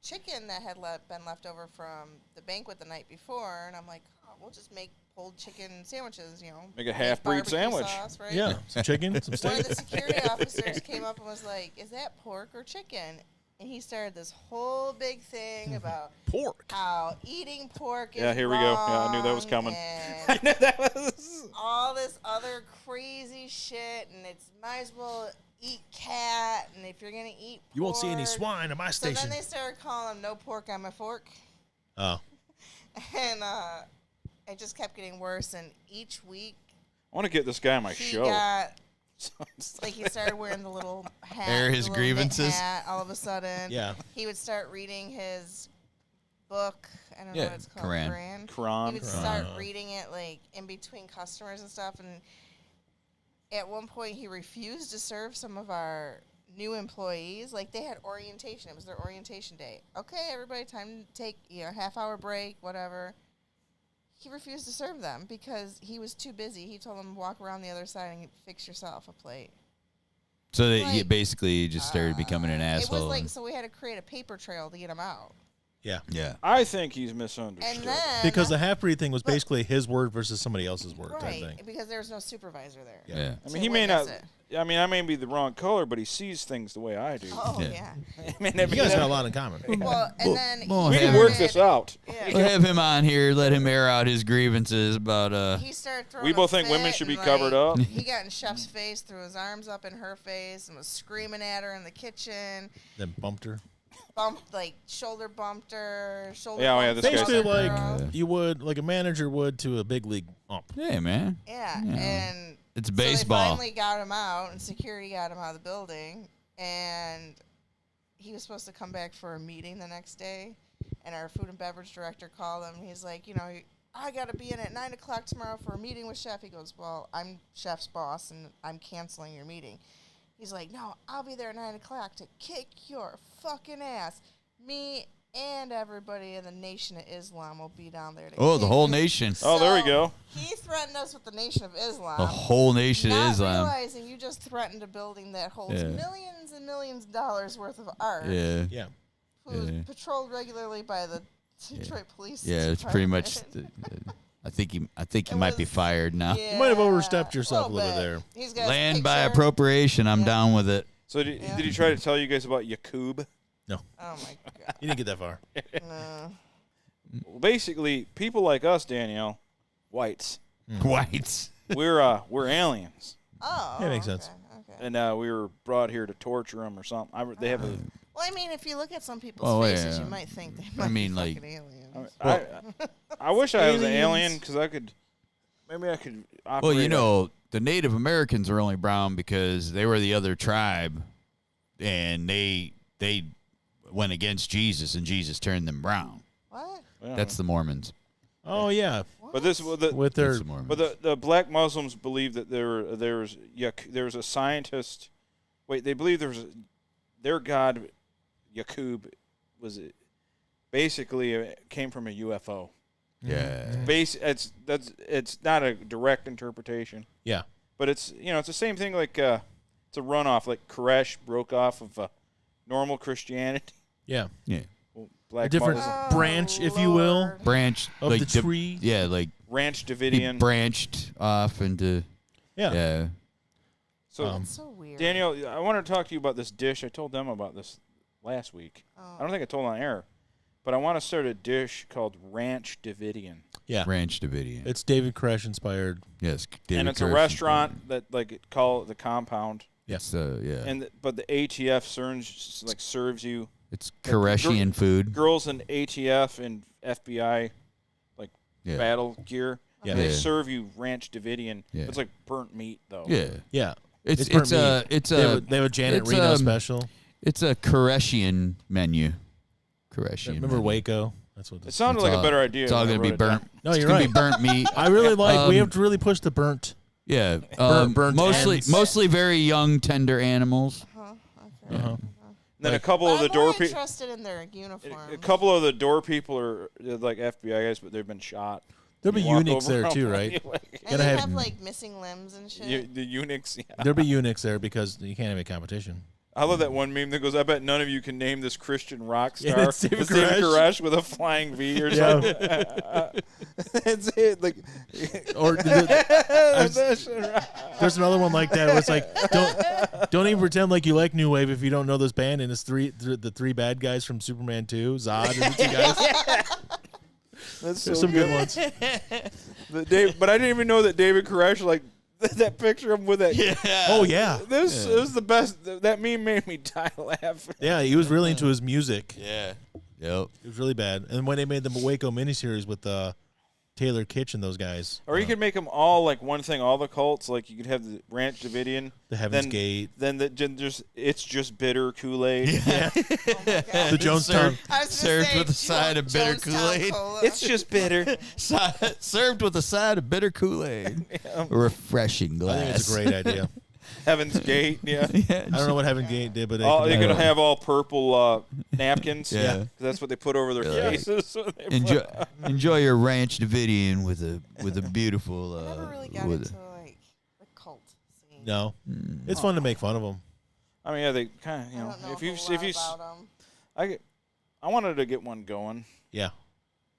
chicken that had been left over from the banquet the night before, and I'm like, oh, we'll just make pulled chicken sandwiches. You know, Make a half-breed barbecue sandwich. sauce, right? Yeah. Some chicken, some One steak. of the security officers came up and was like, "Is that pork or chicken?" And he started this whole big thing about Pork. how eating pork is Yeah, here we go. Yeah, I knew that was wrong coming. and I know that was. all this other crazy shit, and it's might as well eat cat, and if you're gonna eat pork, You won't see any swine at my So station. then they started calling him "No pork on my fork," Oh. and it just kept getting worse. And each week I want to get this guy on my he show. got like he started wearing the little hat, Air his the little knit grievances? hat, all of a sudden, Yeah. he would start reading his book. I don't know Yeah, what it's called. Quran. Quran. He would start reading it like in between customers and stuff. And at one point, he refused to serve some of our new employees. Like they had orientation; it was their orientation day. Okay, everybody, time to take half-hour break, whatever. He refused to serve them because he was too busy. He told them to walk around the other side and fix yourself a plate. So that he Like, basically just started becoming an It asshole. was like, and- so we had to create a paper trail to get him out. Yeah. yeah. I think he's misunderstood. And then Because the half breed thing was basically his word versus somebody else's word type right, thing. because there was no supervisor there. Yeah. I to mean, he may not. witness it. I mean, I may be the wrong color, but he sees things the way I do. Oh Yeah. yeah. I mean, You guys got a lot in common. Well, and then well, we he can yeah. work started- this out. Yeah. We'll have him on here. Let him air out his grievances about He started throwing We both a think women fit should be and, covered like, up. He got in Chef's face, threw his arms up in her face, and was screaming at her in the kitchen. Then bumped her. Shoulder bumped her. Shoulder Yeah, oh, yeah, bumped this guy's- Basically, another like girl. you would, like a manager would to a big league ump. Yeah, man. Yeah, Yeah. and It's so baseball. they finally got him out, and security got him out of the building, and he was supposed to come back for a meeting the next day, and our food and beverage director called him, and he's like, I got to be in at 9 o'clock tomorrow for a meeting with Chef. He goes, well, I'm Chef's boss, and I'm canceling your meeting. He's like, no, I'll be there at 9 o'clock to kick your fucking ass. Me and everybody in the Nation of Islam will be down there to Oh, the kick whole your- nation. Oh, there we So, go. He threatened us with the Nation of Islam. The whole nation Not of Islam. realizing you just threatened a building that holds Yeah. millions and millions of dollars worth of art. Yeah. Yeah. Who's Yeah. patrolled regularly by the Detroit Police. Yeah, it's pretty much. Department. I think he It might be was- fired now. Yeah, You might have overstepped yourself a little bit bit. there. He's got his Land by picture. appropriation. I'm Yeah. down with it. So did Yeah. he try to tell you guys about Yakub? No, Oh my you didn't get that far. god. No. Well, basically, people like us, Danielle, whites, Whites. we're aliens, Oh. Yeah, makes okay, sense. Okay. and we were brought here to torture them or something. They have a. Well, I mean, if you look at some people's Oh, faces, yeah. you might think they might mean, be like- fucking aliens. I wish I was an Aliens. alien because I could. Maybe I could. Well, Operate you know, the Native Americans are only brown because they were the other tribe, and they went against Jesus, and Jesus turned them brown. What? Yeah. That's the Mormons. Oh yeah, But this with the with their That's the Mormons. but the black Muslims believe that there was a scientist. Wait, they believe their god, Yakub, was basically came from a UFO. Yeah. It's not a direct interpretation, yeah. but it's it's the same thing. Like it's a runoff. Like Koresh broke off of normal Christianity. Yeah, Yeah. Well, a black different Muslim, branch, if you will, Lord. Branch of like the tree. Yeah, like Ranch he Davidian. branched off into. Yeah. Yeah. So That's so weird. Danielle, I want to talk to you about this dish. I told them about this last week. Oh. I don't think I told on air, but I want to start a dish called Ranch Davidian. Yeah. Ranch Davidian. It's David Koresh inspired. Yes. David And it's a Koresh. restaurant that call it the Compound. Yes. But the ATF serves you. It's Koreshian food. Girls in ATF and FBI battle gear. Yeah. And they Yeah. serve you Ranch Davidian. Yeah. It's like burnt meat though. Yeah. Yeah. It's burnt meat. They have a Janet it's, Reno special. It's a Koreshian menu. Koreshian. Remember menu. Waco? That's what It this sounded like a better idea. It's all when I gonna be wrote it down. burnt. No, It's you're gonna right. be burnt meat. I really like. We Um, have to really push the burnt. Yeah. burnt ends. Mostly very young, tender animals. Okay. Uh-huh. And then a Like- couple of the I'm door more people. interested in their uniforms. A couple of the door people are like FBI guys, but they've been shot. There'll be You walk eunuchs over there them, too, right? And Gotta they have- have like missing limbs and shit. The eunuchs. Yeah. There'll be eunuchs there because you can't have a competition. I love that one meme that goes, "I bet none of you can name this Christian rock Yeah, star." that's David It's David Koresh. Koresh with a flying V or Yeah. something. That's it. Like, Or there's another one like that where it's like, don't even pretend like you like new wave if you don't know this band. And it's the three bad guys from Superman 2, Zod and the two guys. That's There's so some good ones. But I didn't even know that David Koresh that picture of him with that. Yeah. Oh yeah, It was the best. That meme made me die laughing. yeah. He was really into his music. Yeah. Yep. It was really bad. And when they made the Waco miniseries with Taylor Kitsch and those guys, Or you could make them all like one thing. All the cults, like you could have the Ranch Davidian, the Heaven's then, Gate, then it's just bitter Kool-Aid. yeah, Oh my God. the Jonestown. I was gonna Served say with a side of bitter Jonestown Kool-Aid. Cola. It's just bitter. Served with a side of bitter Kool-Aid. A refreshing glass. I think it's a great idea. Heaven's Gate. Yeah. I don't know what Heaven's Gate did, but You're gonna have all purple napkins. Yeah. 'Cause that's what they put over their Yeah. faces. when they Enjoy your Ranch Davidian with a beautiful. I never really got with into like the cult scene. no. It's fun to make fun of them. I mean, yeah, they kind of, I don't know if you about them. I wanted to get one going, Yeah.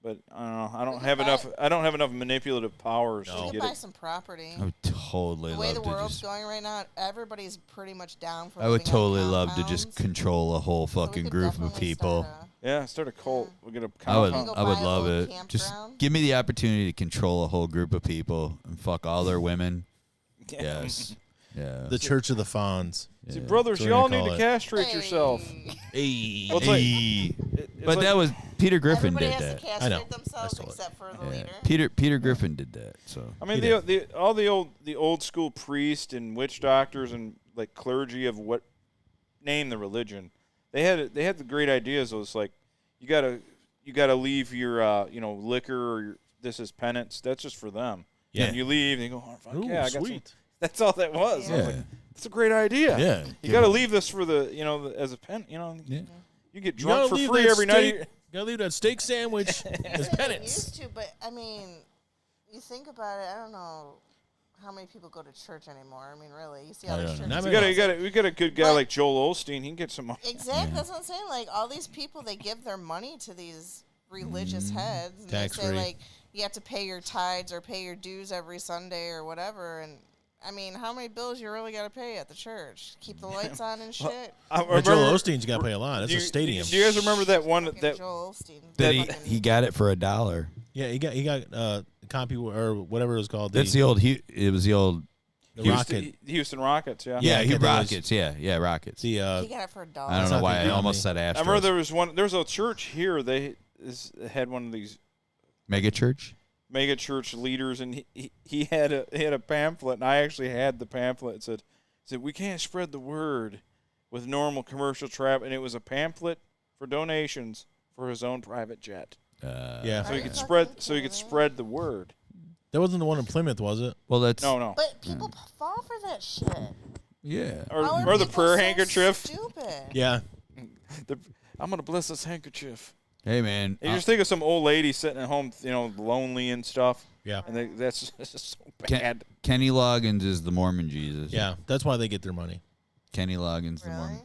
but I don't know. I don't We have could enough. buy- I don't have enough manipulative powers We to could get buy it. some property. I would totally The way love the to world's just. going right now, everybody's pretty much down for. I would living on totally love to just compounds. control a whole So we fucking could group of definitely people. start Yeah, start a cult. We'll get a I would, compound. Go I would buy a love little it. Just campground. give me the opportunity to control a whole group of people and fuck all their women. Yeah. Yes. Yeah. The Church of the Fawns. See, Yeah. brothers, That's you what all they need to call it. castrate yourself. Hey. Well, it's like- Hey. It's But like- that was Peter Griffin Everybody did has that. to castrate I know. themselves stole it. except for the Yeah. leader. Peter Griffin did that. So I mean, He all the old school priests and witch doctors and like clergy of what name the religion, they had the great ideas. It was like you gotta leave your liquor or this is penance. That's just for them. Yeah. And you leave and you go, oh, fuck Ooh, yeah, I got some. sweet. That's all that was. I was Yeah. like, that's a great idea. Yeah. You got to leave this for the as a pen. Yeah. You get You drunk gotta for leave free that every night. steak- Gotta leave that steak sandwich as They penance. used to, but I mean, you think about it. I don't know how many people go to church anymore. I mean, really, you see all I these don't churches. know. We got a good guy But- like Joel Osteen. He can get some. Exactly. That's what I'm saying. Like all these people, they give their money to these religious heads, and they say Tax-free. like you have to pay your tithes or pay your dues every Sunday or whatever. And I mean, how many bills you really got to pay at the church? Keep the lights on and shit. I Well, remember- Joel Osteen's got to pay a lot. It's do a you- stadium. Do you guys remember that one Fucking that Joel Osteen. That Fucking- he got it for $1. Yeah, he got copy or whatever it was called. That's the old. It was the old. the Houston, rocket. Houston Rockets? Yeah. Yeah, I he think that was- Rockets. Yeah, Rockets. The he got it for $1. I don't That's know not why the I good almost money. said Astros. I remember there was one. There's a church here. They had one of these Mega Church. mega church leaders, and he had a pamphlet, and I actually had the pamphlet. It said we can't spread the word with normal commercial traffic, and it was a pamphlet for donations for his own private jet, yeah. so he you could fucking spread kidding me? spread the word. That wasn't the one in Plymouth, was it? Well, that's No, But people fall for that shit. yeah. How are or the people prayer so handkerchief. Stupid. Yeah. I'm gonna bless this handkerchief. Hey man, And you just think of some old lady sitting at home, lonely and stuff. Yeah. And that's just so Ken- bad. Kenny Loggins is the Mormon Jesus. Yeah. That's why they get their money. Kenny Loggins, the Really? Mormon.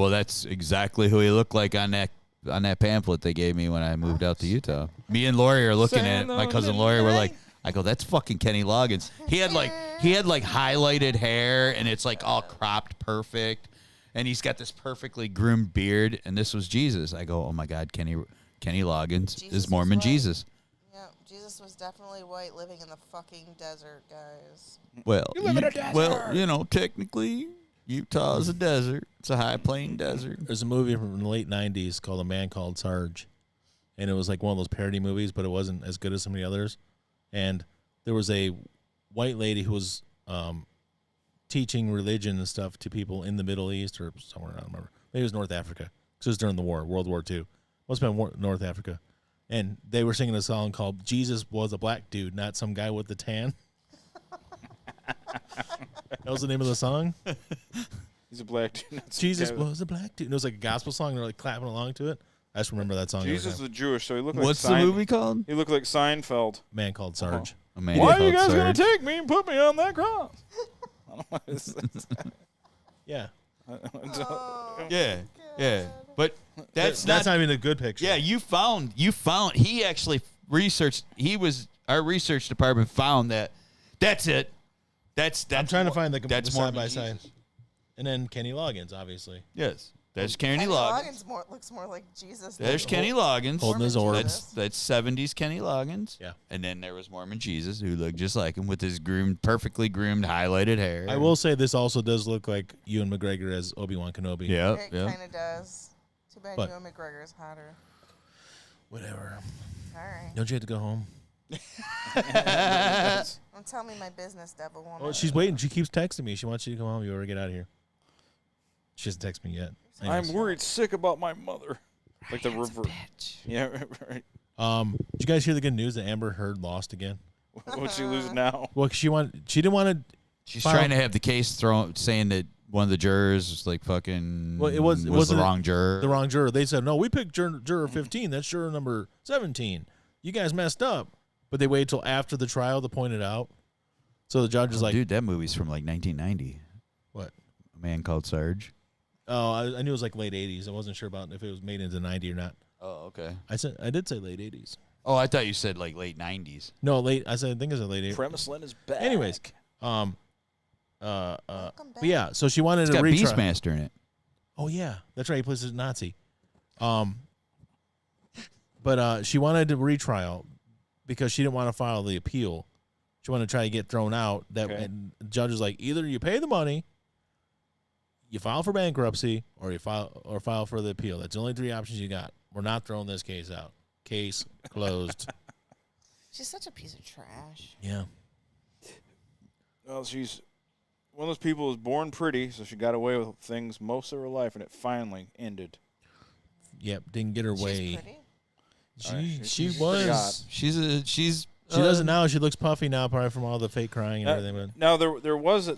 Well, that's exactly who he looked like on that pamphlet they gave me when I moved out to Utah. Me and Lori are looking at it. My cousin Lori were like, I go, that's fucking Kenny Loggins. He had like highlighted hair and it's like all cropped perfect. and he's got this perfectly groomed beard, and this was Jesus. I go, oh my God, Kenny Loggins Jesus is Mormon was white. Jesus. Yeah, Jesus was definitely white, living in the fucking desert, guys. Well, You live in a desert. Well, technically, Utah is a desert. It's a high plain desert. There's a movie from the late 90s called A Man Called Sarge. And it was like one of those parody movies, but it wasn't as good as some of the others. And there was a white lady who was teaching religion and stuff to people in the Middle East or somewhere, I don't remember. Maybe it was North Africa. Because it was during the war, World War II. Must have been North Africa. And they were singing a song called Jesus Was a Black Dude, Not Some Guy with a Tan. That was the name of the song. He's a black dude. Jesus was a black dude. And it was like a gospel song. And they're like clapping along to it. I just remember that song. Jesus was Jewish, so he looked like What's the movie called? He looked like Seinfeld. Man Called Sarge. A Man Why are you Called guys going Sarge. to take me and put me on that cross? I don't know what it's- Yeah. Yeah. But that's not even a good picture. Yeah, you found he actually researched. Our research department found that. That's it. That's I'm trying to find the that's side Mormon by side. Jesus. And then Kenny Loggins, obviously. Yes, that's Kenny Kenny Loggins. Loggins looks more like Jesus. There's than Kenny Loggins. Holding his Mormon orbs. Jesus. That's 70s Kenny Loggins. Yeah. And then there was Mormon Jesus, who looked just like him with his perfectly groomed, highlighted hair. I will say this also does look like Ewan McGregor as Obi-Wan Kenobi. Yeah, It yeah. kind of does. Too bad But- Ewan McGregor is hotter. Whatever. All right. Don't you have to go home? Don't tell me my business, devil woman. Oh, she's waiting. She keeps texting me. She wants you to come home. You want to get out of here. She hasn't texted me yet. Anyways. I'm worried sick about my mother. Like the river. Yeah, right. Did you guys hear the good news that Amber Heard lost again? Would she lose now? Well, she didn't want to. She's File- trying to have the case thrown, saying that one of the jurors was like fucking. Well, it was the wasn't wrong juror. The wrong juror. They said no. We picked juror 15. That's juror number 17. You guys messed up. But they waited till after the trial to point it out. So the judge is like, dude, that movie's from like 1990. What? A Man Called Sarge. Oh, I knew it was like late 80s. I wasn't sure about if it was made into 90 or not. Oh, okay. I did say late 80s. Oh, I thought you said like late 90s. No, late. I think it's a late 80s. Premise-Lyn is back. Anyways, Welcome but back. yeah. So she wanted It's to got retry. Beastmaster in it. Oh yeah, that's right. He plays a Nazi. But she wanted to retrial because she didn't want to file the appeal. She wanted to try to get thrown out. And the judge was like, either you pay the money, you file for bankruptcy, or you file for the appeal. That's the only three options you got. We're not throwing this case out. Case closed. She's such a piece of trash. Yeah. Well, she's one of those people who was born pretty, so she got away with things most of her life, and it finally ended. Yep. Didn't get her way. She's pretty. She she's pretty hot. was. She's She doesn't now. She looks puffy now, probably from all the fake crying and everything. But Now there was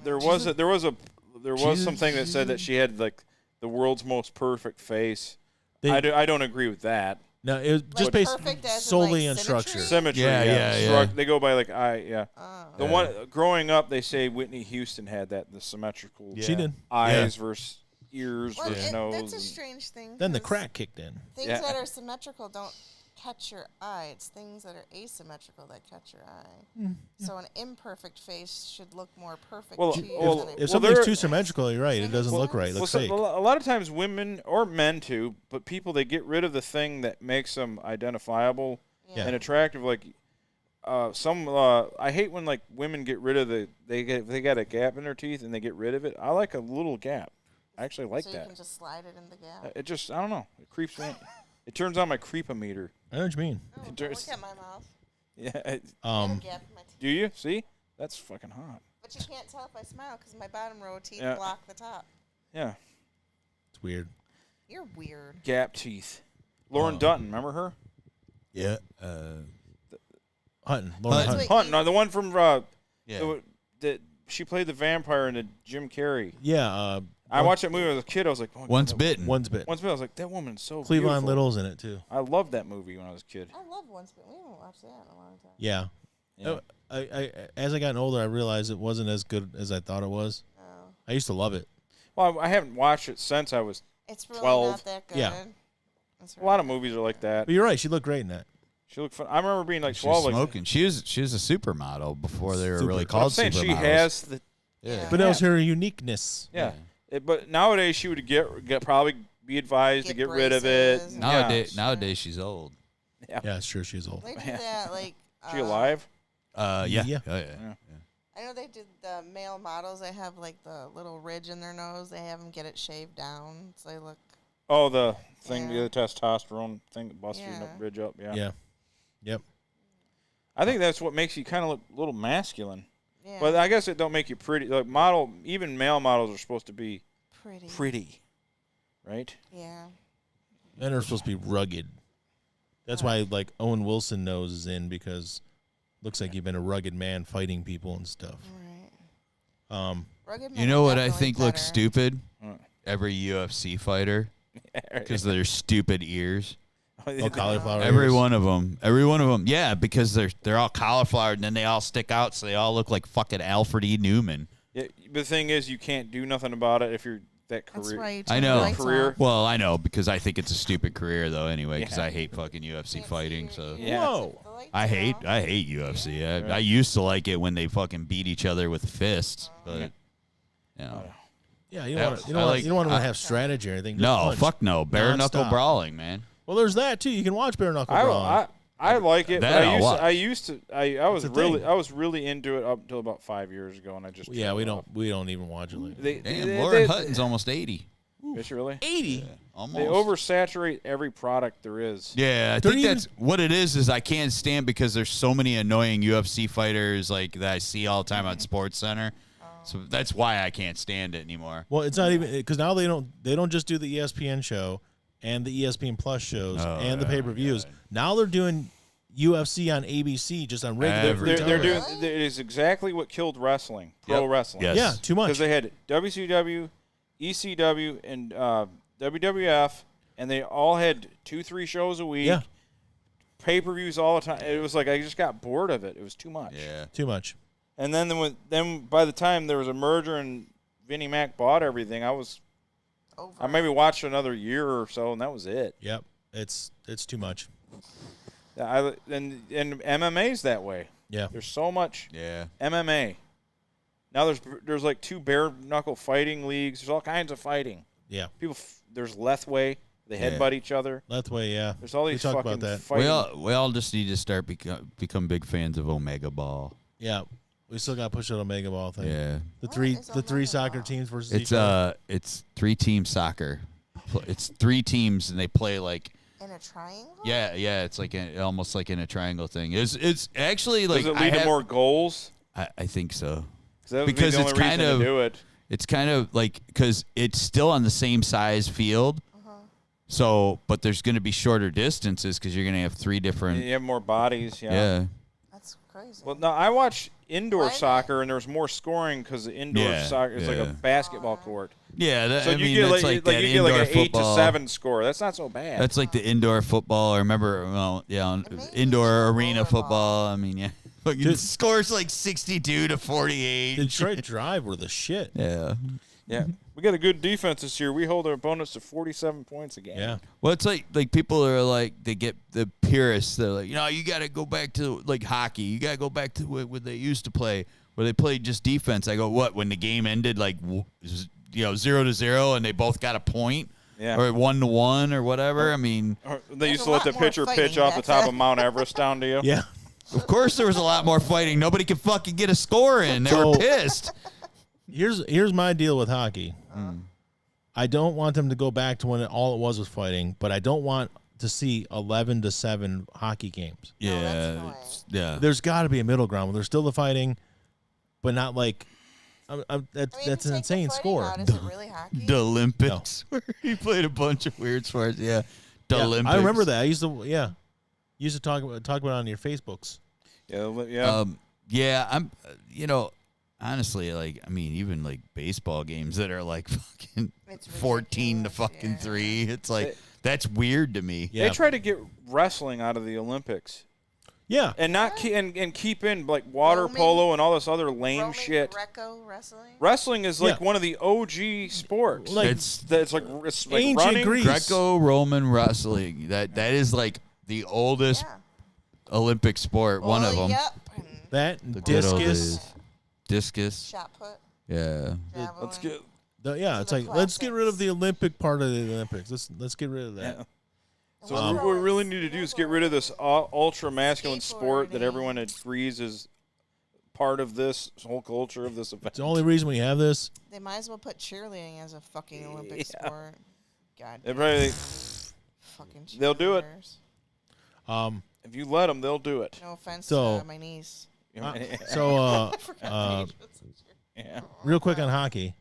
something that said that she had like the world's most perfect face. I don't agree with that. no, it was just Like based perfect as in, solely like, on symmetry? structure. Symmetry. Yeah. They go by like The Oh. one growing up, they say Whitney Houston had the symmetrical She did. eyes versus ears Well, versus nose. that's a and- strange thing. Then the 'cause crack kicked in. Things Yeah. that are symmetrical don't catch your eye. It's things that are asymmetrical that catch your eye. So an imperfect face should look more perfect Well, to you well, than it If well, something's there- too symmetrical, you're right. It doesn't look right. It Well, looks so fake. a lot of times women or men too, but people they get rid of the thing that makes them identifiable Yeah. and attractive. Like I hate when like women get rid of they got a gap in their teeth and they get rid of it. I like a little gap. I actually like so that. you can just slide it in the gap. It just I don't know. It creeps me. It turns on my creepometer. I know what you mean. Oh, don't there's- look at my mouth. Yeah. I have a gap in my teeth. Do you see? That's fucking hot. But you can't tell if I smile because my bottom row of teeth Yeah. block the top. Yeah. It's weird. You're weird. Gap teeth. Lauren Dutton, remember her? Yeah. Hunting. Lauren That's Hunting. what- Hunt, no, the one from Yeah. she played the vampire in the Jim Carrey. Yeah. I watched that movie when I was a kid. I was like, oh, Once that- bitten. One's bit. Once bitten. I was like, that woman's so Cleveland beautiful. Little's in it too. I loved that movie when I was a kid. I love Once Bitten. We haven't watched that in a long time. Yeah. Yeah. I as I got older, I realized it wasn't as good as I thought it was. Oh. I used to love it. Well, I haven't watched it since I was. It's really 12. not that good. Yeah. It's A lot really of movies are like that. But you're right. She looked great in that. She looked fun. I remember being like She was 12. Like, smoking. She was a supermodel before they were Super. really I'm called saying supermodels. she has the. Yeah. But that was her uniqueness. Yeah. But nowadays she would get probably be advised to get rid of it. braces. Nowadays she's old. Yeah, it's true. She's old. They do that like. She alive? Yeah. Yeah. Oh, yeah. I know they did the male models. They have like the little ridge in their nose. They have them get it shaved down, so they look. Oh, the thing, Yeah. the testosterone thing that busts your Yeah. ridge up. Yeah. Yeah. Yep. I think that's what makes you kind of look a little masculine. Yeah. But I guess it don't make you pretty. Like even male models are supposed to be pretty, right? Yeah. And they're supposed to be rugged. That's why, like, Owen Wilson nose is in because looks like you've been a rugged man fighting people and stuff. Right. Rugged men You know are what I definitely think looks better. stupid? What? Every UFC fighter because of their stupid ears. Oh, cauliflower Every ears. one of them. Yeah, because they're all cauliflower and then they all stick out, so they all look like fucking Alfred E. Newman. Yeah, the thing is, you can't do nothing about it if you're that That's career. why you I turn the know. lights Career. off. Well, I know because I think it's a stupid career though. Anyway, because Yeah. I hate fucking UFC fighting. So Yeah. Whoa. The lights I are hate off. UFC. I used to like it when they fucking beat each other with fists, but you know. Yeah, you That don't was- want, you don't I want, like- you don't want them I- to have strategy or anything. Just No, punch. fuck no. Bare knuckle Nonstop. brawling, man. Well, there's that too. You can watch bare knuckle brawling. I like it. That I'll But watch. I was a really thing. I was really into it up until about 5 years ago, and I just Yeah, gave we it don't up. even watch it. Like Damn, Lauren Hutton's almost 80. Is she really? 80. Almost. They oversaturate every product there is. Yeah, I Don't think even- that's what it is I can't stand because there's so many annoying UFC fighters like that I see all the time on Sports Center. So that's why I can't stand it anymore. Well, it's not even because now they don't just do the ESPN show and the ESPN Plus shows and the pay-per-views. Now they're doing UFC on ABC just on regular. Every free They're television. doing. It is exactly what killed wrestling, pro Yep. wrestling. Yes. Yeah, too much. Because they had WCW, ECW, and WWF, and they all had 2-3 shows a week. Yeah. Pay-per-views all the time. It was like I just got bored of it. It was too much. Yeah. Too much. And then by the time there was a merger and Vinnie Mac bought everything, I Over. maybe watched another year or so, and that was it. Yep. It's too much. And MMA's that way. Yeah. There's so much Yeah. MMA. Now there's like 2 bare knuckle fighting leagues. There's all kinds of fighting. Yeah. There's Lethway. They Yeah. headbutt each other. Lethway, yeah. There's all We these talked fucking about that. fighting. We all just need to start become big fans of Omega Ball. Yeah. We still got to push that Omega Ball thing. Yeah. The What three is the three Omega soccer Ball? teams versus It's each other. it's 3-team soccer. It's 3 teams and they play like In a triangle? yeah. It's like almost like in a triangle thing. It's actually like Does it lead to more goals? I think so. That would be Because the it's only reason kind of to do it. It's kind of like because it's still on the same size field. So, but there's going to be shorter distances because you're going to have 3 different. You have more bodies. Yeah. That's crazy. Well, no, I watched indoor Why not? soccer, and there was more scoring because the indoor Yeah, soccer is like yeah. a basketball court. Yeah. That, So I you mean, get that's like, that you get indoor like an football. 8-7 score. That's not so bad. That's like the indoor football. I remember, well, yeah, It may be indoor just arena rollerball. football. I mean, yeah. Fucking Dude. scores like 62-48. Detroit Drive were the shit. Yeah. yeah. We got a good defense this year. We hold our opponents to 47 points a game. Yeah. Well, it's like people are like they get the purists. They're like, you got to go back to like hockey. You got to go back to what they used to play, where they played just defense. I go, what? When the game ended like 0-0 and they both got a point, Yeah. or 1-1 or whatever. I mean, Or they There's used a to let the lot more pitcher fighting pitch off the back top then. of Mount Everest down to you. Yeah. of course there was a lot more fighting. Nobody could fucking get a score in. They So- were pissed. Here's my deal with hockey. I don't want them to go back to when all it was fighting, but I don't want to see 11-7 hockey games. that's Yeah, annoying. yeah. There's got to be a middle ground where there's still the fighting, but not like that's I mean, that's take an the insane fighting score. out, is it really hockey? The Olympics. Where he played a bunch of weird sports. Yeah, the Yeah, Olympics. I remember that. I used to talk about it on your Facebooks. Yeah. Yeah, I'm. Honestly, like I mean, even like baseball games that are like fucking It's 14 to ridiculous, fucking yeah. 3. It's like that's weird to me. Yeah. They try to get wrestling out of the Olympics Yeah. and not and keep in like water Roman- polo and all this other lame Roman shit. Greco wrestling? Wrestling is like Yeah. one of the OG sports. Like- It's it's like Ancient running. Greece. Greco-Roman wrestling. That is like the oldest Yeah. Olympic sport. One of them. Yep. And That The good old discus. days. Discus. shot put. Yeah. Javelin. Let's get It's like let's get rid of the Olympic part of the Olympics. Let's get rid of that. Yeah. So what we really need to do is get rid of this ultra masculine sport that everyone agrees is part of this whole culture of this event. It's the only reason we have this. They might as well put cheerleading as a fucking Olympic sport. God. Fucking they'll do it. If you let them, they'll do it. No offense to my niece. Real quick on hockey.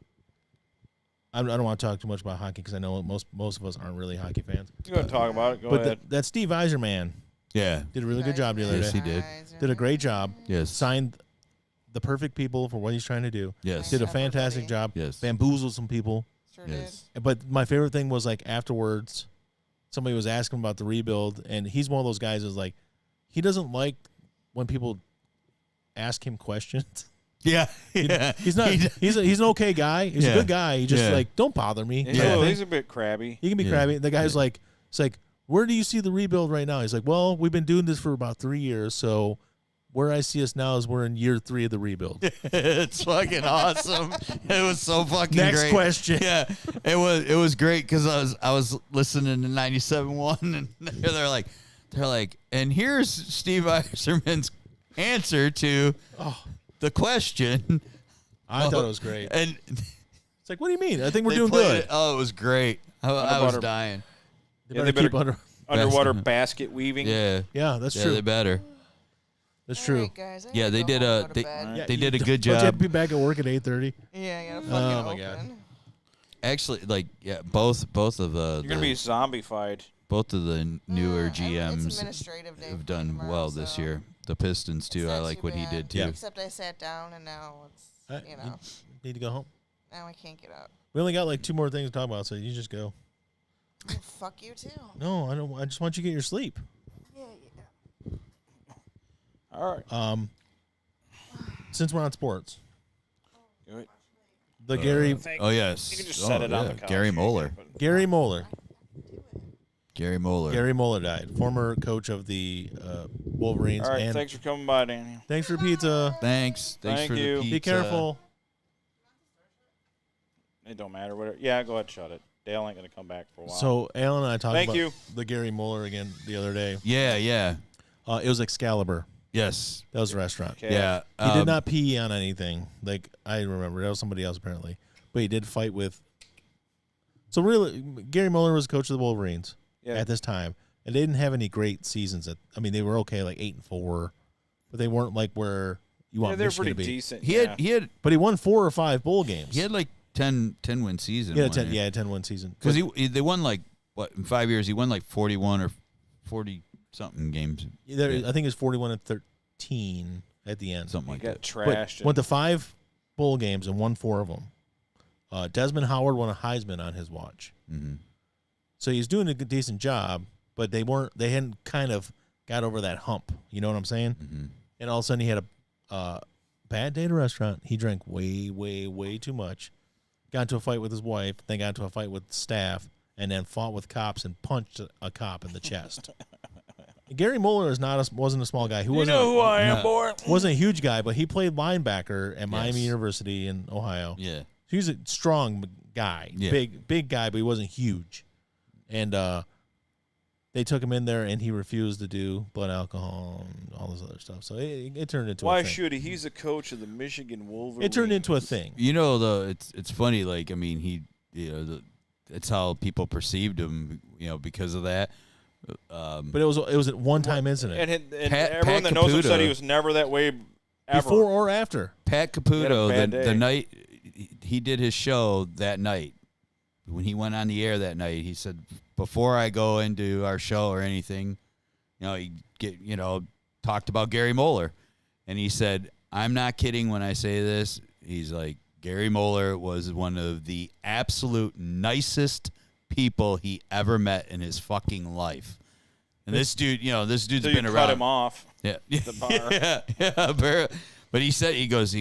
I don't want to talk too much about hockey because I know most of us aren't really hockey fans. You want to talk about it? Go ahead. That Steve Yzerman, did a really good job the other day. Yes, he did. Did a great job. Yes. Signed the perfect people for what he's trying to do. Yes. Did a fantastic job. Yes. Bamboozled some people. Sure did. But my favorite thing was like afterwards, somebody was asking about the rebuild, and he's one of those guys who's like, he doesn't like when people ask him questions. Yeah, He's not. He's an okay guy. He's a good guy. He just like, don't bother me. He's a bit crabby. He can be crabby. The guy's like, it's like, where do you see the rebuild right now? He's like, well, we've been doing this for about 3 years, so where I see us now is we're in year 3 of the rebuild. It's fucking awesome. It was so fucking Next great. question. Yeah, it was great because I was listening to 97.1 and they're like, and here's Steve Yzerman's answer to the question. I thought it was great. And it's like, what do you mean? I think we're doing good. It was great. I was dying. They better keep underwater basket weaving. Yeah, that's true. They better. That's true. Right, guys, They did a good Don't job. you have to be back at work at 8:30? Yeah, I gotta Oh fucking my open. God. Actually, both of You're gonna be zombified. both of the newer It's GMs administrative day have for done tomorrow, well this so year. The Pistons too. it's I not like too what he bad. did too. Yeah. Except I sat down and now it's You need to go home. now I can't get up. We only got like 2 more things to talk about, so you just go. Oh, fuck you too. No, I don't. I just want you to get your sleep. Yeah. All right. Since we're on sports, Do it. the Gary Oh yes. You can just set it on the couch. Gary Moeller. Gary Moeller Gary Moeller died. Former coach of the Wolverines. All right. And Thanks for coming by, Daniel. thanks for pizza. Thanks Thank for you. the pizza. Be careful. It don't matter. Whatever. Yeah, go ahead. Shut it. Dale ain't gonna come back for a while. So Alan and I talked Thank about you. the Gary Moeller again the other day. Yeah. It was Excalibur. Yes. That was a restaurant. Okay. Yeah. He did not pee on anything. Like I remember, that was somebody else apparently. But he did fight with. So really, Gary Moeller was coach of the Wolverines at this time, and they didn't have any great seasons. They were okay, like 8-4, but they weren't like where you want they're Michigan pretty to be. decent. He had But he won 4 or 5 bowl games. he had like 10 win season. Yeah, 10-win season. Because they won like in 5 years he won like 41 or 40 something games. I think it's 41-13 at the end. Something like got that. trashed. Went to 5 bowl games and won 4 of them. Desmond Howard won a Heisman on his watch. Mm-hmm. So he's doing a decent job, but they hadn't kind of got over that hump. You know what I'm saying? Mm-hmm. And all of a sudden he had a bad day at a restaurant. He drank way, way, way too much. Got into a fight with his wife, then got into a fight with staff, and then fought with cops and punched a cop in the chest. Gary Moeller wasn't a small guy. you know who I am, boy. Wasn't a huge guy, but he played linebacker at Miami University in Ohio. Yeah. He was a strong guy, big guy, but he wasn't huge. And they took him in there, and he refused to do blood alcohol and all this other stuff. So it turned into a Why thing. should he? He's a coach of the Michigan Wolverines. It turned into a thing. You know, though, it's funny. Like, I mean, it's how people perceived him. You know, because of that. But it was a one-time incident. And Pat everyone that knows him Caputo- said he was never that way ever. Before or after. Pat He had a Caputo, bad the day. night he did his show that night, when he went on the air that night, he said, before I go into our show or anything, he talked about Gary Moeller. And he said, I'm not kidding when I say this. He's like, Gary Moeller was one of the absolute nicest people he ever met in his fucking life. And this dude's So been you around. cut him off. Yeah. The bar. Yeah. But he said, he goes,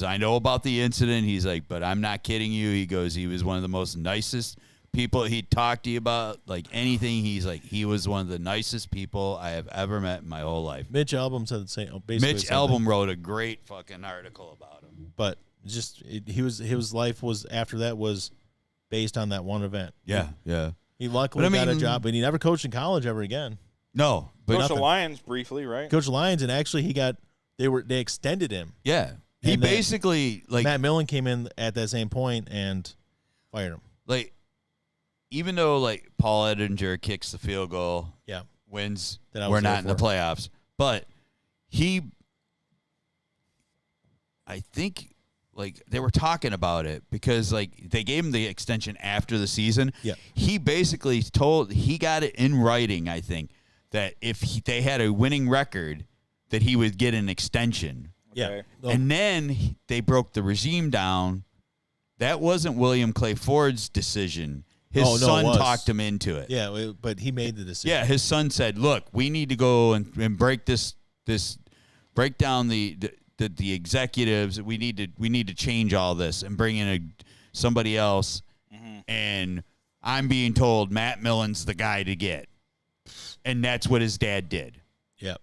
I know about the incident. He's like, but I'm not kidding you. He goes, he was one of the most nicest people. He talked to you about like anything. He's like, he was one of the nicest people I have ever met in my whole life. Mitch Albom said the same. Basically Mitch Albom wrote a great fucking article about him. But his life was after that was based on that one event. Yeah. He luckily got a job, but he never coached in college ever again. No, but Coached the Lions briefly, right? Coached the Lions, and actually they extended him. yeah, he And then basically like Matt Millen came in at that same point and fired him. like even though like Paul Edinger kicks the field goal, Yeah. wins, That I was we're there not in the for. playoffs, but I think like they were talking about it because like they gave him the extension after the season. Yeah. He basically he got it in writing, I think, that if they had a winning record, that he would get an extension. Yeah. Okay. And then they broke the regime down. That wasn't William Clay Ford's decision. His Oh, no, it son was. talked him into it. Yeah, but he made the decision. Yeah, his son said, "Look, we need to go and break break down the executives. We need to change all this and bring in somebody else." And I'm being told Matt Millen's the guy to get, and that's what his dad did. Yeah.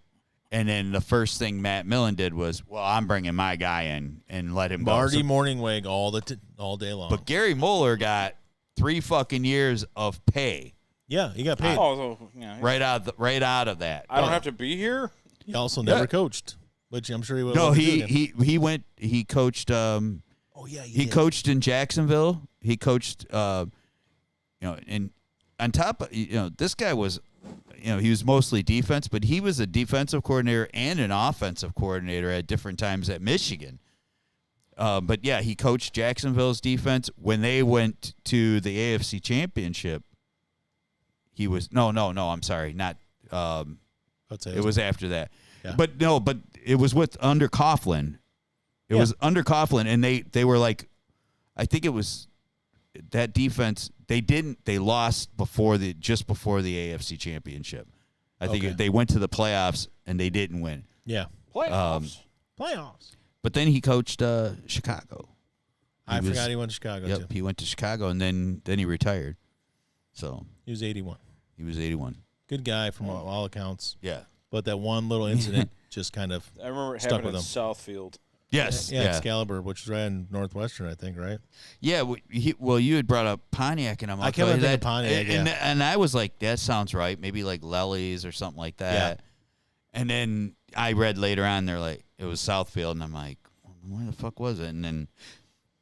And then the first thing Matt Millen did was, well, I'm bringing my guy in and let him Marty go. Morningweg all day long. But Gary Moeller got 3 fucking years of pay yeah, he got paid. Oh, so, yeah. right out of that. I don't have to be here. He also never coached, which I'm sure he would. No, he coached. Oh yeah, He coached in Jacksonville. He coached. And on top of this guy was, he was mostly defense, but he was a defensive coordinator and an offensive coordinator at different times at Michigan. But yeah, he coached Jacksonville's defense when they went to the AFC Championship. He was no. I'm sorry, not. It was after that. Yeah. But it was under Coughlin. It was under Coughlin, and they were like, I think it was that defense. They lost just before the AFC Championship. I think they went to the playoffs and they didn't win. Yeah. Playoffs. Playoffs. But then he coached Chicago. I forgot he went to Chicago Yep, too. he went to Chicago and then he retired. So He was 81. he was 81. Good guy from all accounts. Yeah. But that one little incident just kind of I remember stuck having with in him. Southfield. Yes. Yeah, Yeah. Excalibur, which is right in Northwestern, I think, right? Yeah. Well, you had brought up Pontiac, and I'm like, I kept on thinking that, Pontiac, and I was like, that sounds right. Maybe like Lely's or something like that. And then I read later on, they're like, it was Southfield, and I'm like, where the fuck was it? And then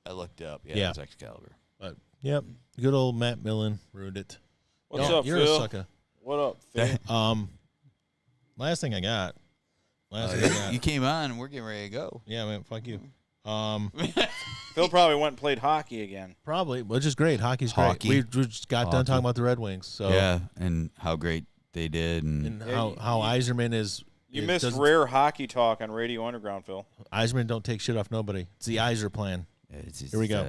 I looked up. Yeah, it was Excalibur. But yep, good old Matt Millen ruined it. What's up, You're Phil? a sucker. What up, Phil? Last thing I got. You came on, and we're getting ready to go. Yeah, man, fuck you. Phil probably went and played hockey again. Probably, which is great. Hockey's Hockey. great. We just got done Hockey. talking about the Red Wings. So Yeah, and how great they did, and how Eiserman is. You it missed doesn't- rare hockey talk on Radio Underground, Phil. Eiserman don't take shit off nobody. It's the Eiser plan. Here we go.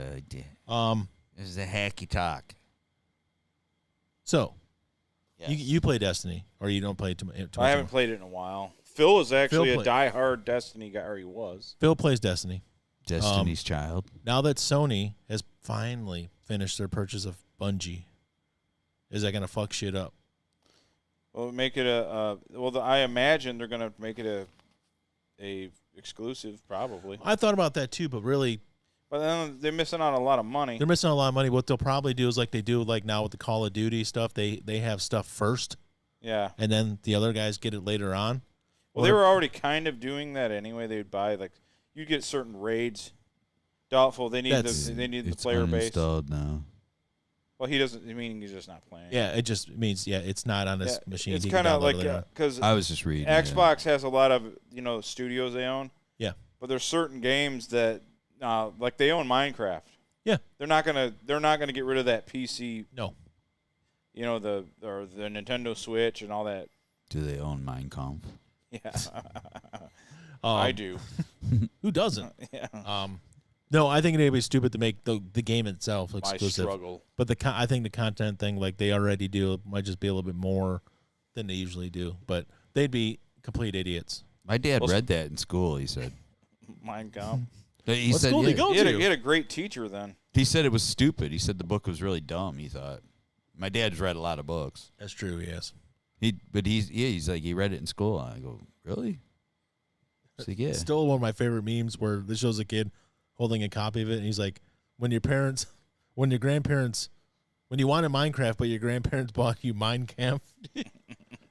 This is a hacky talk. So Yes. you play Destiny, or you don't play too much? I haven't played it in a while. Phil is actually Phil a diehard Destiny guy, or he was. Phil plays Destiny. Destiny's Child. Now that Sony has finally finished their purchase of Bungie, is that going to fuck shit up? Well, make it I imagine they're gonna make it a exclusive, probably. I thought about that too, but really, But then they're missing out on a lot of money. they're missing a lot of money. What they'll probably do is like they do like now with the Call of Duty stuff. They have stuff first, Yeah. and then the other guys get it later on. Well, they were already kind of doing that anyway. They'd buy you get certain raids. Doubtful. They need the player base. Uninstalled now. Well, he doesn't. I mean, he's just not playing. Yeah, it just means it's not on his machine. It's He can kind of download like it later on. because I was just reading. Xbox has a lot of studios they own. Yeah. But there's certain games that like they own Minecraft. Yeah. They're not gonna get rid of that PC. No. The Nintendo Switch and all that. Do they own Mein Kampf? Yeah. I do. Who doesn't? Yeah. No, I think it'd be stupid to make the game itself My exclusive. struggle. But I think the content thing, like they already do, might just be a little bit more than they usually do. But they'd be complete idiots. My dad read that in school. He said. Mind Kampf. He What said, school did he go He to? had a great teacher then. He said it was stupid. He said the book was really dumb. He thought. My dad's read a lot of books. That's true. Yes. He's like he read it in school. I go, really? He's like, yeah. Still one of my favorite memes where this shows a kid holding a copy of it, and he's like, when you wanted Minecraft, but your grandparents bought you Minecraft,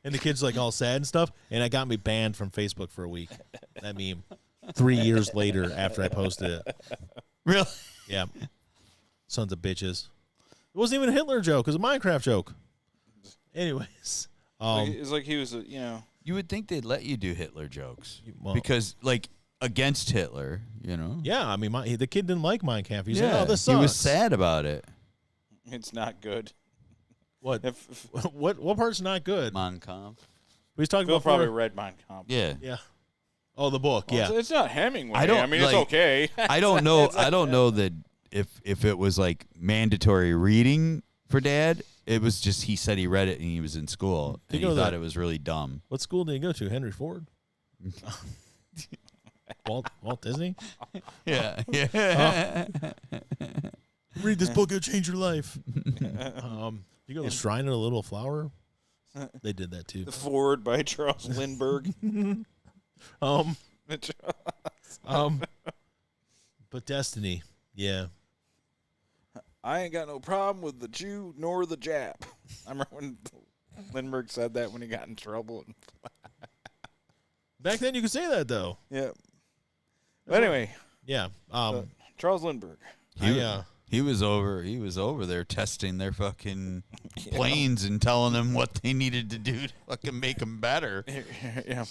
and the kid's like all sad and stuff, and it got me banned from Facebook for a week. That meme. 3 years later, after I posted it. Really? Yeah. Sons of bitches. It wasn't even a Hitler joke. It was a Minecraft joke. Anyways. It's like he was, You would think they'd let you do Hitler jokes. Well, Because, like, against Hitler, yeah, I mean, the kid didn't like Minecraft. He said, oh, this sucks. He was sad about it. it's not good. What? What part's not good? Mon Kampf. We was talking Phil about probably read Mein Kampf. Yeah. Yeah. Oh, the book, Well, yeah. It's not Hemingway. I mean, it's okay. I don't know. I don't know that if it was like mandatory reading for Dad. It was just he said he read it and he was in school and he thought it was really dumb. What school did he go to? Henry Ford? Walt Disney? Yeah. Yeah. Read this book, it'll change your life. You go to the Shrine of the Little Flower? They did that too. The Forward by Charles Lindbergh. But Destiny, yeah. I ain't got no problem with the Jew nor the Jap. I remember when Lindbergh said that when he got in trouble. Back then you could say that though. Yeah. But anyway, Yeah. Charles Lindbergh. He was over there testing their fucking planes and telling them what they needed to do to fucking make them better. Yeah.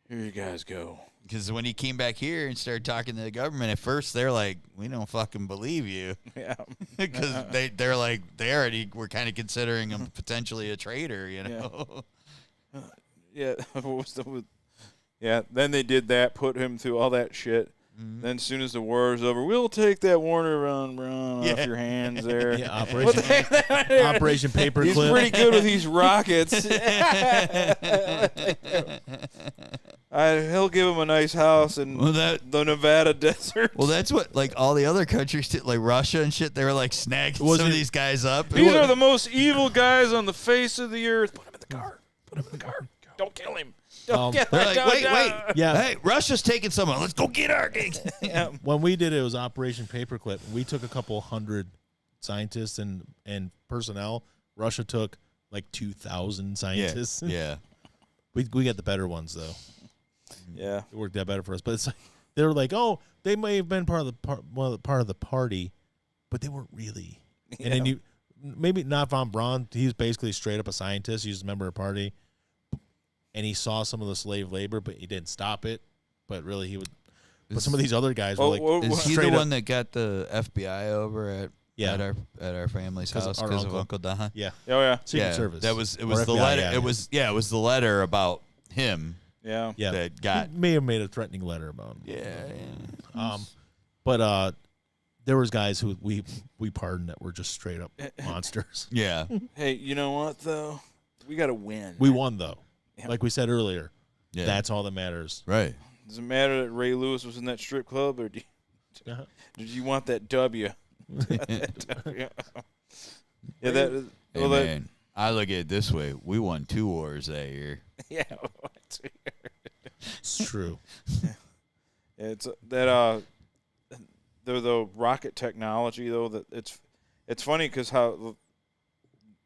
Here you guys go. Because when he came back here and started talking to the government, at first they're like, "We don't fucking believe you," Yeah. because they're like they already were kind of considering him potentially a traitor, Yeah. What was yeah. Then they did that, put him through all that shit. Mm-hmm. Then as soon as the war is over, we'll take that Warner Brown off your hands there. Yeah, Operation Paperclip. He's pretty good with these rockets. He'll give him a nice house in the Nevada desert. Well, that's what like all the other countries did, like Russia and shit. They were like snagging some of these guys up. These are the most evil guys on the face of the earth. Put him in the car. Put him in the car. Don't kill him. Don't kill him. They're like, wait. Yeah. Hey, Russia's taking someone. Let's go get our gang. Yeah. When we did it was Operation Paperclip. We took a couple hundred scientists and personnel. Russia took like 2,000 scientists. Yeah. We got the better ones though. Yeah. It worked out better for us. But it's like they were like, oh, they may have been part of the party, but they weren't really. And then you maybe not von Braun. He was basically straight up a scientist. He was a member of the party, and he saw some of the slave labor, but he didn't stop it. But really, he would. But some of these other guys were like, Is he the straight one that got the FBI over at Yeah. at our family's 'Cause house our because of uncle. Uncle Don? yeah, Oh yeah. Secret Service. It was Or the FBI, letter. yeah. It was the letter about him Yeah. yeah. that got. He may have made a threatening letter about him. Yeah. But there was guys who we pardoned that were just straight up monsters. Yeah. Hey, you know what though? We got to win. We won though, Yeah. like we said earlier. Yeah. That's all that matters. Right. Does it matter that Ray Lewis was in that strip club, or did you want that W? Yeah. Yeah. That. Hey, Well, man, I look at it this way: we won 2 wars that year. Yeah. It's true. It's that the rocket technology though, that it's funny because how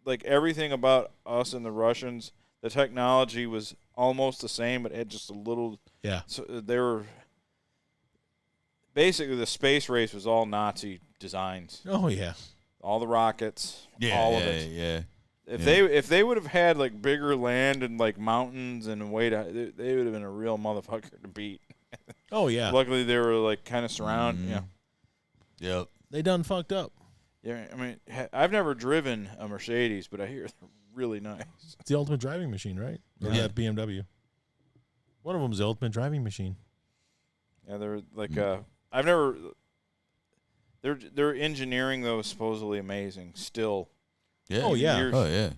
like everything about us and the Russians, the technology was almost the same, but had just a little. Yeah. So they were basically the space race was all Nazi designs, Oh yeah. all the rockets, Yeah. all yeah, of it. Yeah. If they would have had like bigger land and like mountains and a way to, they would have been a real motherfucker to beat. Oh yeah. Luckily, they were like kind of surrounded. Mhm. Yeah, Yep. They done fucked up. yeah. I mean, I've never driven a Mercedes, but I hear they're really nice. It's the ultimate driving machine, right? Or Yeah. that BMW. One of them's the ultimate driving machine. Yeah, they're like I've never. Their engineering though is supposedly amazing still. Yeah. Oh, yeah. Years. Oh yeah.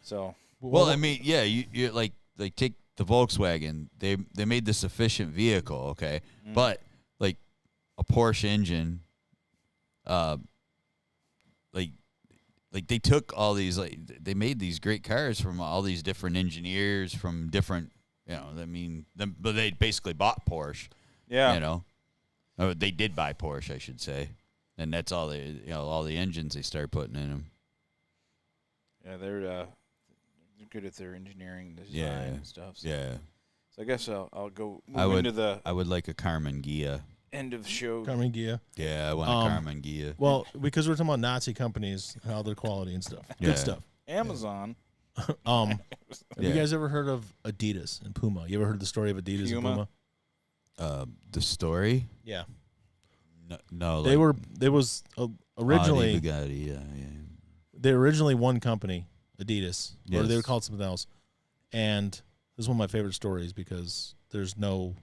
So Well, I mean, yeah, you like take the Volkswagen. They made this efficient vehicle, okay, but like a Porsche engine, like they took all these they made these great cars from all these different engineers from different, I mean, but they basically bought Porsche, yeah, you know, Oh, they did buy Porsche, I should say, and that's all all the engines they start putting in them. Yeah, they're good at their engineering design and stuff. So. Yeah. So I guess I'll go I would, into the I would like a Carmen Ghia. end of the show. Carmen Ghia. Yeah, I want a Carmen Ghia. Well, because we're talking about Nazi companies, how their quality and stuff. Yeah. Good stuff. Amazon. Have you guys ever heard of Adidas and Puma? You ever heard the story of Adidas and Puma? The story? Yeah. No. They were. There was originally. Bugatti, yeah. They were originally one company, Adidas, or they were Yes. called something else. And this is one of my favorite stories because there's no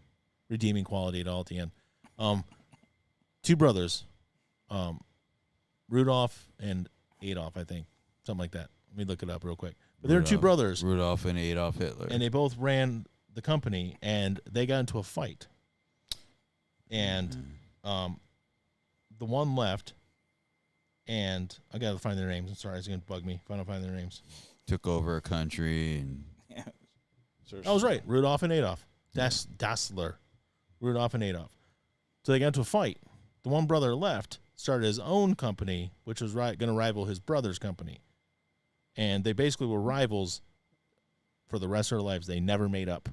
redeeming quality at all at the end. Two brothers, Rudolph and Adolf, I think, something like that. Let me look it up real quick. But there are two brothers, Rudolph and Adolf Hitler. and they both ran the company, and they got into a fight. And the one left, and I got to find their names. I'm sorry, it's going to bug me if I don't find their names. Took over a country and I was right. Rudolph and Adolf. Dassler. Rudolph and Adolf. So they got into a fight. The one brother left, started his own company, which was going to rival his brother's company. And they basically were rivals for the rest of their lives. They never made up.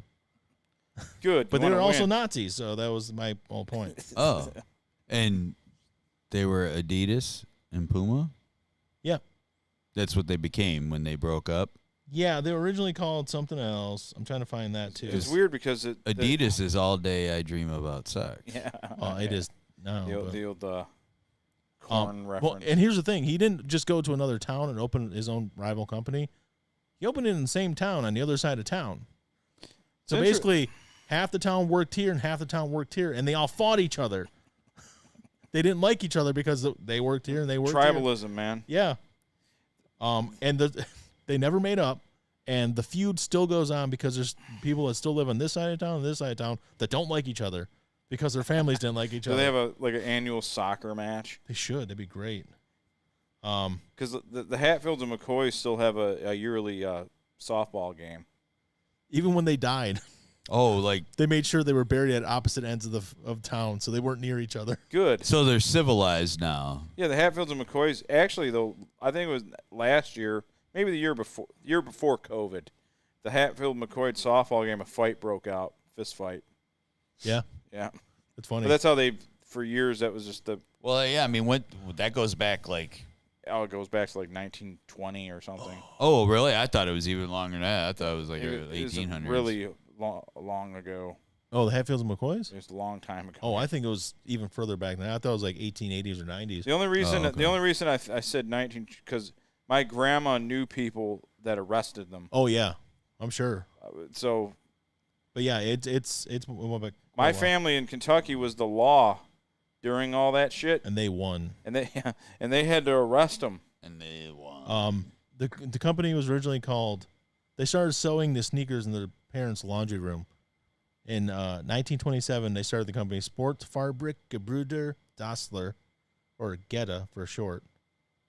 Good. But you they were wanna also win. Nazis, so that was my whole point. oh, and they were Adidas and Puma. Yeah. That's what they became when they broke up. Yeah, they were originally called something else. I'm trying to find that, too. It's weird because Adidas is all day I dream about sex. Yeah. Oh, it is now. The old corn reference. Well, and here's the thing. He didn't just go to another town and open his own rival company. He opened it in the same town on the other side of town. So basically, half the town worked here and half the town worked here, and they all fought each other. They didn't like each other because they worked here and they worked here. Tribalism, man. Yeah. And they never made up, and the feud still goes on because there's people that still live on this side of town and this side of town that don't like each other because their families didn't like each Do other. they have an annual soccer match? They should. That'd be great. Because the Hatfields and McCoys still have a yearly softball game. Even when they died, Oh, like they made sure they were buried at opposite ends of town, so they weren't near each other. Good. so they're civilized now. Yeah, the Hatfields and McCoys. Actually, though, I think it was last year, maybe the year before COVID, the Hatfield McCoy softball game, a fight broke out, fist fight. Yeah, Yeah, it's funny. but that's how they. For years, that was just the. Well, yeah, I mean, that goes back like. Oh, it goes back to like 1920 or something. Oh, really? I thought it was even longer than that. I thought it was like It was 1800s. really long ago. Oh, the Hatfields and McCoys? It was a long time ago. Oh, I think it was even further back than that. I thought it was like 1880s or 90s. The only reason Oh, okay. the only reason I said 19 because my grandma knew people that arrested them. Oh yeah, I'm sure. So But yeah, it's my family in Kentucky was the law during all that shit, and they won. and they had to arrest them. And they won. The company was originally called. They started sewing the sneakers in their parents' laundry room. In 1927, they started the company Sportfabrik Dassler, or Geta for short.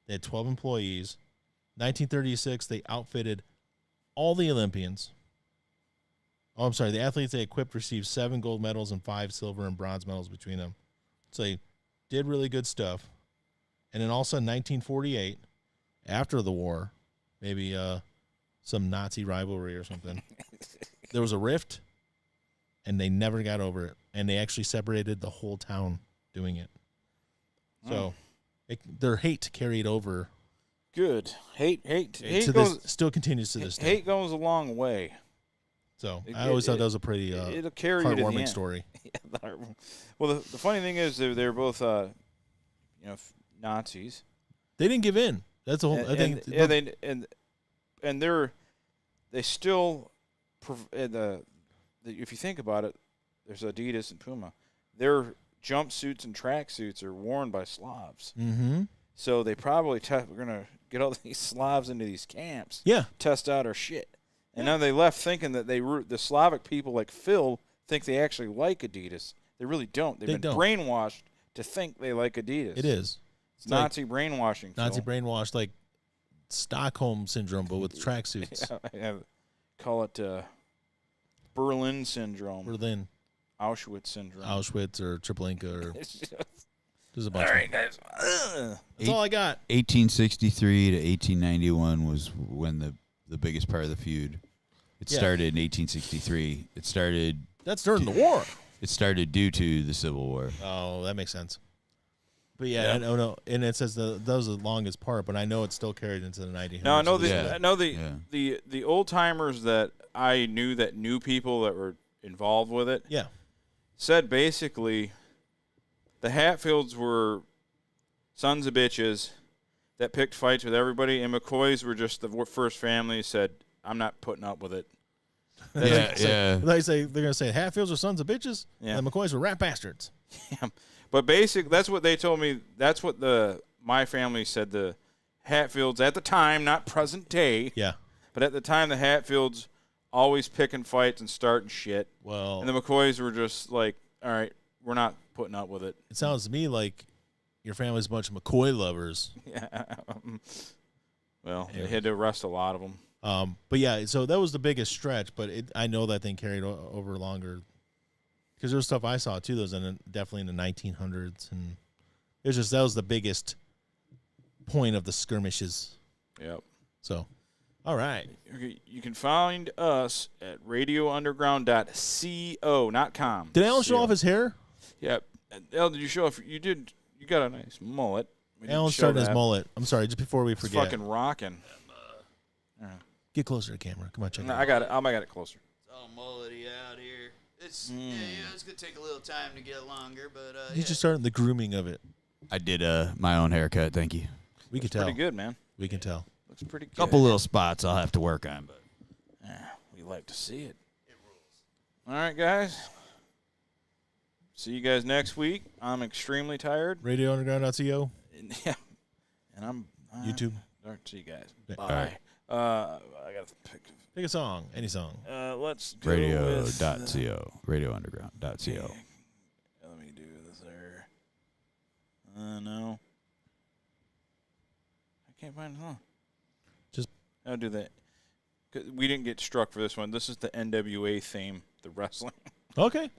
They had 12 employees. 1936, they outfitted all the Olympians. Oh, I'm sorry. The athletes they equipped received 7 gold medals and 5 silver and bronze medals between them. So they did really good stuff. And then also in 1948, after the war, maybe some Nazi rivalry or something, there was a rift, and they never got over it. And they actually separated the whole town doing it. So their hate carried over. Good. Hate Still continues to this day. Hate goes a long way. So I always thought that was a pretty it'll carry you to the heartwarming end. story. Well, the funny thing is they're both Nazis. They didn't give in. That's the whole. I think. They still if you think about it, there's Adidas and Puma. Their jumpsuits and tracksuits are worn by Slavs. Mm-hmm. So they probably we're gonna get all these Slavs into these camps. Yeah. Test out our shit. And now they left thinking that the Slavic people like Phil think they actually like Adidas. They really don't. They've been brainwashed to think they like Adidas. It is. It's Nazi brainwashing. Nazi Phil. brainwashed, like Stockholm syndrome, but with tracksuits. Yeah, call it Berlin syndrome. Berlin. Auschwitz syndrome. Auschwitz or Treblinka or there's a All bunch. right, guys. That's all I got. 1863 to 1891 was when the biggest part of the feud. It started in 1863. That's during the war. It started due to the Civil War. Oh, that makes sense. But yeah, I know, and it says that was the longest part, but I know it's still carried into the 1900s. No, I know Yeah. the old timers that I knew that knew people that were involved with it. Yeah. Said basically, the Hatfields were sons of bitches that picked fights with everybody, and McCoys were just the first family said, "I'm not putting up with it." Yeah. They're gonna say Hatfields are sons of bitches, Yeah. and the McCoys were rat bastards. Yeah. But that's what they told me. That's what my family said. The Hatfields at the time, not present day, Yeah. but at the time, the Hatfields always picking fights and starting shit. Well, And the McCoys were just like, all right, we're not putting up with it. it sounds to me like your family's a bunch of McCoy lovers. Yeah. Well, they had to arrest a lot of them. But yeah, so that was the biggest stretch, but I know that thing carried over longer because there was stuff I saw too. Those definitely in the 1900s, and that was the biggest point of the skirmishes. Yep. So, all right. You can find us at radiounderground.co, not com. Did Alan show off his hair? Yep. Al, did you show off? You did. You got a nice mullet. We didn't Alan show started his that. mullet. I'm sorry, just before we It's forget. fucking rocking. Get closer to the camera. Come on, check it No, out. I got it. I got it closer. It's all mullety out here. It's it's gonna take a little time to get longer, but He's just starting the grooming of it. I did my own haircut. Thank you. We can tell. Pretty good, man. We can tell. Looks pretty good. Couple little spots I'll have to work on, but We like to see it. It rules. All right, guys. See you guys next week. I'm extremely tired. RadioUnderground.co. Yeah. And I'm YouTube. All right, see you guys. Yeah. Bye. All right. I got to pick. Pick a song. Any song. Let's go with, radio.co. Radiounderground.co. let me do this there. No. I can't find a song. Just- I'll do that. 'Cause we didn't get struck for this one. This is the NWA theme, the wrestling. Okay.